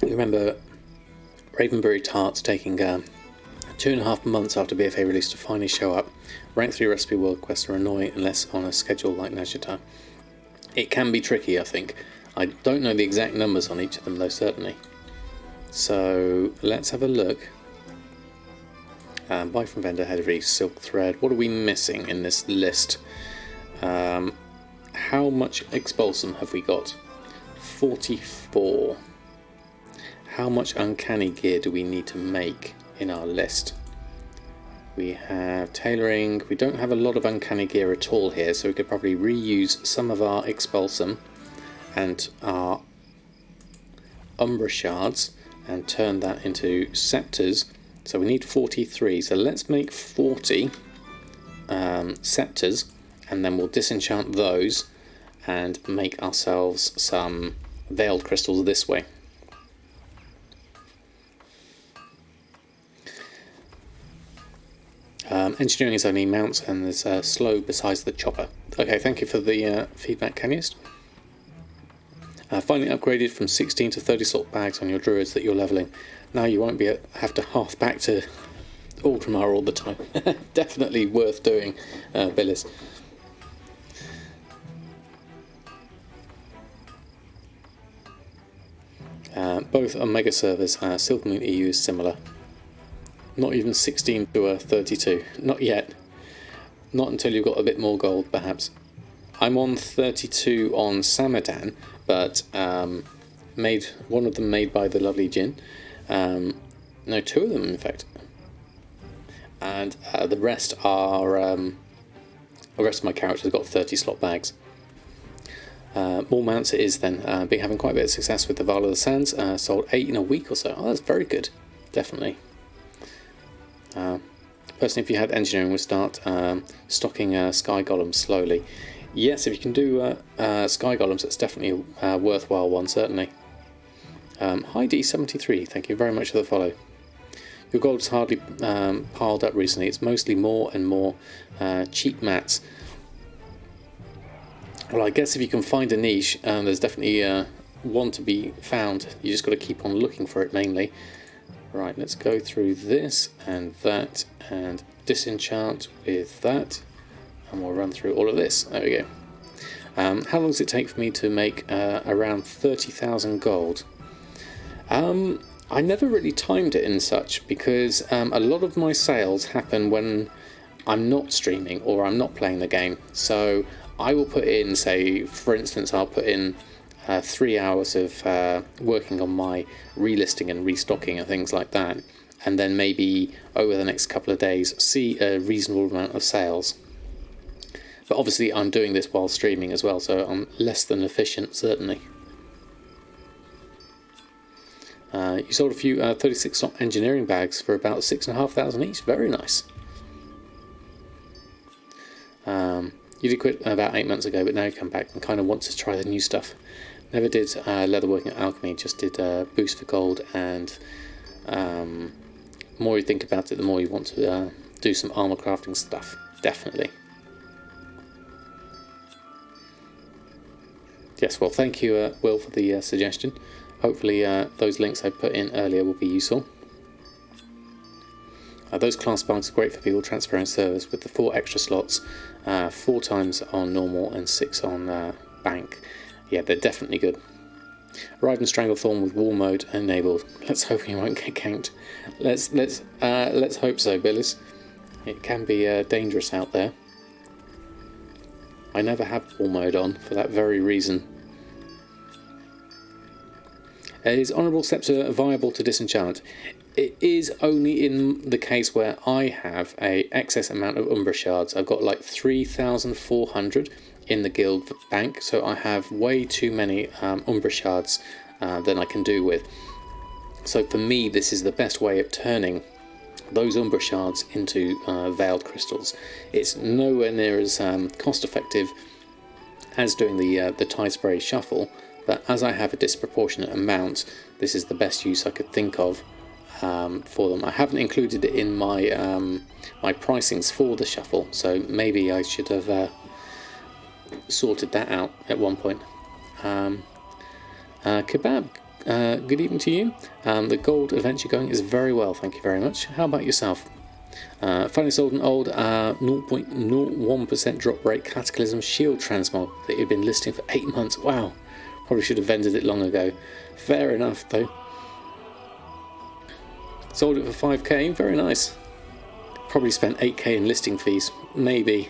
[SPEAKER 1] You remember Ravenberry tarts taking 2.5 months after BFA release to finally show up. Rank 3 recipe world quests are annoying unless on a schedule like Najata. It can be tricky, I think. I don't know the exact numbers on each of them though, certainly. So let's have a look. Buy from vendor, heavy silk thread. What are we missing in this list? How much expulsum have we got? 44. How much uncanny gear do we need to make in our list? We have tailoring. We don't have a lot of uncanny gear at all here, so we could probably reuse some of our expulsum and our umbra shards and turn that into scepters. So we need 43, so let's make 40 scepters, and then we'll disenchant those and make ourselves some veiled crystals this way. Engineering is only mounts, and there's slow besides the chopper. Okay, thank you for the feedback, Canyist. Finally upgraded from 16 to 30 slot bags on your druids that you're leveling. Now you won't have to half back to Ultramar all the time. Definitely worth doing, Billis. Both Omega servers, Silvermoon EU is similar. Not even 16 to 32. Not yet. Not until you've got a bit more gold, perhaps. I'm on 32 on Samadan, but one of them made by the lovely Jin. No, 2 of them, in fact. And the rest are... the rest of my characters got 30 slot bags. More mounts it is then. Been having quite a bit of success with the Vala of the Sands. Sold 8 in a week or so. Oh, that's very good. Definitely. Personally, if you had engineering, would start stocking Sky Golems slowly. Yes, if you can do Sky Golems, that's definitely a worthwhile one, certainly. Hi D73, thank you very much for the follow. Your gold's hardly piled up recently. It's mostly more and more cheap mats. Well, I guess if you can find a niche, there's definitely one to be found. You just got to keep on looking for it mainly. Right, let's go through this and that and disenchant with that, and we'll run through all of this. There we go. How long does it take for me to make around 30,000 gold? I never really timed it in such, because a lot of my sales happen when I'm not streaming or I'm not playing the game. So I will put in, say, for instance, I'll put in 3 hours of working on my relisting and restocking and things like that, and then maybe over the next couple of days see a reasonable amount of sales. But obviously I'm doing this while streaming as well, so I'm less than efficient, certainly. You sold a few 36 slot engineering bags for about 6,500 each. Very nice. You did quit about 8 months ago, but now you come back and kind of want to try the new stuff. Never did leatherworking or alchemy, just did boost for gold, and the more you think about it, the more you want to do some armor crafting stuff. Definitely. Yes, well, thank you, Will, for the suggestion. Hopefully those links I put in earlier will be useful. Those class bugs are great for people transferring servers with the 4 extra slots, 4 times on normal and 6 on bank. Yeah, they're definitely good. Ride and Stranglethorn with wall mode enabled. Let's hope he won't get ganked. Let's hope so, Billis. It can be dangerous out there. I never have wall mode on for that very reason. Is Honourable Sceptre viable to disenchant? It is only in the case where I have a excess amount of Umbra shards. I've got like 3,400 in the guild bank, so I have way too many Umbra shards than I can do with. So for me, this is the best way of turning those Umbra shards into veiled crystals. It's nowhere near as cost effective as doing the Tide Spray shuffle, but as I have a disproportionate amount, this is the best use I could think of for them. I haven't included it in my my pricings for the shuffle, so maybe I should have sorted that out at one point. Kebab, good evening to you. The gold adventure going is very well, thank you very much. How about yourself? Finally sold an old 0.01% drop rate Cataclysm shield transmog that you've been listing for 8 months. Wow, probably should have vended it long ago. Fair enough though. Sold it for 5k, very nice. Probably spent 8k in listing fees, maybe.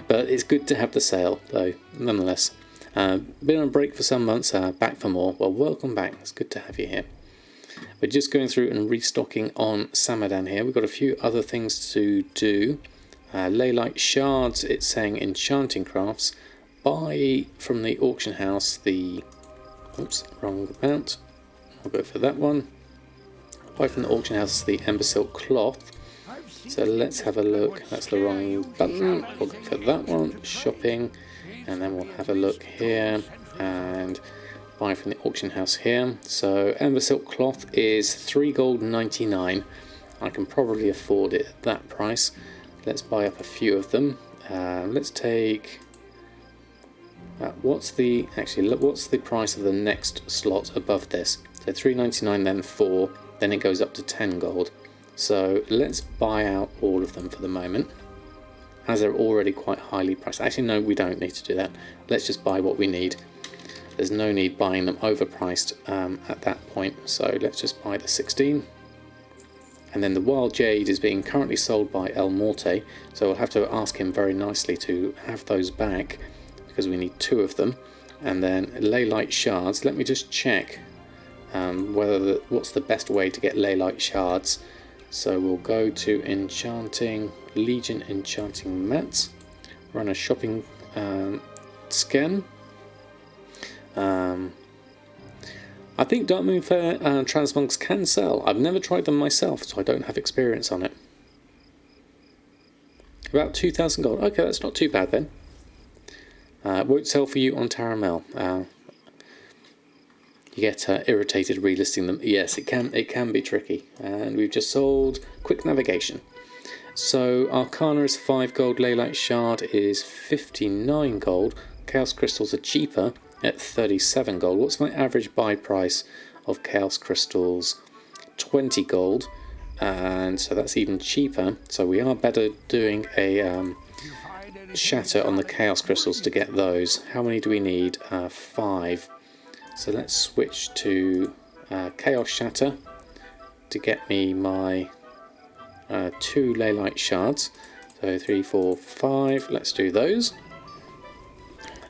[SPEAKER 1] But it's good to have the sale though, nonetheless. Been on a break for some months, back for more. Well, welcome back, it's good to have you here. We're just going through and restocking on Samadan here. We've got a few other things to do. Leylight shards, it's saying enchanting crafts. Buy from the auction house the... Oops, wrong amount. I'll go for that one. Buy from the auction house the Ember Silk cloth. So let's have a look. That's the wrong button. We'll go for that one. Shopping. And then we'll have a look here. And buy from the auction house here. So Ember Silk cloth is 3 gold 99. I can probably afford it at that price. Let's buy up a few of them. Let's take... what's the price of the next slot above this? So 3.99, then 4, then it goes up to 10 gold. So let's buy out all of them for the moment, as they're already quite highly priced. Actually, no, we don't need to do that. Let's just buy what we need. There's no need buying them overpriced at that point. So let's just buy the 16. And then the Wild Jade is being currently sold by El Morte, so I'll have to ask him very nicely to have those back, because we need 2 of them. And then Leylight shards, let me just check what's the best way to get Leylight shards. So we'll go to enchanting, Legion enchanting mats, run a shopping scan. I think Dark Moon Fair transmogs can sell. I've never tried them myself, so I don't have experience on it. About 2,000 gold. Okay, that's not too bad then. Won't sell for you on Taramel. You get irritated relisting them. Yes, it can be tricky. And we've just sold Quick Navigation. So Arcana is 5 gold, Leylight Shard is 59 gold. Chaos Crystals are cheaper at 37 gold. What's my average buy price of Chaos Crystals? 20 gold. And so that's even cheaper. So we are better doing a shatter on the Chaos Crystals to get those. How many do we need? 5. So let's switch to Chaos Shatter to get me my 2 Leylight Shards. So 3, 4, 5. Let's do those.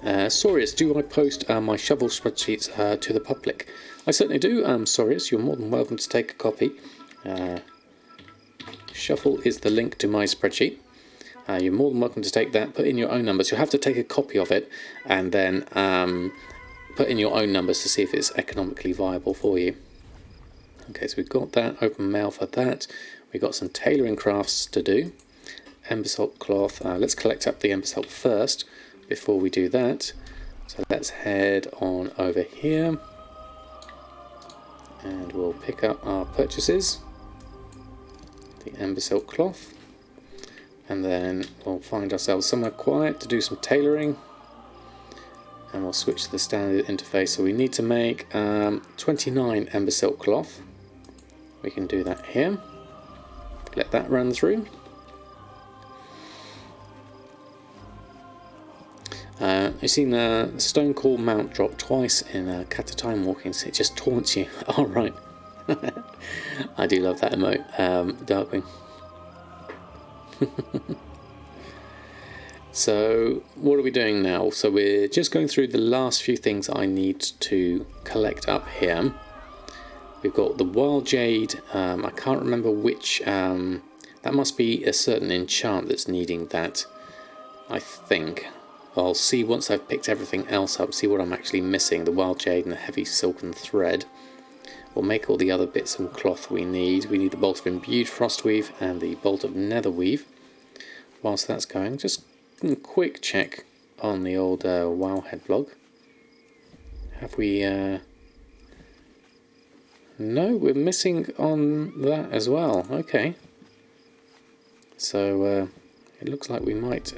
[SPEAKER 1] Sorius, do I post my shovel spreadsheets to the public? I certainly do, Sorius. You're more than welcome to take a copy. Shuffle is the link to my spreadsheet. You're more than welcome to take that, put in your own numbers. You'll have to take a copy of it and then put in your own numbers to see if it's economically viable for you. Okay, so we've got that, open mail for that. We've got some tailoring crafts to do. Ember Salt cloth. Let's collect up the Ember Salt first before we do that. So let's head on over here and we'll pick up our purchases. The Ember Silk cloth, and then we'll find ourselves somewhere quiet to do some tailoring, and we'll switch to the standard interface. So we need to make 29 Ember Silk cloth. We can do that here. Let that run through. You've seen Stone Call Mount drop twice in Cat of Time Walking, so it just taunts you. Alright. I do love that emote, Darkwing. So what are we doing now? So we're just going through the last few things I need to collect up here. We've got the wild jade. I can't remember which. That must be a certain enchant that's needing that, I think. I'll see once I've picked everything else up, see what I'm actually missing. The wild jade and the heavy silken thread. We'll make all the other bits and cloth we need. We need the bolt of imbued frostweave and the bolt of netherweave. Whilst that's going, just a quick check on the old Wowhead blog. Have we... No, we're missing on that as well. Okay. So it looks like we might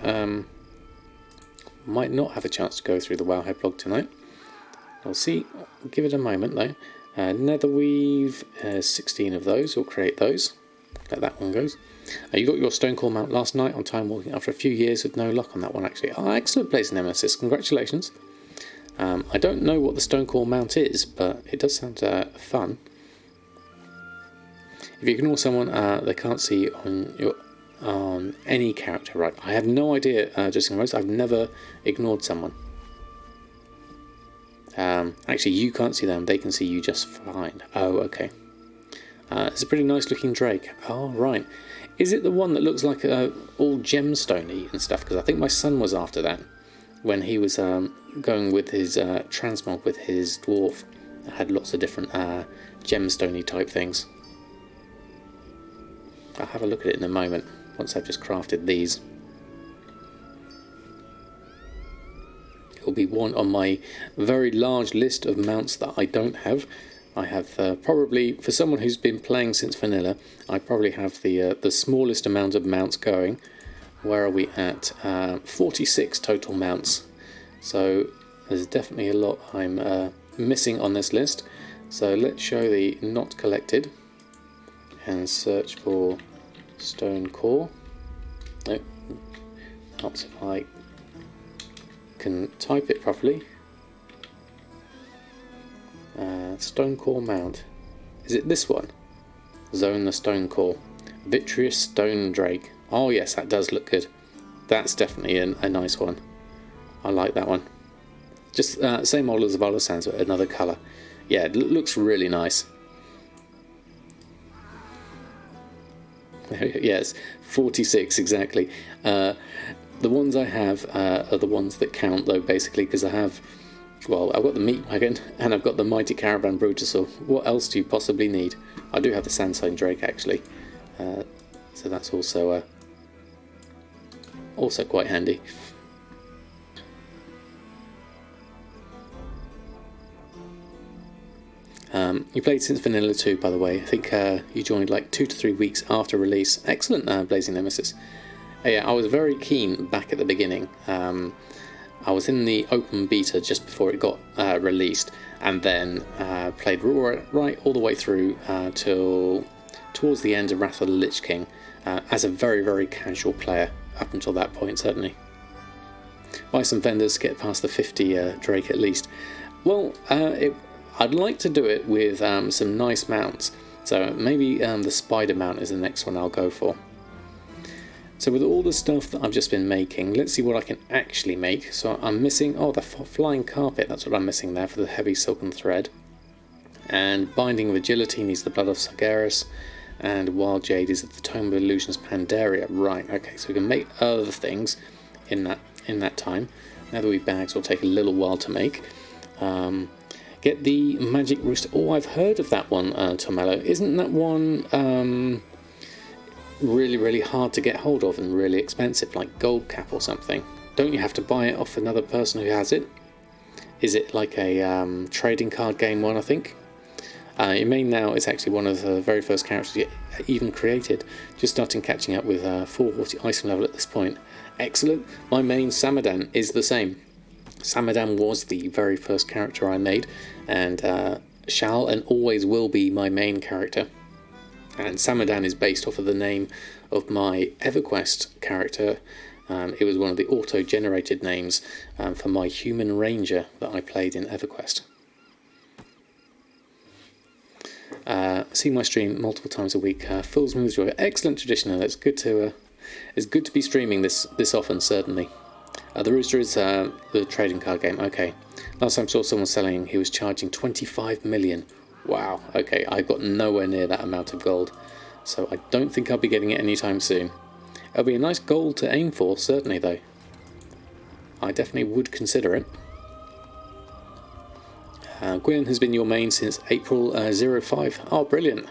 [SPEAKER 1] not have a chance to go through the Wowhead blog tonight. I'll see. Give it a moment though. Netherweave, 16 of those. We'll create those. Let that one goes. You got your stone core mount last night on time walking after a few years with no luck on that one actually. Oh, excellent place in Nemesis. Congratulations. I don't know what the stone core mount is, but it does sound fun. If you ignore someone, they can't see on any character, right? I have no idea, Justin Rose. I've never ignored someone. Actually, you can't see them. They can see you just fine. Oh, okay. It's a pretty nice looking drake. Oh, right. Is it the one that looks like all gemstone-y and stuff? Because I think my son was after that when he was going with his transmog with his dwarf. That had lots of different gemstone-y type things. I'll have a look at it in a moment once I've just crafted these. It'll be one on my very large list of mounts that I don't have. I have probably, for someone who's been playing since vanilla, I probably have the smallest amount of mounts going. Where are we at? 46 total mounts. So there's definitely a lot I'm missing on this list. So let's show the not collected and search for stone core. Nope. Not if I can type it properly. Stone core mount. Is it this one? Zone the stone core. Vitreous stone drake. Oh yes, that does look good. That's definitely a nice one. I like that one. Just same model as the Volo Sands, but another colour. Yeah, it looks really nice. Yes, 46 exactly. The ones I have are the ones that count though, basically, because I have, well, I've got the meat wagon and I've got the mighty caravan Brutus. What else do you possibly need? I do have the Sandstone Drake actually, so that's also quite handy. You played since Vanilla 2, by the way. I think you joined like 2 to 3 weeks after release. Excellent, Blazing Nemesis. Yeah, I was very keen back at the beginning. I was in the open beta just before it got released, and then played right all the way through till towards the end of Wrath of the Lich King as a very, very casual player up until that point, certainly. Buy some vendors, get past the 50 Drake at least. Well, I'd like to do it with some nice mounts, so maybe the spider mount is the next one I'll go for. So with all the stuff that I've just been making, let's see what I can actually make. So I'm missing, the flying carpet, that's what I'm missing there for the heavy silken thread. And binding of agility needs the blood of Sargeras, and wild jade is at the Tome of Illusions Pandaria. Right, okay, so we can make other things in that time. Netherweave bags will take a little while to make. Get the magic rooster. Oh, I've heard of that one, Tomello. Isn't that one really, really hard to get hold of and really expensive, like gold cap or something? Don't you have to buy it off another person who has it? Is it like a trading card game one, I think? Your main now is actually one of the very first characters you even created. Just starting catching up with 440 item level at this point. Excellent. My main Samadan is the same. Samadan was the very first character I made, and shall and always will be my main character. And Samadan is based off of the name of my EverQuest character. It was one of the auto-generated names for my human ranger that I played in EverQuest. Seeing my stream multiple times a week fills me with joy. Excellent tradition, and it's good to be streaming this often, certainly. The Rooster is the trading card game. Okay. Last time I saw someone selling, he was charging 25 million. Wow. Okay, I got nowhere near that amount of gold, so I don't think I'll be getting it anytime soon. It'll be a nice goal to aim for, certainly, though. I definitely would consider it. Gwyn has been your main since April 05. Oh, brilliant.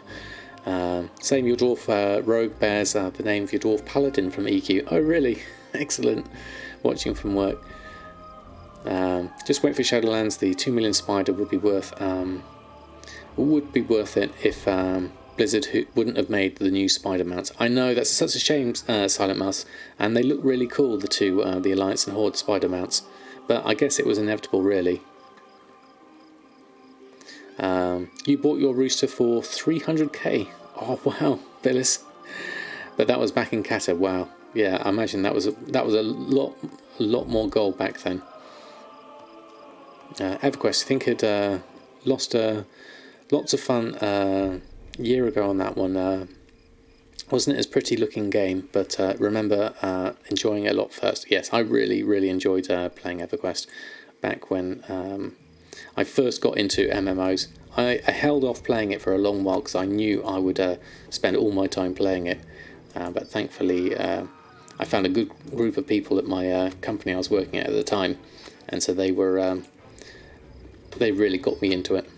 [SPEAKER 1] Same, your dwarf rogue bears the name of your dwarf paladin from EQ. Oh, really? Excellent. Watching from work. Just wait for Shadowlands. The 2 million spider would be worth it if Blizzard wouldn't have made the new spider mounts. I know, that's such a shame, Silent Mouse, and they look really cool, the two, the Alliance and Horde spider mounts, but I guess it was inevitable, really. You bought your rooster for 300k. Oh wow, Phyllis. But that was back in Kata. Wow. Yeah, I imagine that was a lot more gold back then. EverQuest, I think it lost lots of fun a year ago on that one. Wasn't it as pretty looking game, but remember enjoying it a lot first. Yes, I really enjoyed playing EverQuest back when I first got into MMOs. I held off playing it for a long while because I knew I would spend all my time playing it, but thankfully I found a good group of people at my company I was working at the time, and so they really got me into it.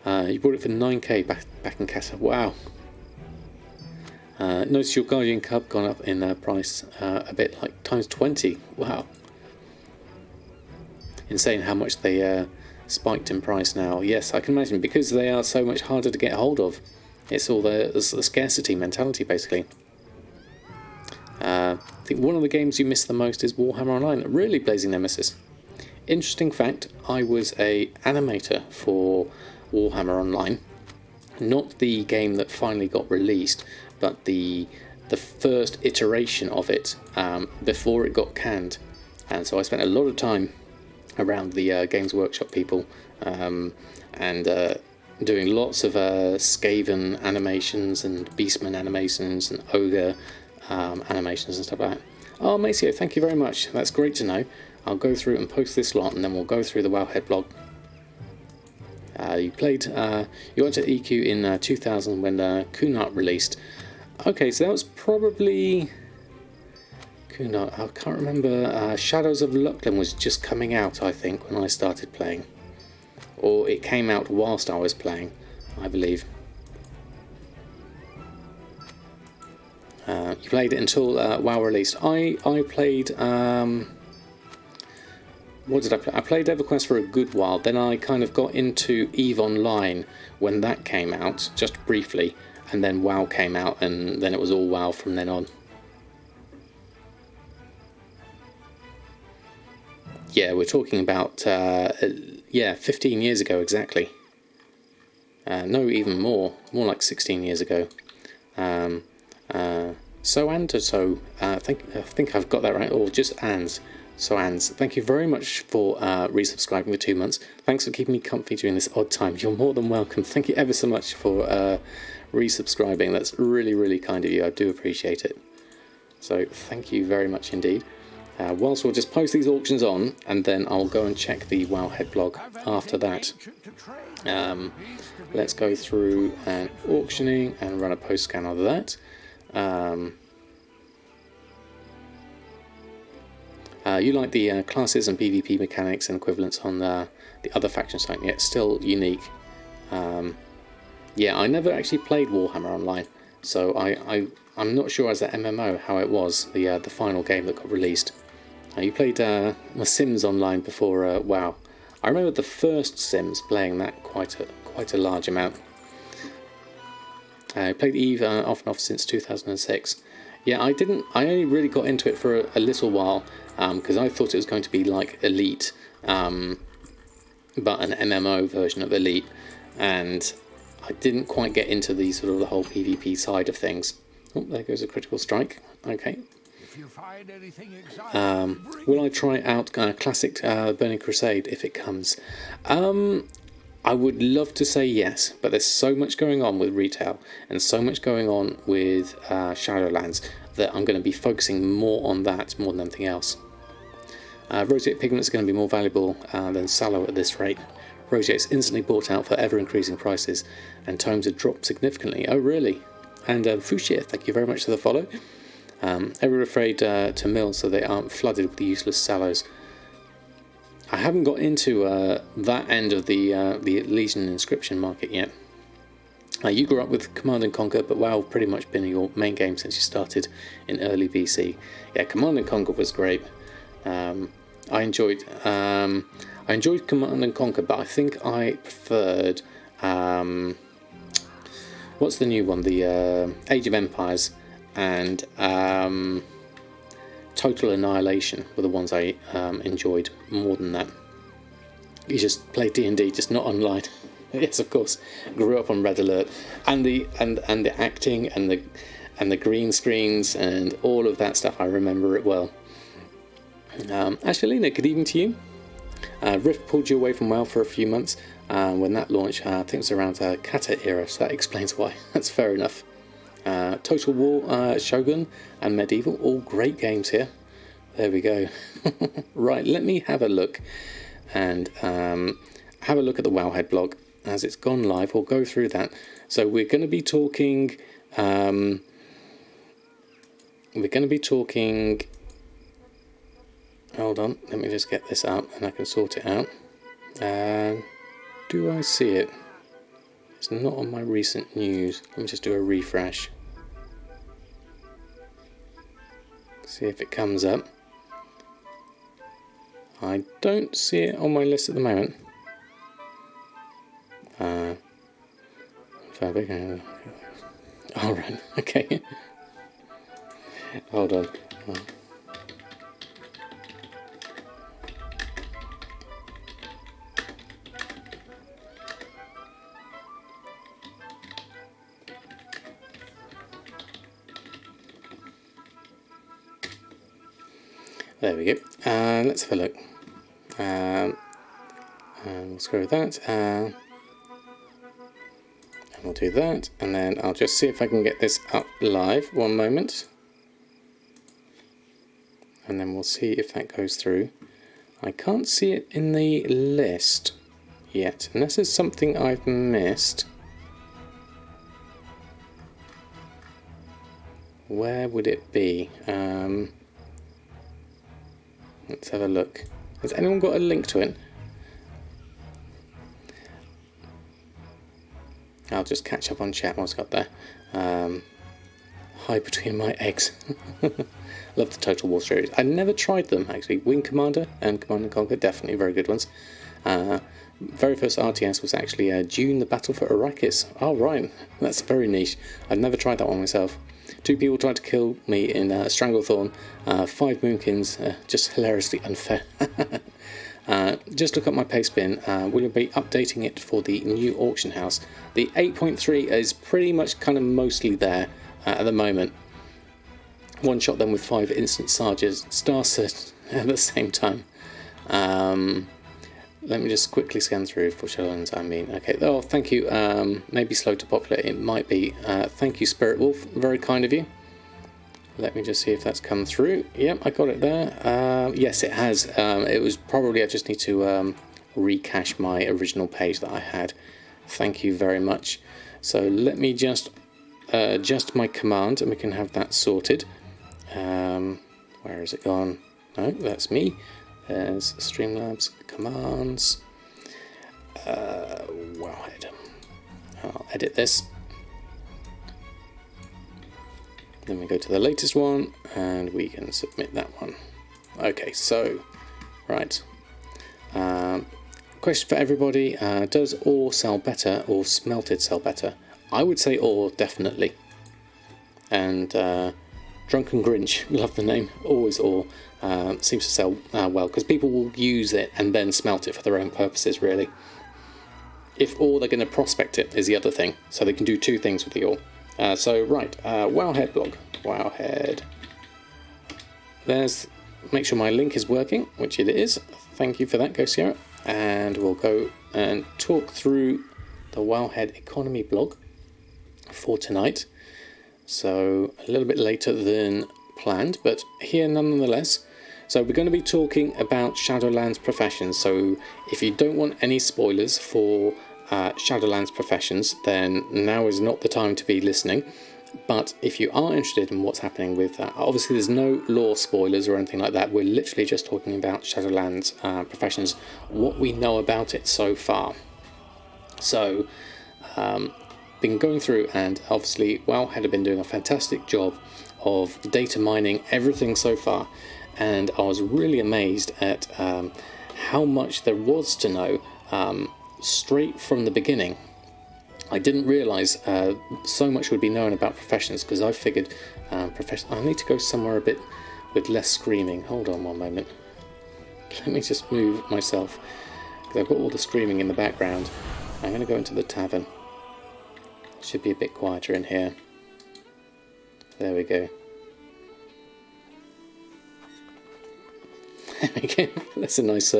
[SPEAKER 1] You bought it for 9k back in Casa. Wow. Notice your Guardian Cub gone up in price a bit, like times 20. Wow. Insane how much they spiked in price now. Yes, I can imagine, because they are so much harder to get hold of. It's all the scarcity mentality, basically. I think one of the games you miss the most is Warhammer Online. Really, Blazing Nemesis. Interesting fact, I was a animator for Warhammer Online. Not the game that finally got released, but the first iteration of it before it got canned. And so I spent a lot of time around the Games Workshop people and doing lots of Skaven animations and Beastman animations and Ogre animations and stuff like that. Oh, Maceo, thank you very much. That's great to know. I'll go through and post this lot, and then we'll go through the Wowhead blog. You got to EQ in 2000 when Kunart released. Okay, so that was probably Kunart. I can't remember. Shadows of Lucklin was just coming out, I think, when I started playing, or it came out whilst I was playing, I believe. You played it until WoW released. I played. What did I play? I played EverQuest for a good while. Then I kind of got into EVE Online when that came out, just briefly, and then WoW came out, and then it was all WoW from then on. Yeah, we're talking about 15 years ago exactly. No, even more like 16 years ago. So I think I've got that right, or just Ans. So Ans, thank you very much for resubscribing for 2 months. Thanks for keeping me comfy during this odd time. You're more than welcome. Thank you ever so much for resubscribing. That's really kind of you. I do appreciate it. So thank you very much indeed. Whilst we'll just post these auctions on, and then I'll go and check the Wowhead blog after that. Let's go through and auctioning and run a post scan of that. You like the classes and PvP mechanics and equivalents on the other faction site, yet still unique. Yeah, I never actually played Warhammer Online, so I'm not sure as an MMO how it was, the final game that got released. You played Sims Online before WoW. I remember the first Sims, playing that quite a large amount. I played EVE off and off since 2006. Yeah, I only really got into it for a little while, because I thought it was going to be like Elite, but an MMO version of Elite, and I didn't quite get into the whole PvP side of things. Oh, there goes a critical strike. Okay.
[SPEAKER 2] If you find anything exciting,
[SPEAKER 1] will I try out Classic Burning Crusade if it comes? I would love to say yes, but there's so much going on with retail and so much going on with Shadowlands that I'm going to be focusing more on that more than anything else. Roseate pigment is going to be more valuable than sallow at this rate. Roseate's instantly bought out for ever-increasing prices, and times have dropped significantly. Oh, really? And Fushia, thank you very much for the follow. Ever afraid to mill so they aren't flooded with the useless sallows. I haven't got into that end of the Legion inscription market yet. You grew up with Command & Conquer, but WoW pretty much been your main game since you started in early BC. Yeah, Command & Conquer was great. I enjoyed Command & Conquer, but I think I preferred what's the new one? The Age of Empires and Total Annihilation were the ones I enjoyed more than that. You just play D&D, just not online. Yes, of course. Grew up on Red Alert, and the acting and the green screens and all of that stuff. I remember it well. Ashley, good evening to you. Rift pulled you away from WoW for a few months when that launched. I think it was around Kata era, so that explains why. That's fair enough. Total War, Shogun, and Medieval, all great games here. There we go. Right, let me have a look and have a look at the Wowhead blog as it's gone live. We'll go through that. So we're going to be talking. Hold on, let me just get this up and I can sort it out. Do I see it? It's not on my recent news. Let me just do a refresh. See if it comes up. I don't see it on my list at the moment. Alright, okay. Hold on. There we go. Let's have a look. We'll scroll with that. And we'll do that. And then I'll just see if I can get this up live. One moment. And then we'll see if that goes through. I can't see it in the list yet. Unless there's something I've missed. Where would it be? Let's have a look. Has anyone got a link to it? I'll just catch up on chat whilst I got there. Hide between my eggs. Love the Total War series. I never tried them actually. Wing Commander and Command & Conquer, definitely very good ones. Very first RTS was actually Dune: The Battle for Arrakis. Oh right, that's very niche. I've never tried that one myself. 2 people tried to kill me in Stranglethorn. 5 Moonkins, just hilariously unfair. Just look up my paste bin. We'll be updating it for the new auction house. The 8.3 is pretty much kind of mostly there at the moment. One shot them with 5 instant Sarges, star set at the same time. Let me just quickly scan through for Shadowlands. I mean, okay. Oh, thank you. Maybe slow to populate. It might be. Thank you, Spirit Wolf. Very kind of you. Let me just see if that's come through. Yep, I got it there. Yes, it has. It was probably. I just need to recache my original page that I had. Thank you very much. So let me just adjust my command, and we can have that sorted. Where has it gone? No, that's me. There's Streamlabs commands. Wowhead. I'll edit this. Then we go to the latest one and we can submit that one. Okay, so, right. Question for everybody. Does ore sell better or smelted sell better? I would say ore, definitely. And Drunken Grinch, love the name, always ore. Seems to sell well because people will use it and then smelt it for their own purposes, really. If ore, they're going to prospect it is the other thing, so they can do 2 things with the ore. So right, Wowhead blog, Wowhead. Make sure my link is working, which it is. Thank you for that, Go Sierra. And we'll go and talk through the Wowhead economy blog for tonight. So a little bit later than planned, but here nonetheless. So we're going to be talking about Shadowlands professions. So if you don't want any spoilers for Shadowlands professions, then now is not the time to be listening. But if you are interested in what's happening with that, obviously there's no lore spoilers or anything like that. We're literally just talking about Shadowlands professions, what we know about it so far. So, been going through, and obviously Wowhead have been doing a fantastic job of data mining everything so far, and I was really amazed at how much there was to know straight from the beginning. I didn't realise so much would be known about professions, because I figured I need to go somewhere a bit with less screaming. Hold on one moment. Let me just move myself, because I've got all the screaming in the background. I'm going to go into the tavern. Should be a bit quieter in here. There we go. There we go. That's a nice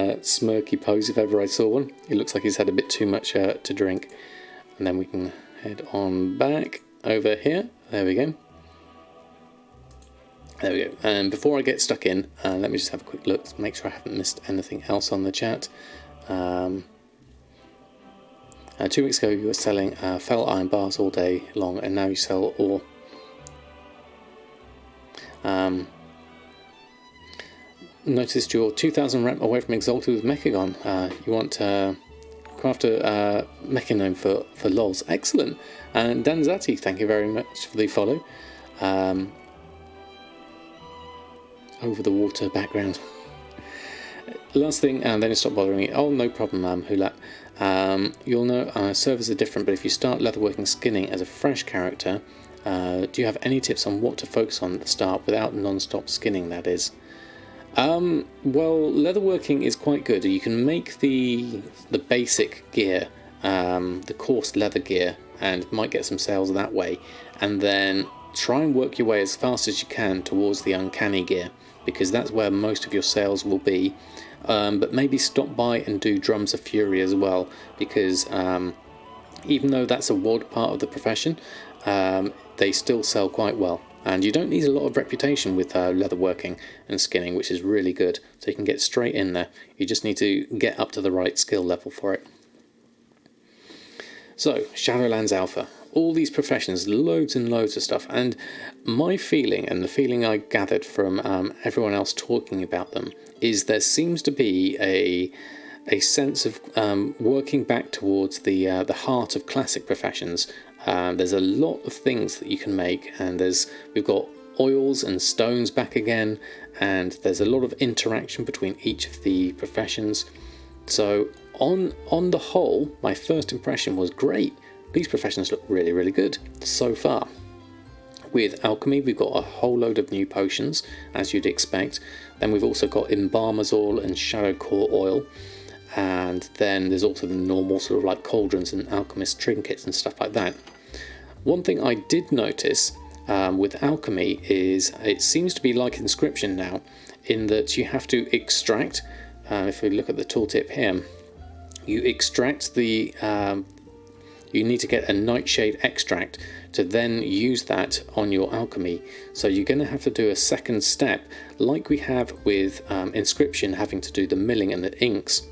[SPEAKER 1] smirky pose if ever I saw one. It looks like he's had a bit too much to drink. And then we can head on back over here. There we go. There we go. And before I get stuck in, let me just have a quick look, make sure I haven't missed anything else on the chat. 2 weeks ago you were selling fell iron bars all day long, and now you sell ore. Noticed you're 2,000 rep away from Exalted with Mechagon. You want to craft a Mechanome for LOLs. Excellent. And Danzati, thank you very much for the follow. Over the water background. Last thing, and then stop bothering me. Oh, no problem, Hulat. You'll know servers are different, but if you start leatherworking skinning as a fresh character, do you have any tips on what to focus on at the start without non-stop skinning, that is? Well, leatherworking is quite good. You can make the basic gear, the coarse leather gear, and might get some sales that way, and then try and work your way as fast as you can towards the uncanny gear, because that's where most of your sales will be. But maybe stop by and do Drums of Fury as well, because even though that's a WOD part of the profession, they still sell quite well. And you don't need a lot of reputation with leatherworking and skinning, which is really good. So you can get straight in there. You just need to get up to the right skill level for it. So, Shadowlands Alpha. All these professions, loads and loads of stuff. And my feeling, and the feeling I gathered from everyone else talking about them, is there seems to be a sense of working back towards the heart of classic professions. There's a lot of things that you can make, and we've got oils and stones back again, and there's a lot of interaction between each of the professions. So on the whole, my first impression was great. These professions look really, really good so far. With alchemy, we've got a whole load of new potions, as you'd expect. Then we've also got Embalmer's Oil and Shadow Core Oil. And then there's also the normal sort of like cauldrons and alchemist trinkets and stuff like that. One thing I did notice with alchemy is it seems to be like inscription now, in that you have to extract, if we look at the tooltip here, you extract you need to get a nightshade extract to then use that on your alchemy. So you're going to have to do a second step, like we have with inscription, having to do the milling and the inks.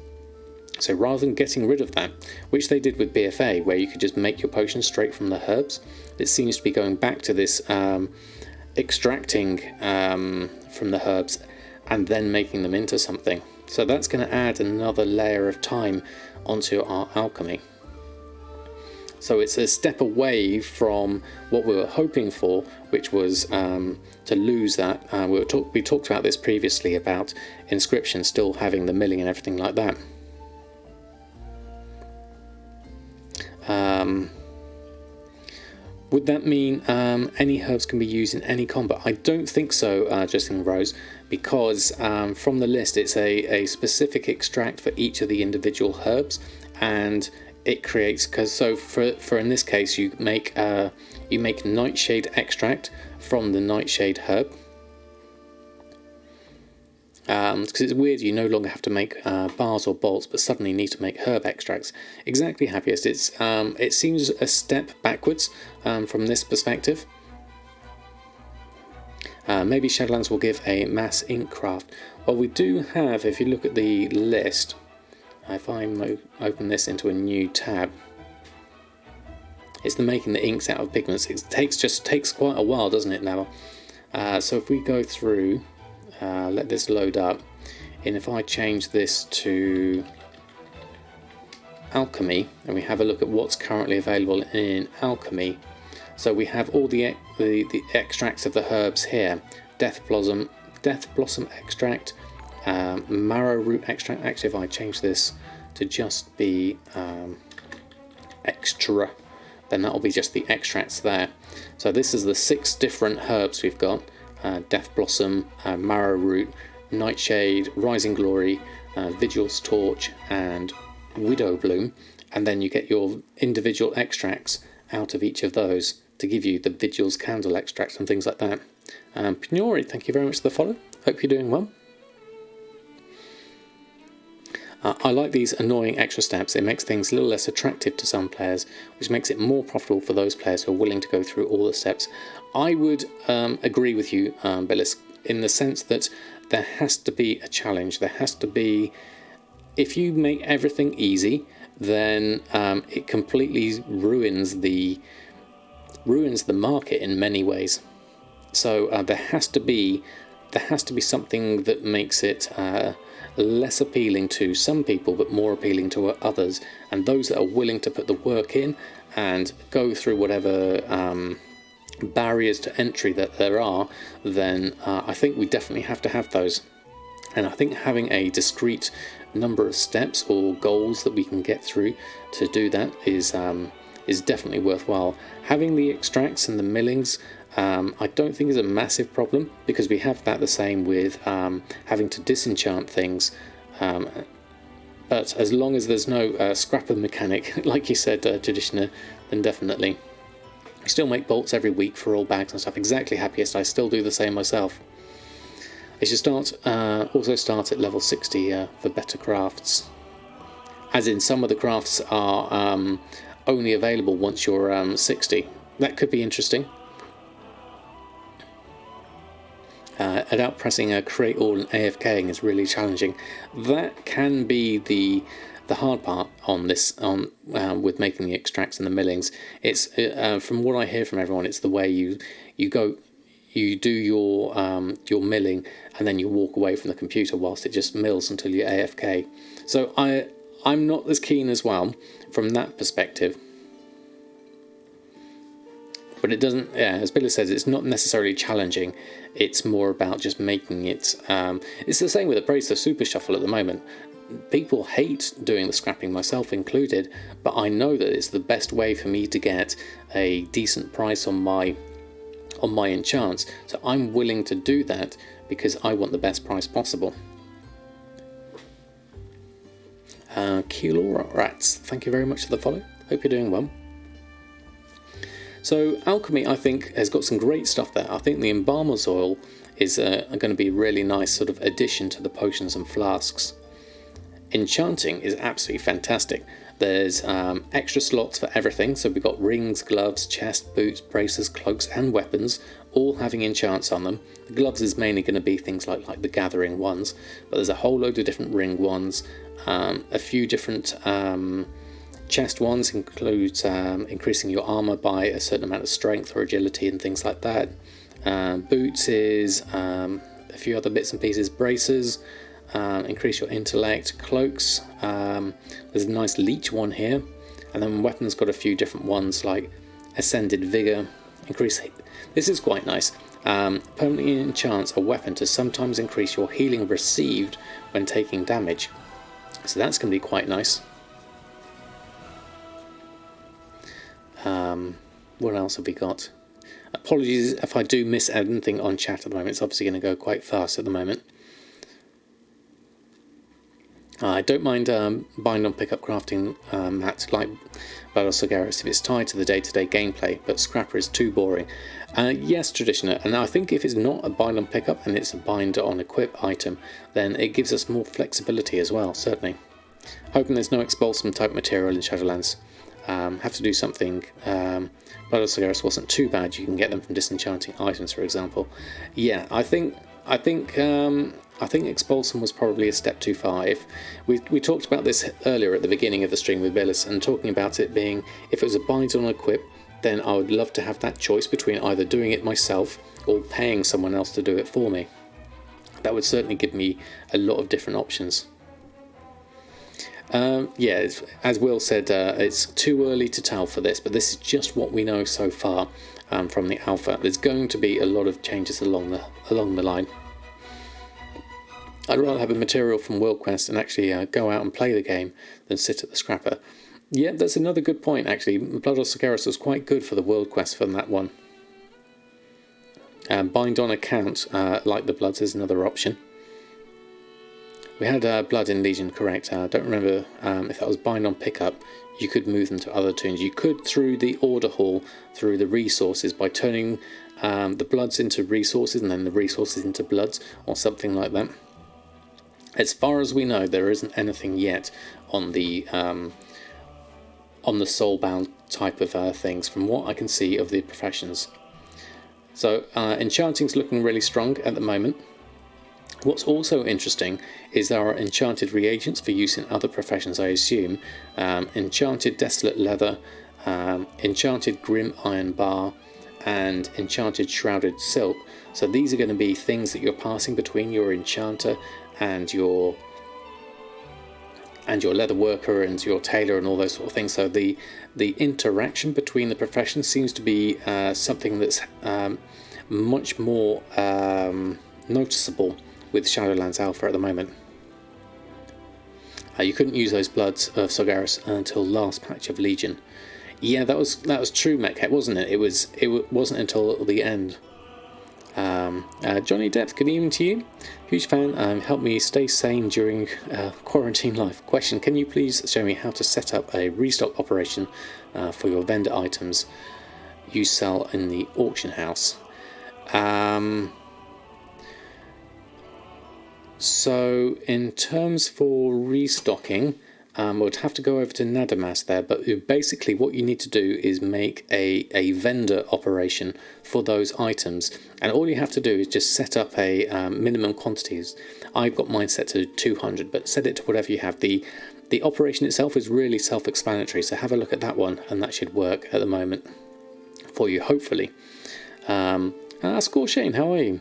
[SPEAKER 1] So rather than getting rid of that, which they did with BFA, where you could just make your potions straight from the herbs, it seems to be going back to this extracting from the herbs and then making them into something. So that's going to add another layer of time onto our alchemy. So it's a step away from what we were hoping for, which was to lose that. We talked about this previously, about inscription still having the milling and everything like that. Would that mean any herbs can be used in any combat? I don't think so, Justin Rose, because from the list it's a specific extract for each of the individual herbs, and it creates, for in this case you make nightshade extract from the nightshade herb, because it's weird you no longer have to make bars or bolts, but suddenly need to make herb extracts. Exactly, Happiest. It seems a step backwards from this perspective. Maybe Shadowlands will give a mass ink craft. Well, we do have, if you look at the list, if I open this into a new tab, it's the making the inks out of pigments. It takes quite a while, doesn't it, now? So if we go through, let this load up, and if I change this to alchemy, and we have a look at what's currently available in alchemy. So we have all the extracts of the herbs here. Death Blossom extract, marrow root extract. Actually, if I change this to just be extra, then that will be just the extracts there. So this is the 6 different herbs we've got. Death Blossom, marrow root, nightshade, rising glory, vigil's torch, and widow bloom. And then you get your individual extracts out of each of those to give you the vigil's candle extracts and things like that. Pinori, thank you very much for the follow. Hope you're doing well. I like these annoying extra steps. It makes things a little less attractive to some players, which makes it more profitable for those players who are willing to go through all the steps. I would agree with you, Billis, in the sense that there has to be a challenge. There has to be... If you make everything easy, then it completely ruins the market in many ways. So there has to be something that makes it less appealing to some people but more appealing to others, and those that are willing to put the work in and go through whatever barriers to entry that there are, then I think we definitely have to have those. And I think having a discrete number of steps or goals that we can get through to do that is definitely worthwhile. Having the extracts and the millings, I don't think is a massive problem, because we have that the same with having to disenchant things. But as long as there's no scrapper mechanic, like you said, Traditioner, then definitely. I still make bolts every week for all bags and stuff. Exactly, Happiest. I still do the same myself. It should also start at level 60 for better crafts. As in, some of the crafts are only available once you're 60. That could be interesting. Without pressing create all and AFKing is really challenging. That can be the hard part on this with making the extracts and the millings. It's from what I hear from everyone, it's the way you do your milling and then you walk away from the computer whilst it just mills until you AFK. So I'm not as keen as well from that perspective. But it doesn't, as Billy says, it's not necessarily challenging. It's more about just making it. It's the same with the Bracer Super Shuffle at the moment. People hate doing the scrapping, myself included, but I know that it's the best way for me to get a decent price on my enchants. So I'm willing to do that because I want the best price possible. Kilo Rats, thank you very much for the follow. Hope you're doing well. So alchemy, I think, has got some great stuff there. I think the embalmer's oil is going to be a really nice sort of addition to the potions and flasks. Enchanting is absolutely fantastic. There's extra slots for everything. So we've got rings, gloves, chest, boots, braces, cloaks and weapons, all having enchants on them. The gloves is mainly going to be things like the gathering ones, but there's a whole load of different ring ones, a few different chest ones includes increasing your armor by a certain amount of strength or agility and things like that. Boots is a few other bits and pieces. Braces, increase your intellect. Cloaks, there's a nice leech one here, and then weapons got a few different ones like ascended vigor. This is quite nice. Permanently enchants a weapon to sometimes increase your healing received when taking damage. So that's going to be quite nice. What else have we got? Apologies if I do miss anything on chat at the moment. It's obviously going to go quite fast at the moment. I don't mind bind on pickup crafting mats like Battle Sargeras if it's tied to the day-to-day gameplay, but Scrapper is too boring. Yes, Traditioner, and I think if it's not a bind on pickup and it's a bind on equip item, then it gives us more flexibility as well, certainly. Hoping there's no expulsum type material in Shadowlands. Have to do something. Battle Sargeras wasn't too bad. You can get them from disenchanting items, for example. Yeah, I think Expulsum was probably a step too far. If we talked about this earlier at the beginning of the stream with Billis, and talking about it being, if it was a bind on equip, then I would love to have that choice between either doing it myself or paying someone else to do it for me. That would certainly give me a lot of different options. Yeah, as Will said, it's too early to tell for this, but this is just what we know so far from the alpha. There's going to be a lot of changes along the line. I'd rather have a material from World Quest and actually go out and play the game than sit at the Scrapper. Yeah, that's another good point, actually. Blood of Sargeras was quite good for the World Quest from that one. Bind on account, like the Bloods, is another option. We had Blood in Legion, correct. I don't remember if that was bind on pickup. You could move them to other toons. You could, through the order hall, through the resources, by turning the Bloods into resources and then the resources into Bloods, or something like that. As far as we know, there isn't anything yet on the soulbound type of things, from what I can see of the professions. So enchanting's looking really strong at the moment. What's also interesting is there are enchanted reagents for use in other professions, I assume. Enchanted desolate leather, enchanted grim iron bar, and enchanted shrouded silk. So these are going to be things that you're passing between your enchanter and your leather worker and your tailor and all those sort of things. So the interaction between the professions seems to be something that's much more noticeable with Shadowlands Alpha at the moment. You couldn't use those Bloods of Sargeras until last patch of Legion. Yeah, that was true, Metcat, wasn't it? It wasn't until the end. Johnny Depth, good evening to you. Huge fan. Help me stay sane during quarantine life. Question: can you please show me how to set up a restock operation for your vendor items you sell in the auction house? So in terms for restocking, we'd have to go over to Nadamas there, but basically what you need to do is make a vendor operation for those items, and all you have to do is just set up a minimum quantities. I've got mine set to 200, but set it to whatever you have. The operation itself is really self-explanatory, so have a look at that one, and that should work at the moment for you, hopefully. Score Shane, how are you?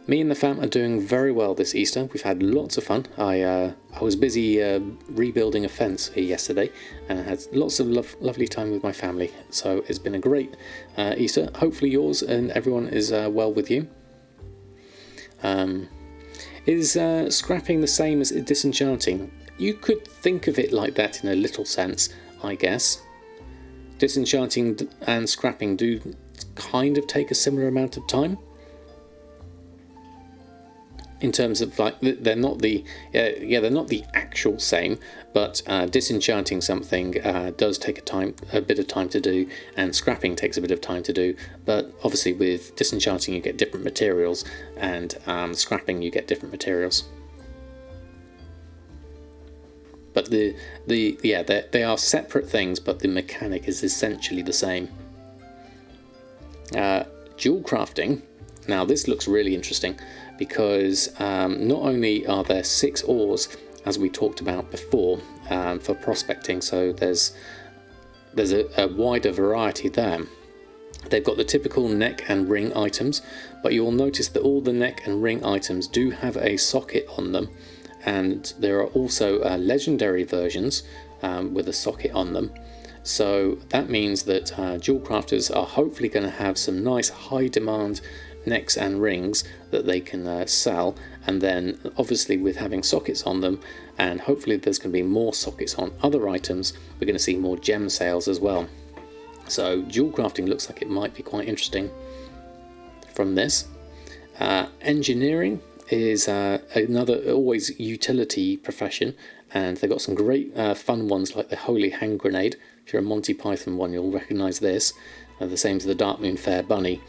[SPEAKER 1] Me and the fam are doing very well this Easter. We've had lots of fun. I was busy rebuilding a fence yesterday and had lots of lovely time with my family. So it's been a great Easter. Hopefully yours and everyone is well with you. Is scrapping the same as disenchanting? You could think of it like that in a little sense, I guess. Disenchanting and scrapping do kind of take a similar amount of time. In terms of, like, they're not the actual same, but disenchanting something does take a bit of time to do, and scrapping takes a bit of time to do. But obviously, with disenchanting you get different materials, and scrapping you get different materials. But they are separate things, but the mechanic is essentially the same. Jewel crafting. Now this looks really interesting, because not only are there 6 ores, as we talked about before, for prospecting, so there's a wider variety there. They've got the typical neck and ring items, but you will notice that all the neck and ring items do have a socket on them, and there are also legendary versions with a socket on them. So that means that jewel crafters are hopefully going to have some nice high demand necks and rings that they can sell, and then obviously with having sockets on them, and hopefully there's going to be more sockets on other items, we're going to see more gem sales as well. So jewel crafting looks like it might be quite interesting from this. Engineering is another always utility profession, and they've got some great fun ones like the Holy Hand Grenade. If you're a Monty Python one, you'll recognise this. The same as the Dark Moon Fair Bunny.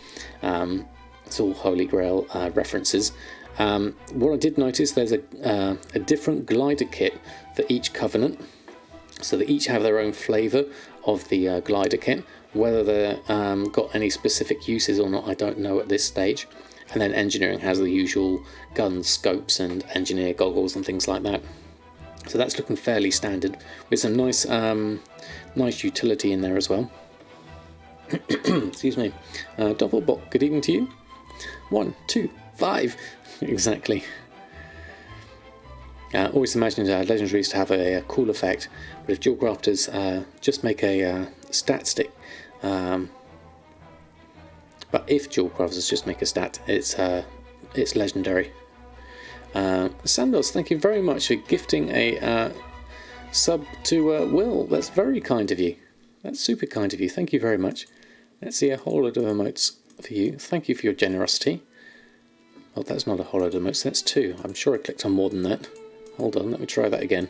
[SPEAKER 1] It's all Holy Grail references. What I did notice, there's a different glider kit for each Covenant. So they each have their own flavour of the glider kit. Whether they've got any specific uses or not, I don't know at this stage. And then Engineering has the usual guns, scopes and engineer goggles and things like that. So that's looking fairly standard, with some nice nice utility in there as well. Excuse me. Doppelbot, good evening to you. 1, 2, 5. Exactly. Always imagined legendaries to have a cool effect, but if dual crafters just make a stat stick, but if dual crafters just make a stat, it's legendary. Sandos, thank you very much for gifting a sub to Will. That's very kind of you. That's super kind of you. Thank you very much. Let's see a whole load of emotes for you. Thank you for your generosity. Oh, that's not a whole load of emotes. That's 2. I'm sure I clicked on more than that. Hold on, let me try that again.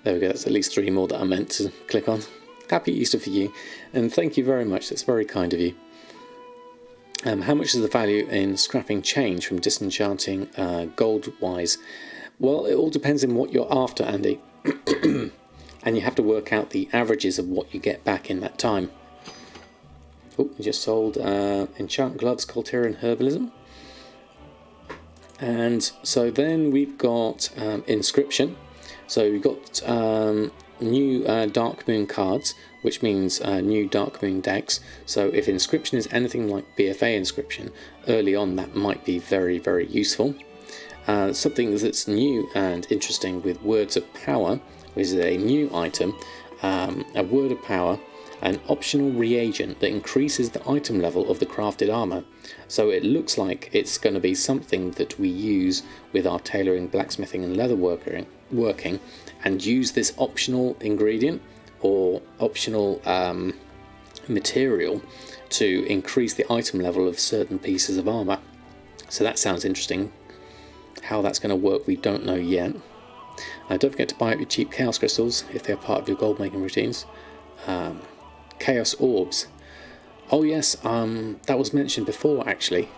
[SPEAKER 1] There we go. That's at least 3 more that I meant to click on. Happy Easter for you, and thank you very much. That's very kind of you. How much is the value in scrapping change from disenchanting gold-wise? Well, it all depends on what you're after, Andy. And you have to work out the averages of what you get back in that time. Oh, you just sold Enchant Gloves, Colterian Herbalism. And so then we've got Inscription. So we've got new Dark Moon cards, which means new Dark Moon decks. So if Inscription is anything like BFA Inscription, early on that might be very, very useful. Something that's new and interesting with Words of Power, which is a new item, a Word of Power, an optional reagent that increases the item level of the crafted armour. So it looks like it's going to be something that we use with our tailoring, blacksmithing and leather working, and use this optional ingredient or optional material to increase the item level of certain pieces of armour. So that sounds interesting. How that's going to work, we don't know yet. Don't forget to buy up your cheap chaos crystals if they're part of your gold making routines. Chaos orbs. Oh yes, that was mentioned before actually.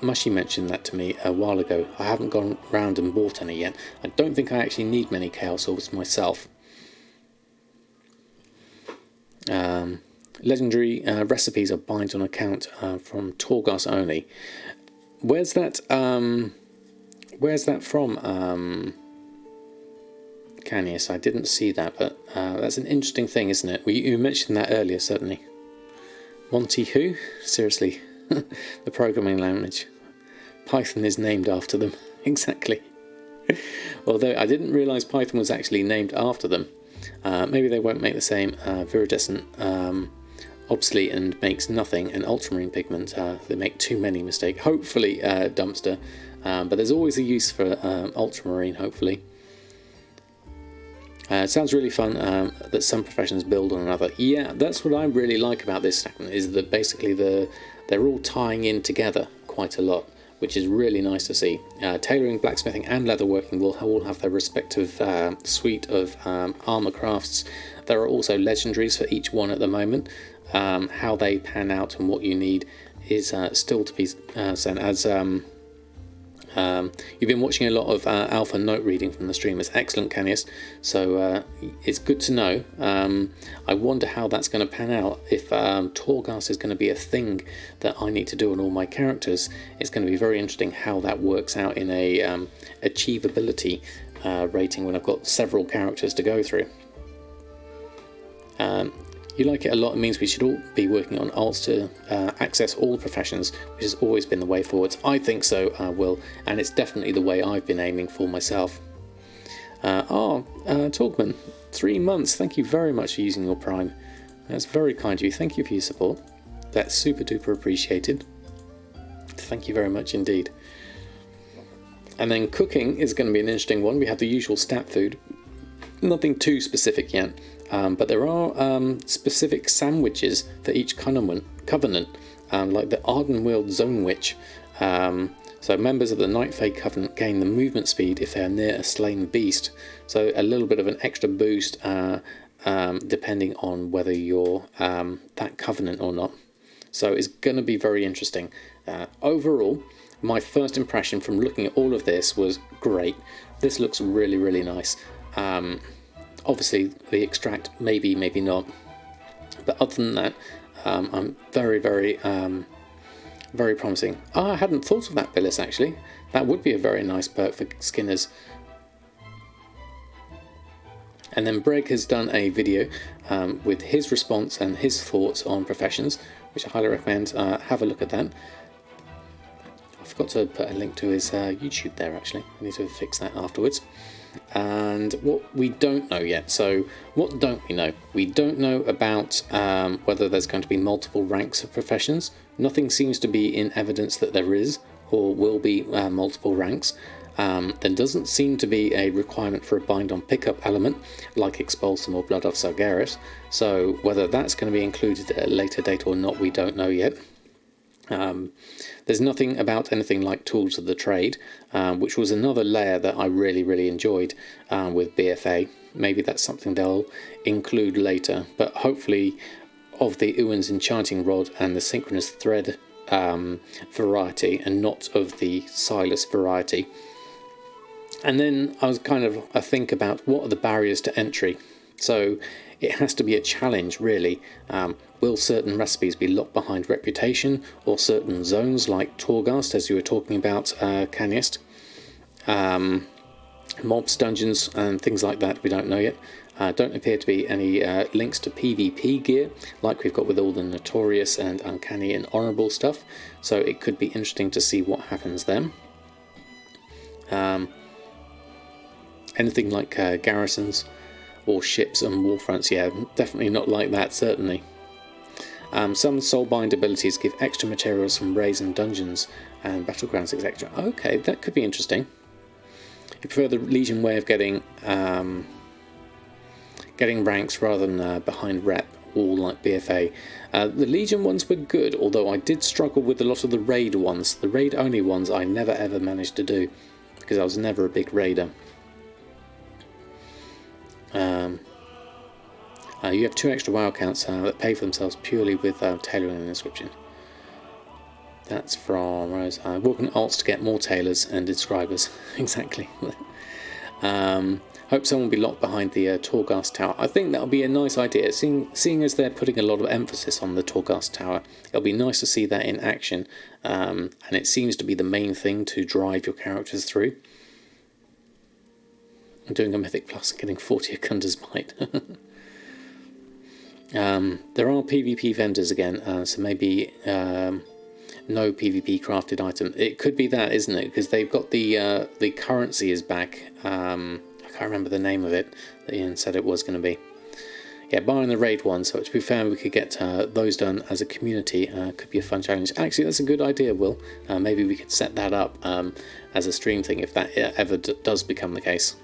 [SPEAKER 1] Mushy mentioned that to me a while ago. I haven't gone round and bought any yet. I don't think I actually need many chaos orbs myself. Legendary recipes are bind on account from Torghast only. Where's that from, Canius? I didn't see that, but that's an interesting thing, isn't it? You mentioned that earlier, certainly. Monty who? Seriously. The programming language. Python is named after them. Exactly. Although I didn't realise Python was actually named after them. Maybe they won't make the same viridescent obsolete and makes nothing, and ultramarine pigment. They make too many mistakes. Hopefully dumpster, but there's always a use for ultramarine, hopefully. It sounds really fun that some professions build on another. Yeah, that's what I really like about this statement, is that basically they're all tying in together quite a lot, which is really nice to see. Tailoring, blacksmithing and leatherworking will all have their respective suite of armour crafts. There are also legendaries for each one at the moment. How they pan out and what you need is still to be sent. As you've been watching a lot of alpha note reading from the streamers. Excellent, Canius. So it's good to know. I wonder how that's going to pan out. If Torghast is going to be a thing that I need to do on all my characters, it's going to be very interesting how that works out in a achievability rating when I've got several characters to go through. You like it a lot, it means we should all be working on alts to access all professions, which has always been the way forwards. I think so, Will, and it's definitely the way I've been aiming for myself. Torgman, 3 months. Thank you very much for using your Prime. That's very kind of you. Thank you for your support. That's super duper appreciated. Thank you very much indeed. And then cooking is going to be an interesting one. We have the usual stat food. Nothing too specific yet. But there are specific sandwiches for each covenant, like the Ardenweald Zone Witch So members of the Night Fae Covenant gain the movement speed if they are near a slain beast. So a little bit of an extra boost depending on whether you're that Covenant or not. So it's going to be very interesting. Overall, my first impression from looking at all of this was great. This looks really, really nice. Obviously, the extract, maybe not. But other than that, I'm very, very... very promising. Oh, I hadn't thought of that, Billis, actually. That would be a very nice perk for Skinners. And then Breg has done a video with his response and his thoughts on professions, which I highly recommend. Have a look at that. I forgot to put a link to his YouTube there, actually. I need to fix that afterwards. And what we don't know yet. So what don't we know? We don't know about whether there's going to be multiple ranks of professions. Nothing seems to be in evidence that there is or will be multiple ranks. There doesn't seem to be a requirement for a bind on pickup element like Expulsum or Blood of Sargeras. So whether that's going to be included at a later date or not, we don't know yet. There's nothing about anything like Tools of the Trade, which was another layer that I really, really enjoyed with BFA. Maybe that's something they'll include later, but hopefully of the Ewan's Enchanting Rod and the Synchronous Thread variety, and not of the Silas variety. And then I was kind of a think about what are the barriers to entry. So it has to be a challenge, really. Will certain recipes be locked behind reputation, or certain zones like Torghast, as you were talking about, Canyast? Mobs, dungeons, and things like that, we don't know yet. Don't appear to be any links to PvP gear, like we've got with all the Notorious and Uncanny and Honourable stuff. So it could be interesting to see what happens then. Anything like garrisons or ships and warfronts, yeah, definitely not like that, certainly. Some soulbind abilities give extra materials from raids and dungeons and battlegrounds, etc. Okay, that could be interesting. You prefer the Legion way of getting ranks rather than behind rep, all like BFA. The Legion ones were good, although I did struggle with a lot of the raid ones. The raid only ones I never ever managed to do, because I was never a big raider. You have 2 extra WoW accounts that pay for themselves purely with tailoring and inscription. That's from Rose. Walking alts to get more tailors and inscribers. Exactly. Hope someone will be locked behind the Torghast Tower. I think that'll be a nice idea. Seeing as they're putting a lot of emphasis on the Torghast Tower, it'll be nice to see that in action. And it seems to be the main thing to drive your characters through. Doing a Mythic Plus and getting 40 Akunda's Bite. There are PvP vendors again, so maybe no PvP crafted item. It could be that, isn't it? Because they've got the currency is back. I can't remember the name of it that Ian said it was going to be. Yeah, barring the raid one, so to be fair, we could get those done as a community. Could be a fun challenge. Actually, that's a good idea, Will. Maybe we could set that up as a stream thing if that ever does become the case.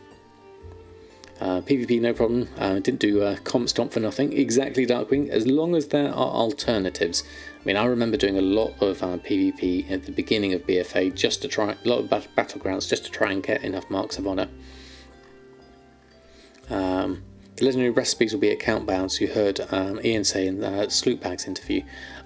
[SPEAKER 1] PvP, no problem. Didn't do comp stomp for nothing. Exactly, Darkwing. As long as there are alternatives. I mean, I remember doing a lot of PvP at the beginning of BFA, just to try a lot of battlegrounds, just to try and get enough marks of honour. The legendary recipes will be account bound, so you heard Ian say in the Sloop Bags interview.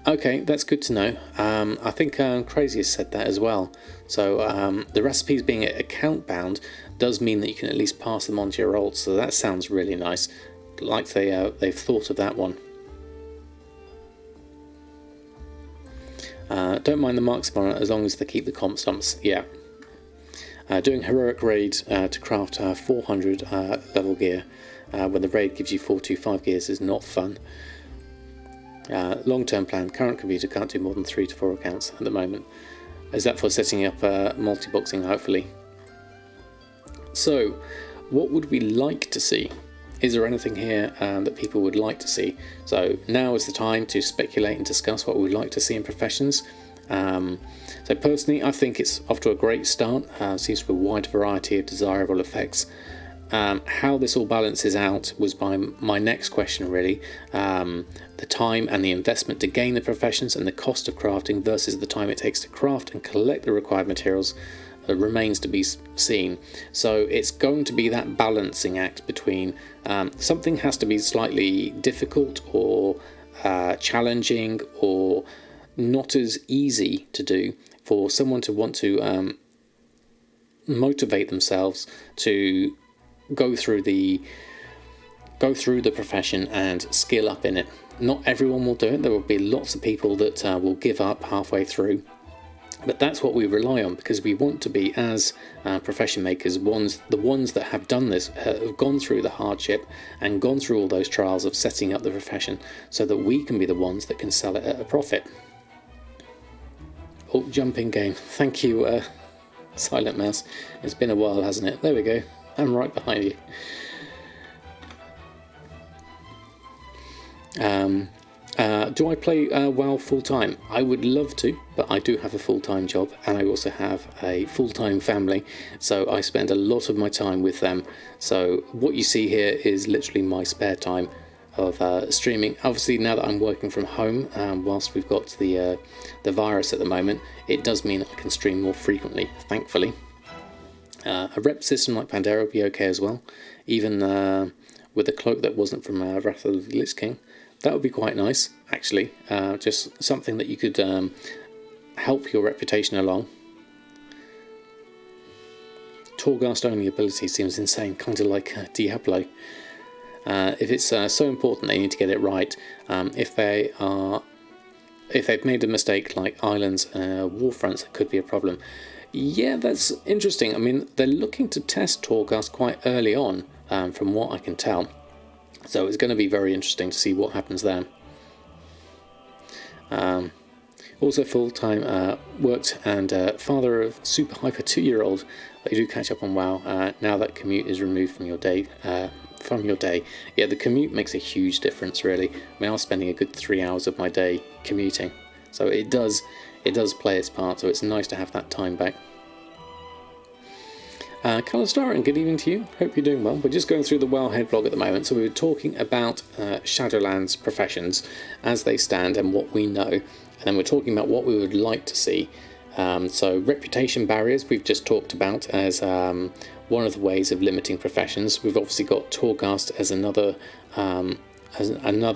[SPEAKER 1] Okay, that's good to know. I think Crazy has said that as well. So the recipes being account bound does mean that you can at least pass them on to your alts, so that sounds really nice. Like they've thought of that one. Don't mind the marks of honour as long as they keep the comp stumps. Yeah. Doing heroic raid to craft 400 level gear when the raid gives you 425 gears is not fun. Long-term plan, current computer can't do more than 3 to 4 accounts at the moment. Is that for setting up multi-boxing, hopefully? So, what would we like to see? Is there anything here that people would like to see? So now is the time to speculate and discuss what we'd like to see in professions. So personally, I think it's off to a great start. Seems to be a wide variety of desirable effects. how this all balances out was my next question, really. The time and the investment to gain the professions and the cost of crafting versus the time it takes to craft and collect the required materials remains to be seen. So it's going to be that balancing act between something has to be slightly difficult or challenging or not as easy to do for someone to want to motivate themselves to go through the profession and skill up in it. Not everyone will do it. There will be lots of people that will give up halfway through. But that's what we rely on, because we want to be, as profession makers, the ones that have done this, have gone through the hardship and gone through all those trials of setting up the profession, so that we can be the ones that can sell it at a profit. Oh, jumping game. Thank you, Silent Mouse. It's been a while, hasn't it? There we go. I'm right behind you. Do I play WoW full-time? I would love to, but I do have a full-time job, and I also have a full-time family, so I spend a lot of my time with them. So what you see here is literally my spare time of streaming. Obviously, now that I'm working from home, whilst we've got the virus at the moment, it does mean I can stream more frequently, thankfully. A rep system like Pandora would be okay as well, even with a cloak that wasn't from Wrath of the Lich King. That would be quite nice, actually. Just something that you could help your reputation along. Torghast only ability seems insane, kind of like Diablo. If it's so important, they need to get it right. If they've made a mistake like Islands, Warfronts, it could be a problem. Yeah, that's interesting. I mean, they're looking to test Torghast quite early on, from what I can tell. So it's going to be very interesting to see what happens there. Also full-time worked and father of super hyper 2-year-old. You do catch up on WoW now that commute is removed from your day. Yeah, the commute makes a huge difference, really. I mean, I was spending a good 3 hours of my day commuting, so it does play its part. So it's nice to have that time back. Calistar, and good evening to you. Hope you're doing well. We're just going through the Wowhead Blog at the moment, so we were talking about Shadowlands professions as they stand and what we know, and then we're talking about what we would like to see. So reputation barriers we've just talked about as one of the ways of limiting professions. We've obviously got Torghast as another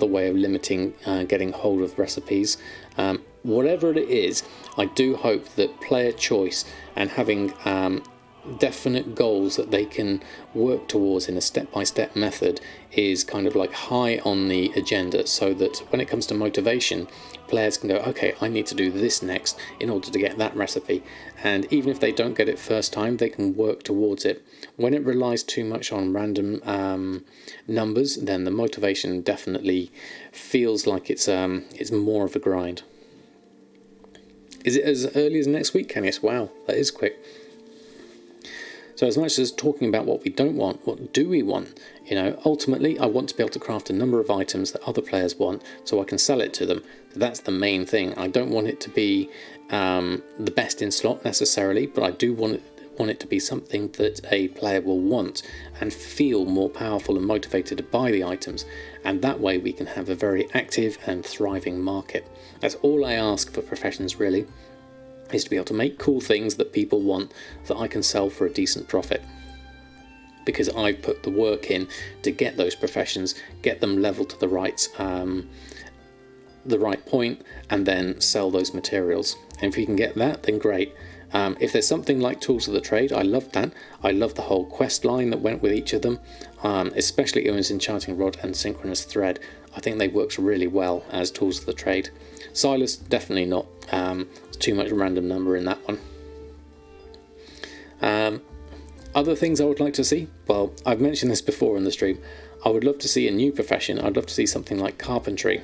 [SPEAKER 1] way of limiting getting hold of recipes. Whatever it is, I do hope that player choice and having definite goals that they can work towards in a step-by-step method is kind of like high on the agenda, so that when it comes to motivation, players can go, okay, I need to do this next in order to get that recipe, and even if they don't get it first time, they can work towards it. When it relies too much on random numbers, then the motivation definitely feels like it's more of a grind. Is it as early as next week, Canius? Wow, that is quick. So as much as talking about what we don't want, what do we want? You know, ultimately, I want to be able to craft a number of items that other players want so I can sell it to them. That's the main thing. I don't want it to be the best in slot necessarily, but I do want it to be something that a player will want and feel more powerful and motivated to buy the items. And that way we can have a very active and thriving market. That's all I ask for professions, really, is to be able to make cool things that people want that I can sell for a decent profit, because I've put the work in to get those professions, get them leveled to the right point, and then sell those materials. And if you can get that, then great. If there's something like Tools of the Trade, I love that. I love the whole quest line that went with each of them, especially Owen's Enchanting Rod and Synchronous Thread. I think they worked really well as Tools of the Trade. Silas, definitely not. Too much random number in that one. Other things I would like to see, well, I've mentioned this before in the stream. I would love to see a new profession. I'd love to see something like carpentry.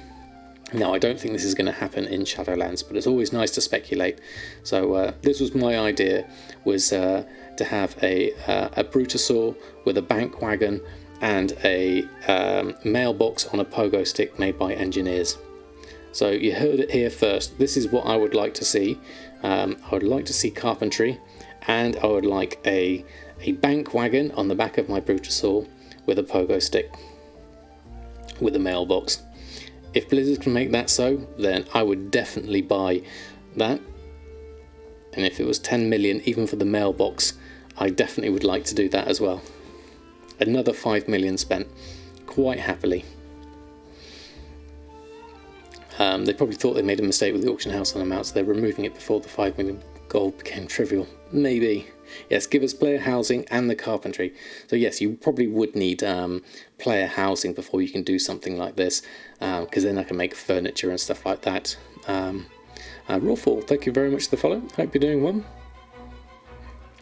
[SPEAKER 1] Now, I don't think this is going to happen in Shadowlands, but it's always nice to speculate. So this was my idea, was to have a Brutosaur with a bank wagon and a mailbox on a pogo stick made by engineers. So you heard it here first. This is what I would like to see. I would like to see carpentry and I would like a bank wagon on the back of my Brutosaur with a pogo stick with a mailbox. If Blizzard can make that so, then I would definitely buy that. And if it was 10 million, even for the mailbox, I definitely would like to do that as well. Another 5 million spent, quite happily. They probably thought they made a mistake with the auction house on amount, so they're removing it before the 5 million gold became trivial. Maybe. Yes, give us player housing and the carpentry. So yes, you probably would need player housing before you can do something like this, because then I can make furniture and stuff like that. Rawfall, thank you very much for the follow. Hope you're doing well.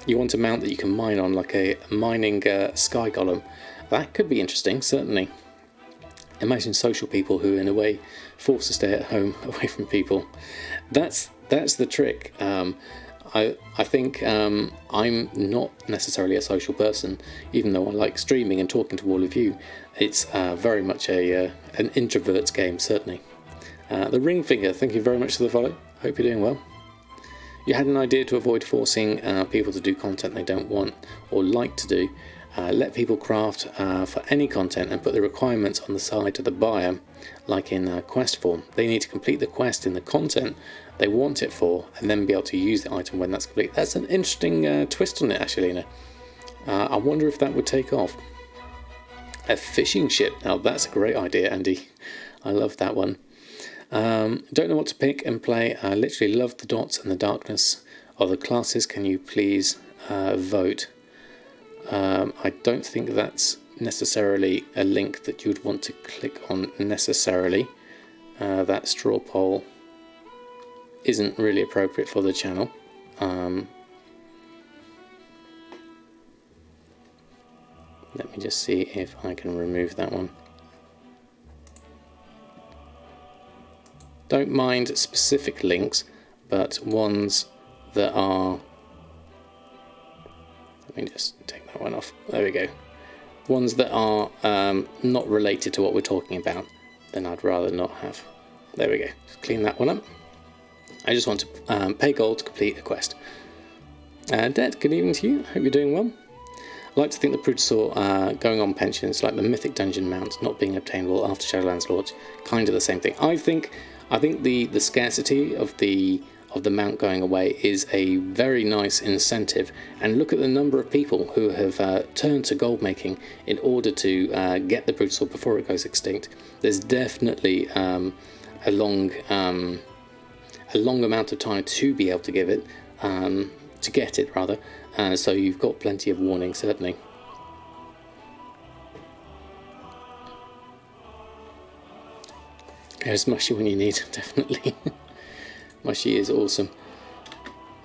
[SPEAKER 1] You want a mount that you can mine on, like a mining sky golem. That could be interesting, certainly. Imagine social people who are in a way forced to stay at home away from people. That's the trick. I think I'm not necessarily a social person, even though I like streaming and talking to all of you. It's very much an introvert's game, certainly. The Ring Finger, thank you very much for the follow. Hope you're doing well. You had an idea to avoid forcing people to do content they don't want or like to do. Let people craft for any content and put the requirements on the side of the buyer, like in quest form. They need to complete the quest in the content they want it for, and then be able to use the item when that's complete. That's an interesting twist on it, actually, Lena. I wonder if that would take off. A fishing ship. Now, that's a great idea, Andy. I love that one. Don't know what to pick and play. I literally love the dots and the darkness of the classes. Can you please vote? I don't think that's necessarily a link that you'd want to click on necessarily. That straw poll isn't really appropriate for the channel. Let me just see if I can remove that one. Don't mind specific links, but ones that are... Let me just take that one off. There we go. Ones that are not related to what we're talking about, then I'd rather not have. There we go. Just clean that one up. I just want to pay gold to complete a quest. Dad, good evening to you. Hope you're doing well. I like to think the Brutosaur going on pensions, like the mythic dungeon mount not being obtainable after Shadowlands launch, kind of the same thing. I think the scarcity of the mount going away is a very nice incentive, and look at the number of people who have turned to gold making in order to get the Brutosaur before it goes extinct. There's definitely a long amount of time to be able to give it, to get it rather, so you've got plenty of warning, certainly. There's Mushy when you need, definitely. Mushy is awesome.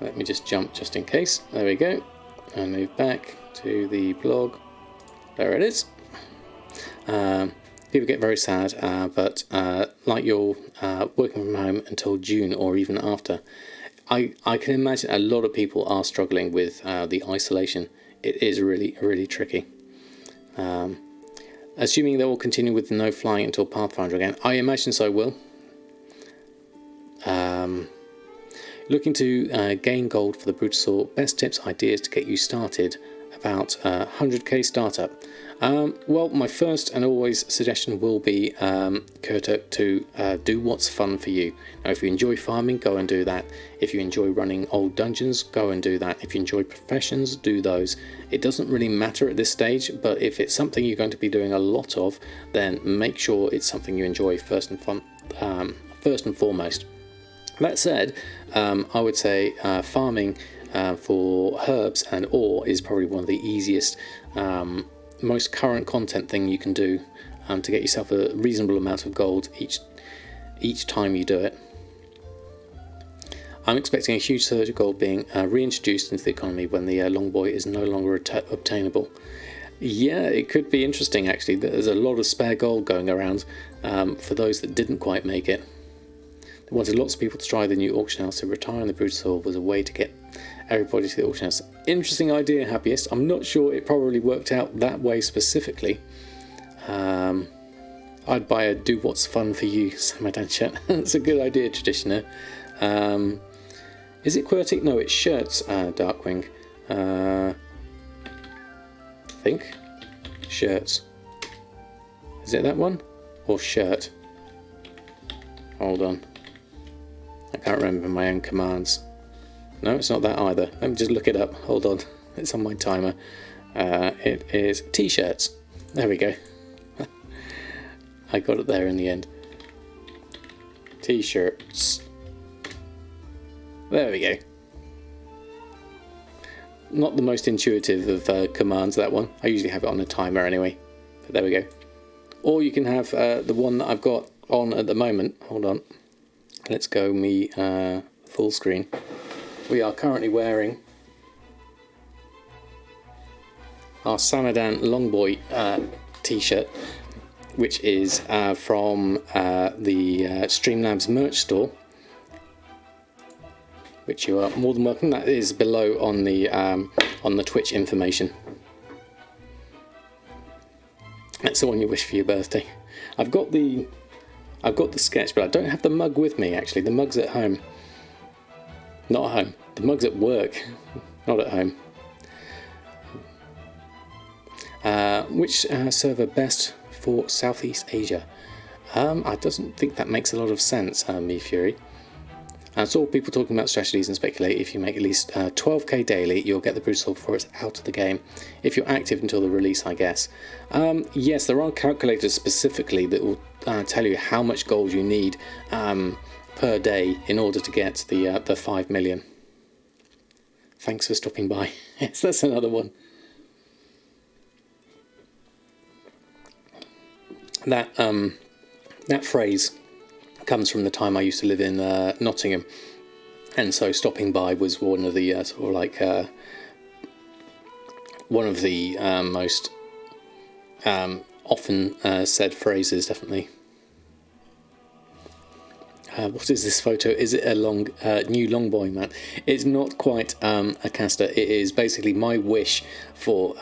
[SPEAKER 1] Let me just jump just in case. There we go. And move back to the blog. There it is. People get very sad, but like you're working from home until June or even after, I can imagine a lot of people are struggling with the isolation. It is really, really tricky. Assuming they will continue with no flying until Pathfinder again, I imagine so will. Looking to gain gold for the Brutosaur. Best tips, ideas to get you started. About 100k startup. Well, my first and always suggestion will be, Kurta, to do what's fun for you. Now, if you enjoy farming, go and do that. If you enjoy running old dungeons, go and do that. If you enjoy professions, do those. It doesn't really matter at this stage, but if it's something you're going to be doing a lot of, then make sure it's something you enjoy first and foremost. That said, I would say farming for herbs and ore is probably one of the easiest, most current content thing you can do to get yourself a reasonable amount of gold each time you do it. I'm expecting a huge surge of gold being reintroduced into the economy when the Longboy is no longer obtainable. Yeah, it could be interesting actually. There's a lot of spare gold going around for those that didn't quite make it. They wanted lots of people to try the new auction house, so retiring the Brutosaur was a way to get everybody to the auction house. Interesting idea, Happiest. I'm not sure it probably worked out that way specifically. I'd buy a do what's fun for you, Samadan chat. That's a good idea, Traditioner. Is it QWERTY? No, it's shirts, Darkwing. I think shirts. Is it that one or shirt? Hold on, I can't remember my own commands. No, it's not that either. Let me just look it up. Hold on, it's on my timer. It is t-shirts. There we go. I got it there in the end. T-shirts. There we go. Not the most intuitive of commands, that one. I usually have it on a timer anyway. But there we go. Or you can have the one that I've got on at the moment. Hold on. Let's go me full screen. We are currently wearing our Samadan Longboy t-shirt, which is from the Streamlabs merch store, which you are more than welcome. That is below on the Twitch information. That's the one you wish for your birthday. I've got the sketch, but I don't have the mug with me. Actually, the mug's at home. Not at home. The mug's at work. Not at home. Which server best for Southeast Asia? I doesn't think that makes a lot of sense, me Fury. I saw people talking about strategies and speculate if you make at least 12k daily, you'll get the Brutal before it's out of the game. If you're active until the release, I guess. Yes, there are calculators specifically that will tell you how much gold you need per day in order to get the 5 million. Thanks for stopping by. Yes, that's another one. That phrase comes from the time I used to live in Nottingham, and so stopping by was one of the sort of like one of the most often said phrases, definitely. What is this photo? Is it a new Longboy man? It's not quite a caster. It is basically my wish for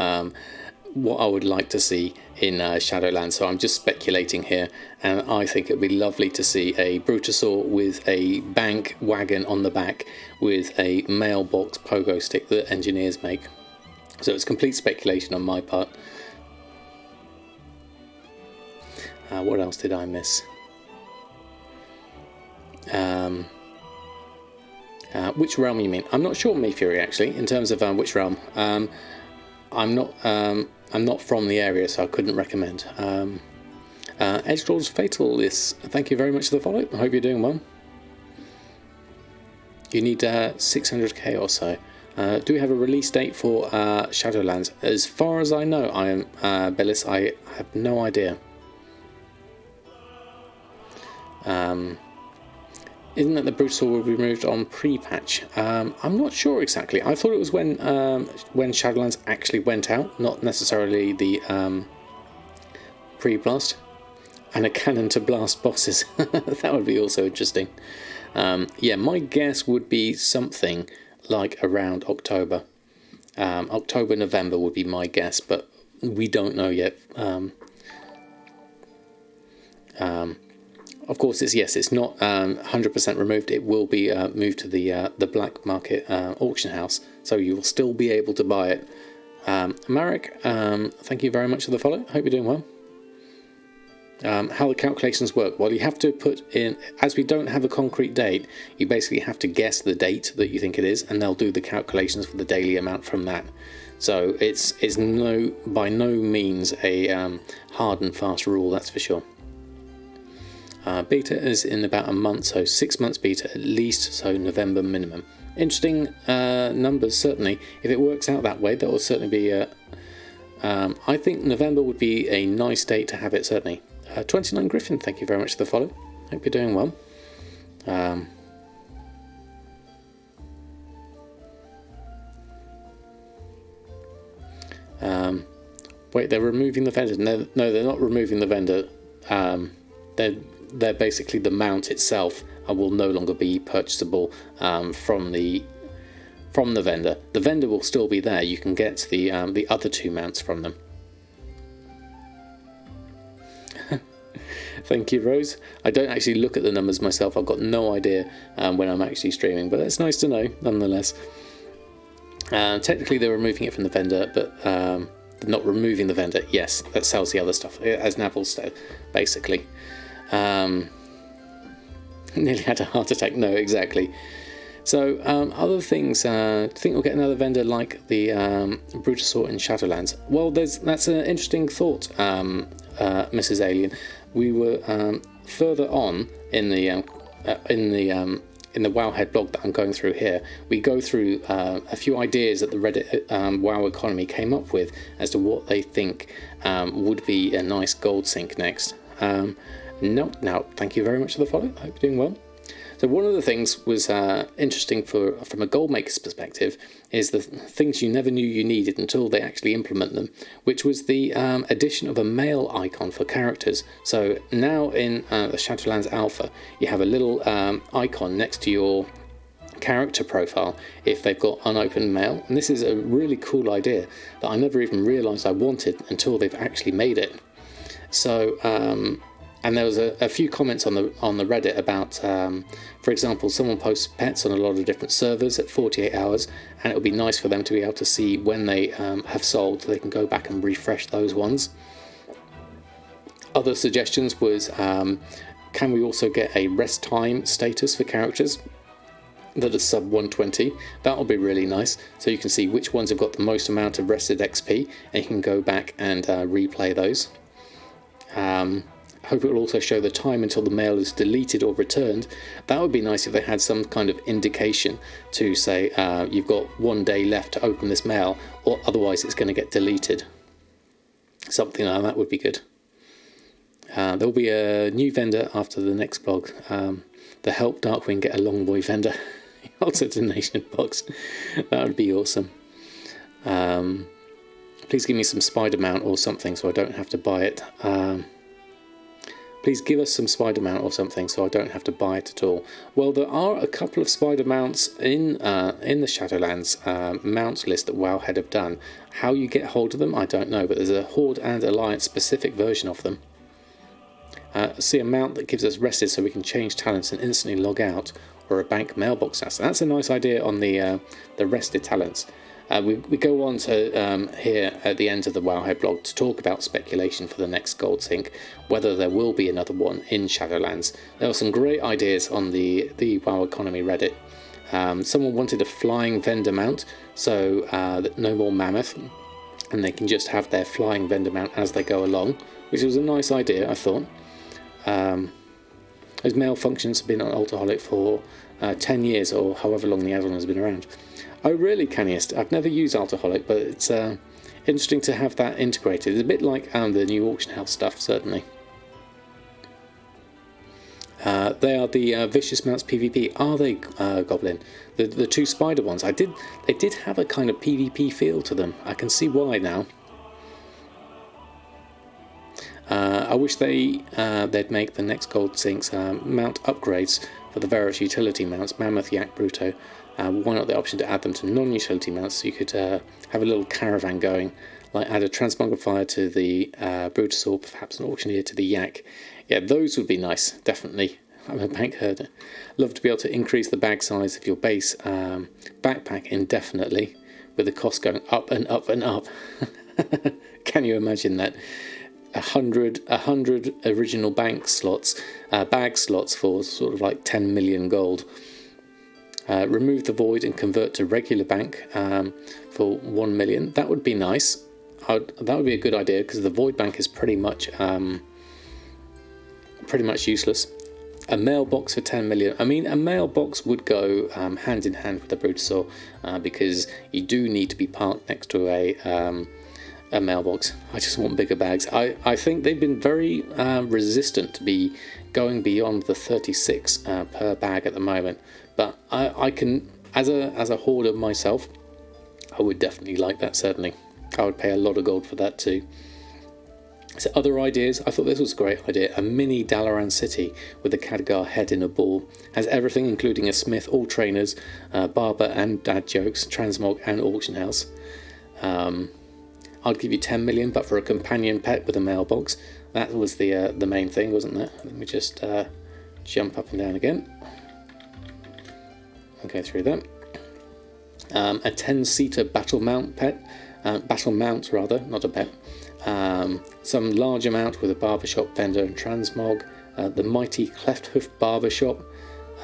[SPEAKER 1] what I would like to see in Shadowlands. So I'm just speculating here, and I think it would be lovely to see a Brutasaur with a bank wagon on the back with a mailbox pogo stick that engineers make. So it's complete speculation on my part. What else did I miss? Which realm you mean? I'm not sure, Mayfury, actually, in terms of which realm. I'm not from the area, so I couldn't recommend. Edge Lord's Fatalist, thank you very much for the follow. I hope you're doing well. You need 600k or so. Do we have a release date for Shadowlands? As far as I know, Bellis, I have no idea. Isn't that the Brutal will be removed on pre-patch? I'm not sure exactly. I thought it was when Shadowlands actually went out, not necessarily the pre-blast. And a cannon to blast bosses. That would be also interesting. Yeah, my guess would be something like around October. October, November would be my guess, but we don't know yet. Of course, it's not 100% removed. It will be moved to the black market auction house, so you will still be able to buy it. Marek, thank you very much for the follow. Hope you're doing well. How the calculations work? Well, you have to put in, as we don't have a concrete date, you basically have to guess the date that you think it is, and they'll do the calculations for the daily amount from that. So it's by no means a hard and fast rule, that's for sure. Beta is in about a month, so 6 months beta at least, so November minimum. Interesting numbers, certainly. If it works out that way, that will certainly be I think November would be a nice date to have it, certainly. 29 Griffin, thank you very much for the follow. Hope you're doing well. Wait, they're removing the vendor? No, they're not removing the vendor. They're basically the mount itself will no longer be purchasable from the vendor. The vendor will still be there. You can get the other two mounts from them. Thank you, Rose. I don't actually look at the numbers myself. I've got no idea when I'm actually streaming, but it's nice to know nonetheless. Technically they're removing it from the vendor, but not removing the vendor. Yes, that sells the other stuff, as Navel said, basically. Nearly had a heart attack. No, exactly. So other things, do you think we'll get another vendor like the Brutosaur in Shadowlands? Well, that's an interesting thought, Mrs. Alien. We were further on in the Wowhead blog that I'm going through here. We go through a few ideas that the Reddit WoW economy came up with as to what they think would be a nice gold sink next. No, thank you very much for the follow. I hope you're doing well. So one of the things was interesting from a gold maker's perspective is the things you never knew you needed until they actually implement them, which was the addition of a mail icon for characters. So now in the Shadowlands Alpha, you have a little icon next to your character profile if they've got unopened mail, and this is a really cool idea that I never even realised I wanted until they've actually made it. So and there was a few comments on the Reddit about, for example, someone posts pets on a lot of different servers at 48 hours, and it would be nice for them to be able to see when they have sold, so they can go back and refresh those ones. Other suggestions was, can we also get a rest time status for characters that are sub 120? That would be really nice, so you can see which ones have got the most amount of rested XP, and you can go back and replay those. I hope it will also show the time until the mail is deleted or returned. That would be nice if they had some kind of indication to say you've got 1 day left to open this mail, or otherwise it's going to get deleted. Something like that would be good. There will be a new vendor after the next blog. The Help Darkwing Get a Long Boy vendor. Also donation box. That would be awesome. Please give me some spider mount or something so I don't have to buy it. Please give us some spider mount or something so I don't have to buy it at all. Well, there are a couple of spider mounts in the Shadowlands mounts list that Wowhead have done. How you get hold of them, I don't know, but there's a Horde and Alliance specific version of them. See a mount that gives us rested so we can change talents and instantly log out, or a bank mailbox task. That's a nice idea on the rested talents. We go on to here at the end of the Wowhead blog to talk about speculation for the next gold sink, whether there will be another one in Shadowlands. There were some great ideas on the WoW Economy Reddit. Someone wanted a flying vendor mount, so that no more mammoth, and they can just have their flying vendor mount as they go along, which was a nice idea, I thought. Those mail functions have been on Alcoholic for 10 years, or however long the add-on has been around. Oh really, Caniest? I've never used Alcoholic, but it's interesting to have that integrated. It's a bit like the new auction house stuff, certainly. They are the Vicious Mounts PvP. Are they, Goblin? The two spider ones. They did have a kind of PvP feel to them. I can see why now. I wish they'd make the next gold sinks mount upgrades for the various utility mounts, Mammoth, Yak, Bruto. Why not the option to add them to non-utility mounts, so you could have a little caravan going, like add a transmogrifier to the Brutosaur, perhaps an auctioneer to the Yak. Yeah, those would be nice, definitely. I'm a bank herder. Love to be able to increase the bag size of your base backpack indefinitely, with the cost going up and up and up. Can you imagine that? 100 original bag slots for sort of like 10 million gold. Remove the void and convert to regular bank for 1 million. That would be nice. That would be a good idea, because the void bank is pretty much useless. A mailbox for 10 million. I mean, a mailbox would go hand in hand with the Brutosaur, because you do need to be parked next to a mailbox. I just want bigger bags. I think they've been very resistant to be going beyond the 36 per bag at the moment, but I can, as a hoarder myself, I would definitely like that. Certainly I would pay a lot of gold for that too. So other ideas, I thought this was a great idea. A mini Dalaran city with a Khadgar head in a ball. Has everything, including a smith, all trainers, barber and dad jokes, transmog and auction house. I'd give you 10 million, but for a companion pet with a mailbox. That was the main thing, wasn't it? Let me just jump up and down again and go through that. a 10-seater battle mount rather, not a pet. Some large amount with a barbershop vendor and transmog. The mighty Clefthoof barbershop.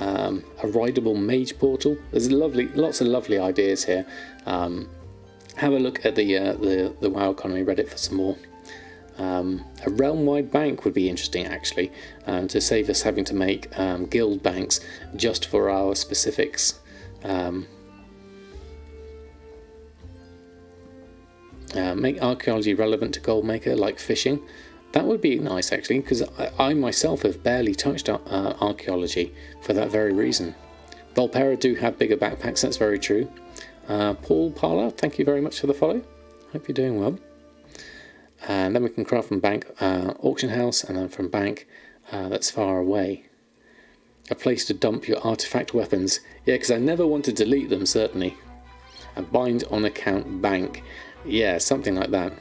[SPEAKER 1] A rideable mage portal. There's lots of lovely ideas here. Have a look at the WoW Economy Reddit for some more. A realm-wide bank would be interesting, actually, to save us having to make guild banks just for our specifics. Make archaeology relevant to Goldmaker, like fishing. That would be nice, actually, because I myself have barely touched archaeology for that very reason. Volpera do have bigger backpacks, that's very true. Paul Parler, thank you very much for the follow. Hope you're doing well. And then we can craft from bank, auction house, and then from bank that's far away. A place to dump your artifact weapons. Yeah, because I never want to delete them, certainly. A bind on account bank. Yeah, something like that.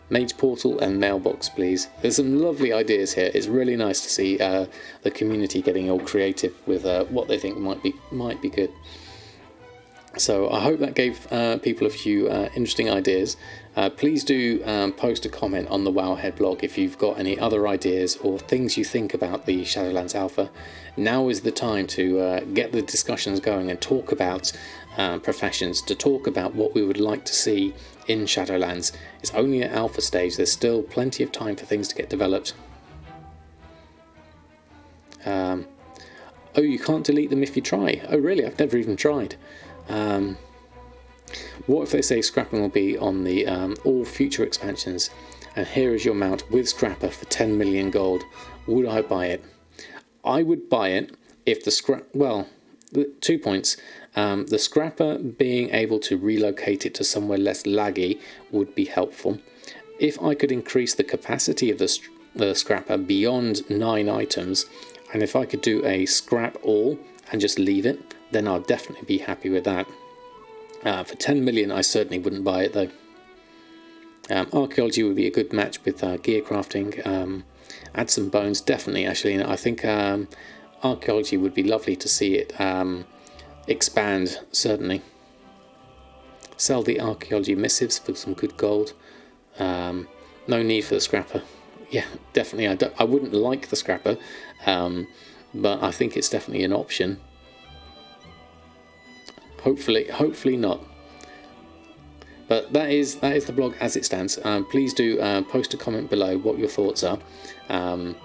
[SPEAKER 1] Mage portal and mailbox, please. There's some lovely ideas here. It's really nice to see the community getting all creative with what they think might be good. So I hope that gave people a few interesting ideas. Please do post a comment on the Wowhead blog if you've got any other ideas or things you think about the Shadowlands Alpha. Now is the time to get the discussions going and talk about professions, to talk about what we would like to see in Shadowlands. It's only at alpha stage. There's still plenty of time for things to get developed. Oh, you can't delete them if you try. Oh really? I've never even tried. What if they say scrapping will be on the all future expansions, and here is your mount with scrapper for 10 million gold? Would I buy it? I would buy it if the 2 points. The scrapper being able to relocate it to somewhere less laggy would be helpful. If I could increase the capacity of the scrapper beyond 9 items, and if I could do a scrap all and just leave it, then I'll definitely be happy with that. For 10 million, I certainly wouldn't buy it though. Archaeology would be a good match with gear crafting. Add some bones, definitely. Actually, I think archaeology would be lovely to see it expand, certainly. Sell the archaeology missives for some good gold. No need for the scrapper. Yeah, definitely. I wouldn't like the scrapper, but I think it's definitely an option. Hopefully not. But that is the blog as it stands. Please do post a comment below what your thoughts are, and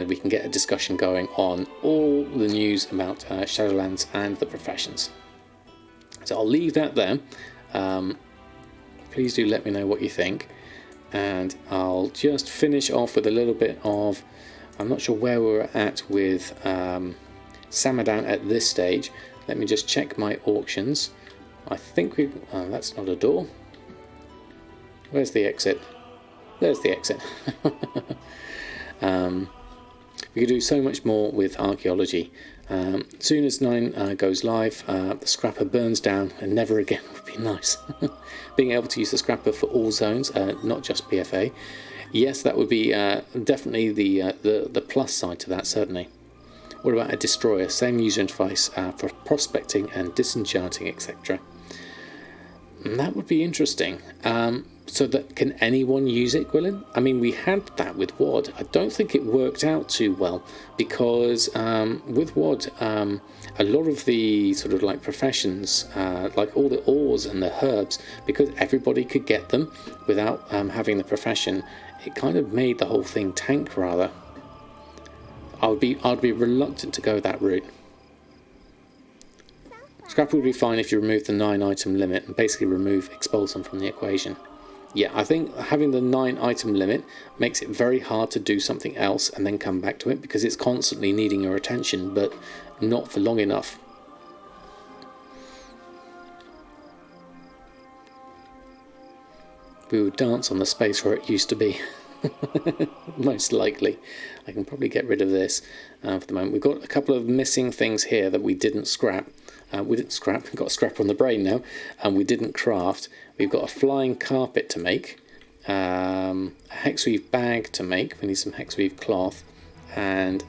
[SPEAKER 1] we can get a discussion going on all the news about Shadowlands and the professions. So I'll leave that there. Please do let me know what you think, and I'll just finish off with a little bit of, I'm not sure where we're at with Samadan at this stage. Let me just check my auctions. I think we've... Oh, that's not a door. Where's the exit? There's the exit. We could do so much more with archaeology. Soon as 9 goes live, the scrapper burns down and never again would be nice. Being able to use the scrapper for all zones, not just PFA. Yes, that would be definitely the plus side to that, certainly. What about a destroyer? Same user interface for prospecting and disenchanting, etc. That would be interesting. So that can anyone use it, Gwilyn? I mean, we had that with WOD. I don't think it worked out too well because with WOD, a lot of the sort of like professions, like all the ores and the herbs, because everybody could get them without having the profession, it kind of made the whole thing tank rather. I'd be reluctant to go that route. Scrapper would be fine if you remove the 9 item limit and basically remove expulsion from the equation. Yeah, I think having the 9 item limit makes it very hard to do something else and then come back to it because it's constantly needing your attention, but not for long enough. We would dance on the space where it used to be. Most likely. I can probably get rid of this for the moment. We've got a couple of missing things here that we didn't scrap. We've got a scrap on the brain now, and we didn't craft. We've got a flying carpet to make, a hexweave bag to make. We need some hexweave cloth, and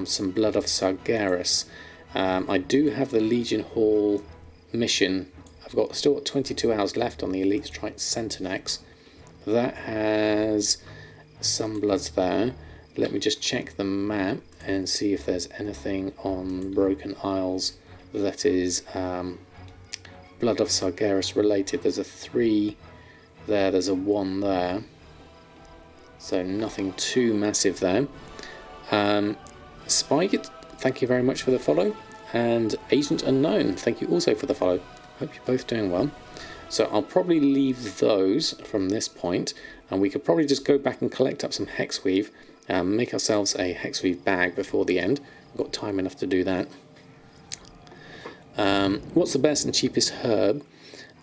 [SPEAKER 1] some blood of Sargeras. I do have the Legion Hall mission I've got still got 22 hours left on the Elite Strike Centenax. That has some bloods there. Let me just check the map and see if there's anything on Broken Isles that is Blood of Sargeras related. There's a 3 there, there's a 1 there. So nothing too massive there. Spike, thank you very much for the follow. And Agent Unknown, thank you also for the follow. Hope you're both doing well. So I'll probably leave those from this point, and we could probably just go back and collect up some hexweave, make ourselves a hexweave bag before the end. We've got time enough to do that. What's the best and cheapest herb?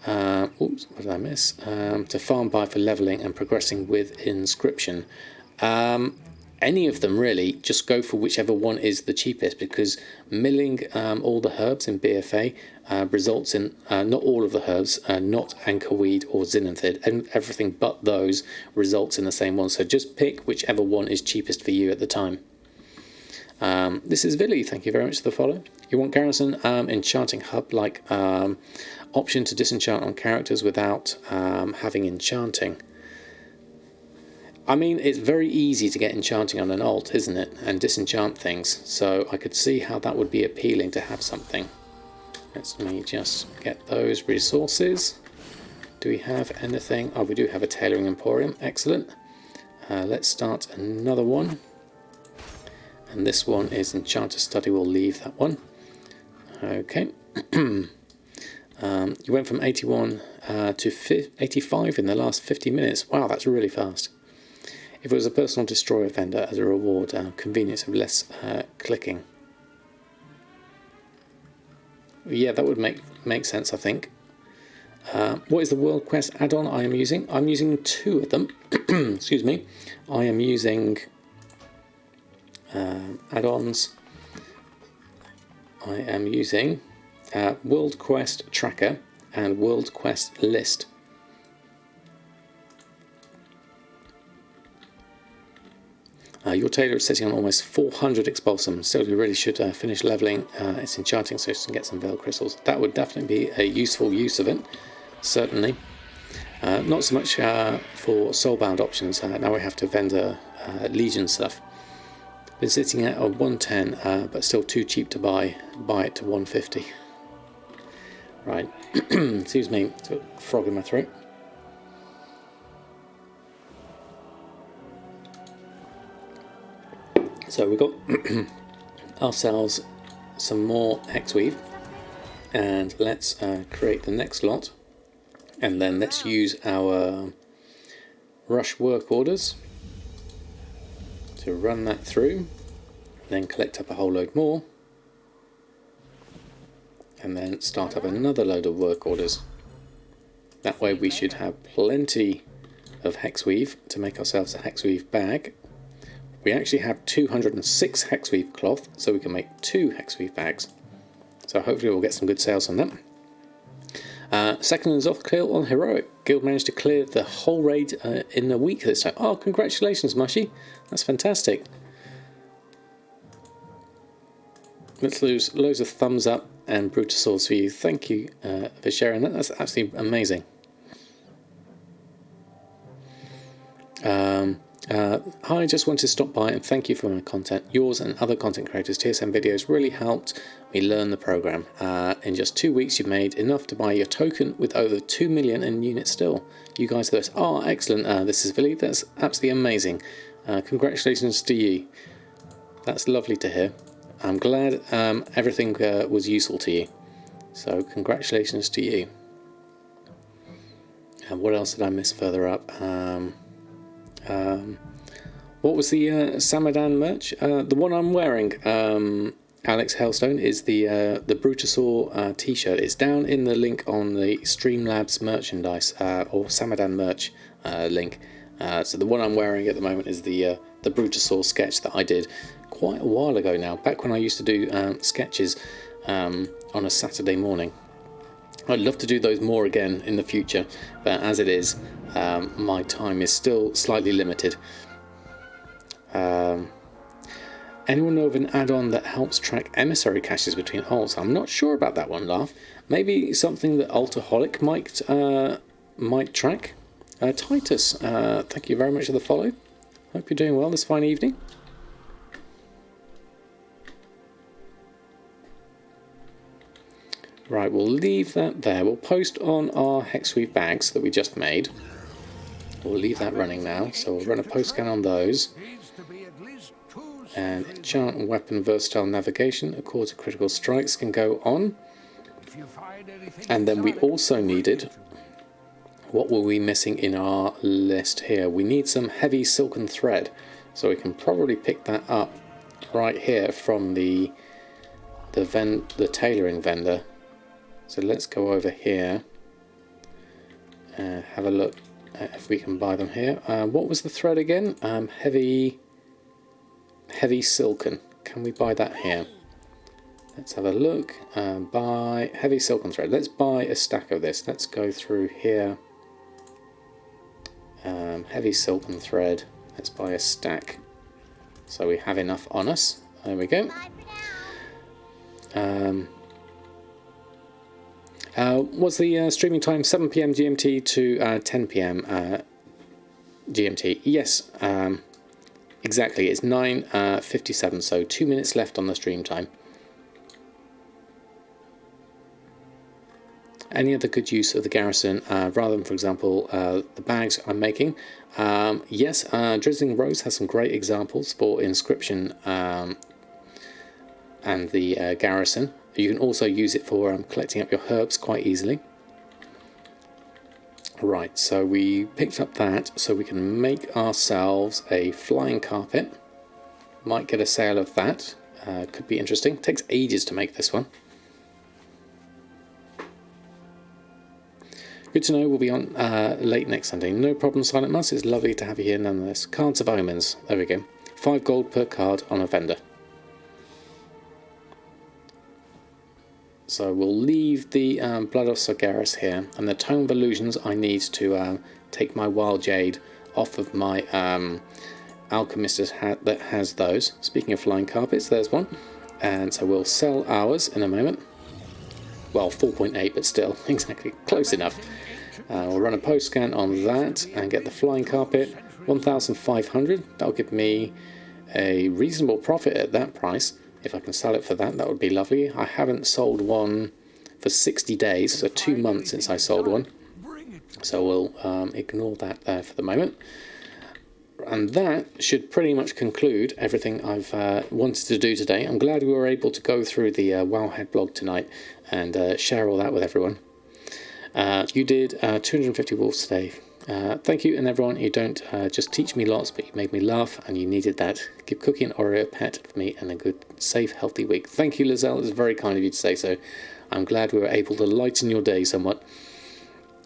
[SPEAKER 1] Oops, what did I miss? To farm by for leveling and progressing with inscription. Any of them really, just go for whichever one is the cheapest, because milling all the herbs in BFA results in, not all of the herbs, not anchorweed or xenanthid, and everything but those results in the same one. So just pick whichever one is cheapest for you at the time. This is Villy, thank you very much for the follow. You want Garrison enchanting hub, like option to disenchant on characters without having enchanting. I mean, it's very easy to get enchanting on an alt, isn't it? And disenchant things. So I could see how that would be appealing to have something. Let me just get those resources. Do we have anything? Oh, we do have a tailoring emporium. Excellent. Let's start another one. And this one is Enchanter Study. We'll leave that one. Okay. You went from 81 to 85 in the last 50 minutes. Wow, that's really fast. If it was a personal destroyer vendor as a reward, convenience of less clicking. Yeah, that would make sense, I think. What is the World Quest add-on I am using? I'm using 2 of them. Excuse me. I am using add-ons. I am using World Quest Tracker and World Quest List. Your tailor is sitting on almost 400 expulsum, so we really should finish leveling its enchanting so you can get some veil crystals. That would definitely be a useful use of it, certainly. Not so much for soulbound options. Now we have to vendor Legion stuff. Been sitting at a 110, but still too cheap to buy it to 150. Right, excuse me, got a frog in my throat. So we've got ourselves some more hexweave, and let's create the next lot, and then let's use our rush work orders to run that through, then collect up a whole load more, and then start up another load of work orders. That way we should have plenty of hexweave to make ourselves a hexweave bag. We actually have 206 hexweave cloth, so we can make 2 hexweave bags. So hopefully we'll get some good sales on that. Second is off clear on Heroic. Guild managed to clear the whole raid in a week this time. Oh, congratulations, Mushy. That's fantastic. Let's lose loads of thumbs up and Brutasaurs for you. Thank you for sharing that. That's absolutely amazing. I just wanted to stop by and thank you for my content. Yours and other content creators' TSM videos really helped me learn the program. In just 2 weeks you've made enough to buy your token with over 2 million in units still. You guys are those. Oh, excellent. This is Villy. That's absolutely amazing. Congratulations to you. That's lovely to hear. I'm glad everything was useful to you. So congratulations to you. And what else did I miss further up? What was the Samadan merch? The one I'm wearing, Alex Hellstone, is the Brutasaur t-shirt. It's down in the link on the Streamlabs merchandise or Samadan merch link. So the one I'm wearing at the moment is the Brutasaur sketch that I did quite a while ago now, back when I used to do sketches on a Saturday morning. I'd love to do those more again in the future, but as it is, my time is still slightly limited. Anyone know of an add-on that helps track emissary caches between holes? I'm not sure about that one, Laugh. Maybe something that Altaholic might track. Titus, thank you very much for the follow. Hope you're doing well this fine evening. Right, we'll leave that there. We'll post on our Hexweave bags that we just made. We'll leave that running now. So we'll run a post scan on those. And enchant and weapon versatile navigation, a core to critical strikes can go on. And then we also needed, what were we missing in our list here? We need some heavy silken thread. So we can probably pick that up right here from the tailoring vendor. So let's go over here and have a look at if we can buy them here. What was the thread again? Heavy silken. Can we buy that here? Let's have a look. Buy heavy silken thread. Let's buy a stack of this. Let's go through here. Heavy silken thread. Let's buy a stack. So we have enough on us. There we go. Was the streaming time 7 PM GMT to 10 PM GMT? Yes, exactly. It's 9:57, so 2 minutes left on the stream time. Any other good use of the garrison rather than, for example, the bags I'm making? Yes, Drizzling Rose has some great examples for inscription and the garrison. You can also use it for collecting up your herbs quite easily. Right, so we picked up that so we can make ourselves a flying carpet. Might get a sale of that. Could be interesting. Takes ages to make this one. Good to know we'll be on late next Sunday. No problem, Silent Mus. It's lovely to have you here nonetheless. Cards of Omens. There we go. 5 gold per card on a vendor. So we'll leave the Blood of Sargeras here, and the Tome of Illusions I need to take my Wild Jade off of my Alchemist's hat that has those. Speaking of flying carpets, there's one. And so we'll sell ours in a moment. Well, 4.8, but still, exactly, close enough. We'll run a post scan on that and get the flying carpet. 1,500, that'll give me a reasonable profit at that price. If I can sell it for that, that would be lovely. I haven't sold one for 60 days, so 2 months since I sold one. So we'll ignore that there for the moment. And that should pretty much conclude everything I've wanted to do today. I'm glad we were able to go through the Wowhead blog tonight and share all that with everyone. You did 250 wolves today. Thank you, and everyone, you don't just teach me lots, but you made me laugh, and you needed that. Give Cookie and Oreo a pet for me, and a good, safe, healthy week. Thank you, Lizelle. It's very kind of you to say so. I'm glad we were able to lighten your day somewhat.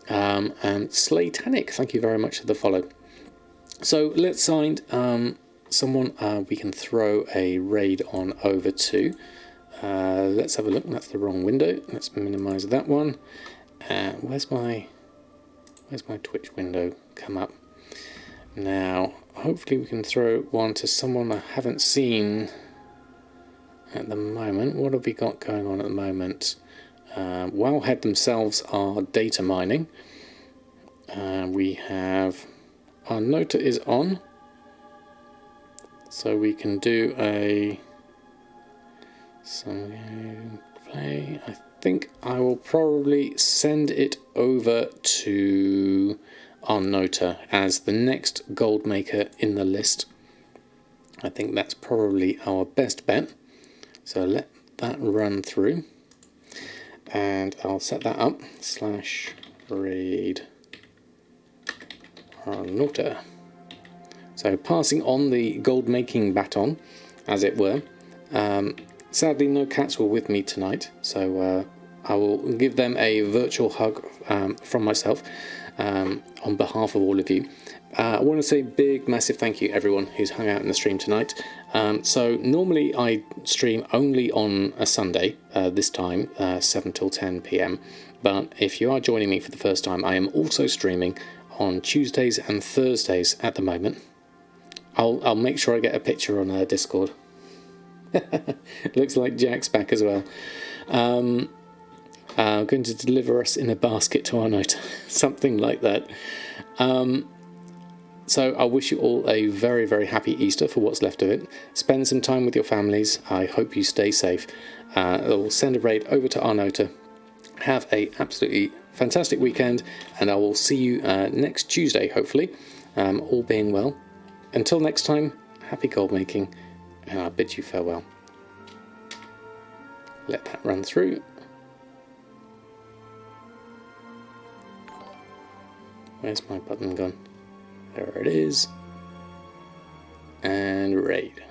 [SPEAKER 1] And Slaytanic, thank you very much for the follow. So let's find someone we can throw a raid on over to. Let's have a look. That's the wrong window. Let's minimize that one. Where's my Twitch window come up? Now, hopefully we can throw one to someone I haven't seen at the moment. What have we got going on at the moment? Wowhead themselves are data mining. We have... Our Nota is on. So we can do a... play. I think I will probably send it over to our Nota as the next gold maker in the list. I think that's probably our best bet. So let that run through. And I'll set that up. /raid our Nota. So passing on the gold making baton, as it were. Sadly, no cats were with me tonight, so I will give them a virtual hug from myself on behalf of all of you. I want to say big, massive thank you everyone who's hung out in the stream tonight. So normally I stream only on a Sunday, this time, 7 till 10 PM. But if you are joining me for the first time, I am also streaming on Tuesdays and Thursdays at the moment. I'll make sure I get a picture on Discord. Looks like Jack's back as well. Going to deliver us in a basket to our note. Something like that. So I wish you all a very, very happy Easter for what's left of it. Spend some time with your families. I hope you stay safe. I'll send a raid over to Arnota. Have a absolutely fantastic weekend, and I will see you next Tuesday, hopefully, all being well. Until next time, happy gold making, and I bid you farewell. Let that run through. Where's my button gone? There it is. And raid.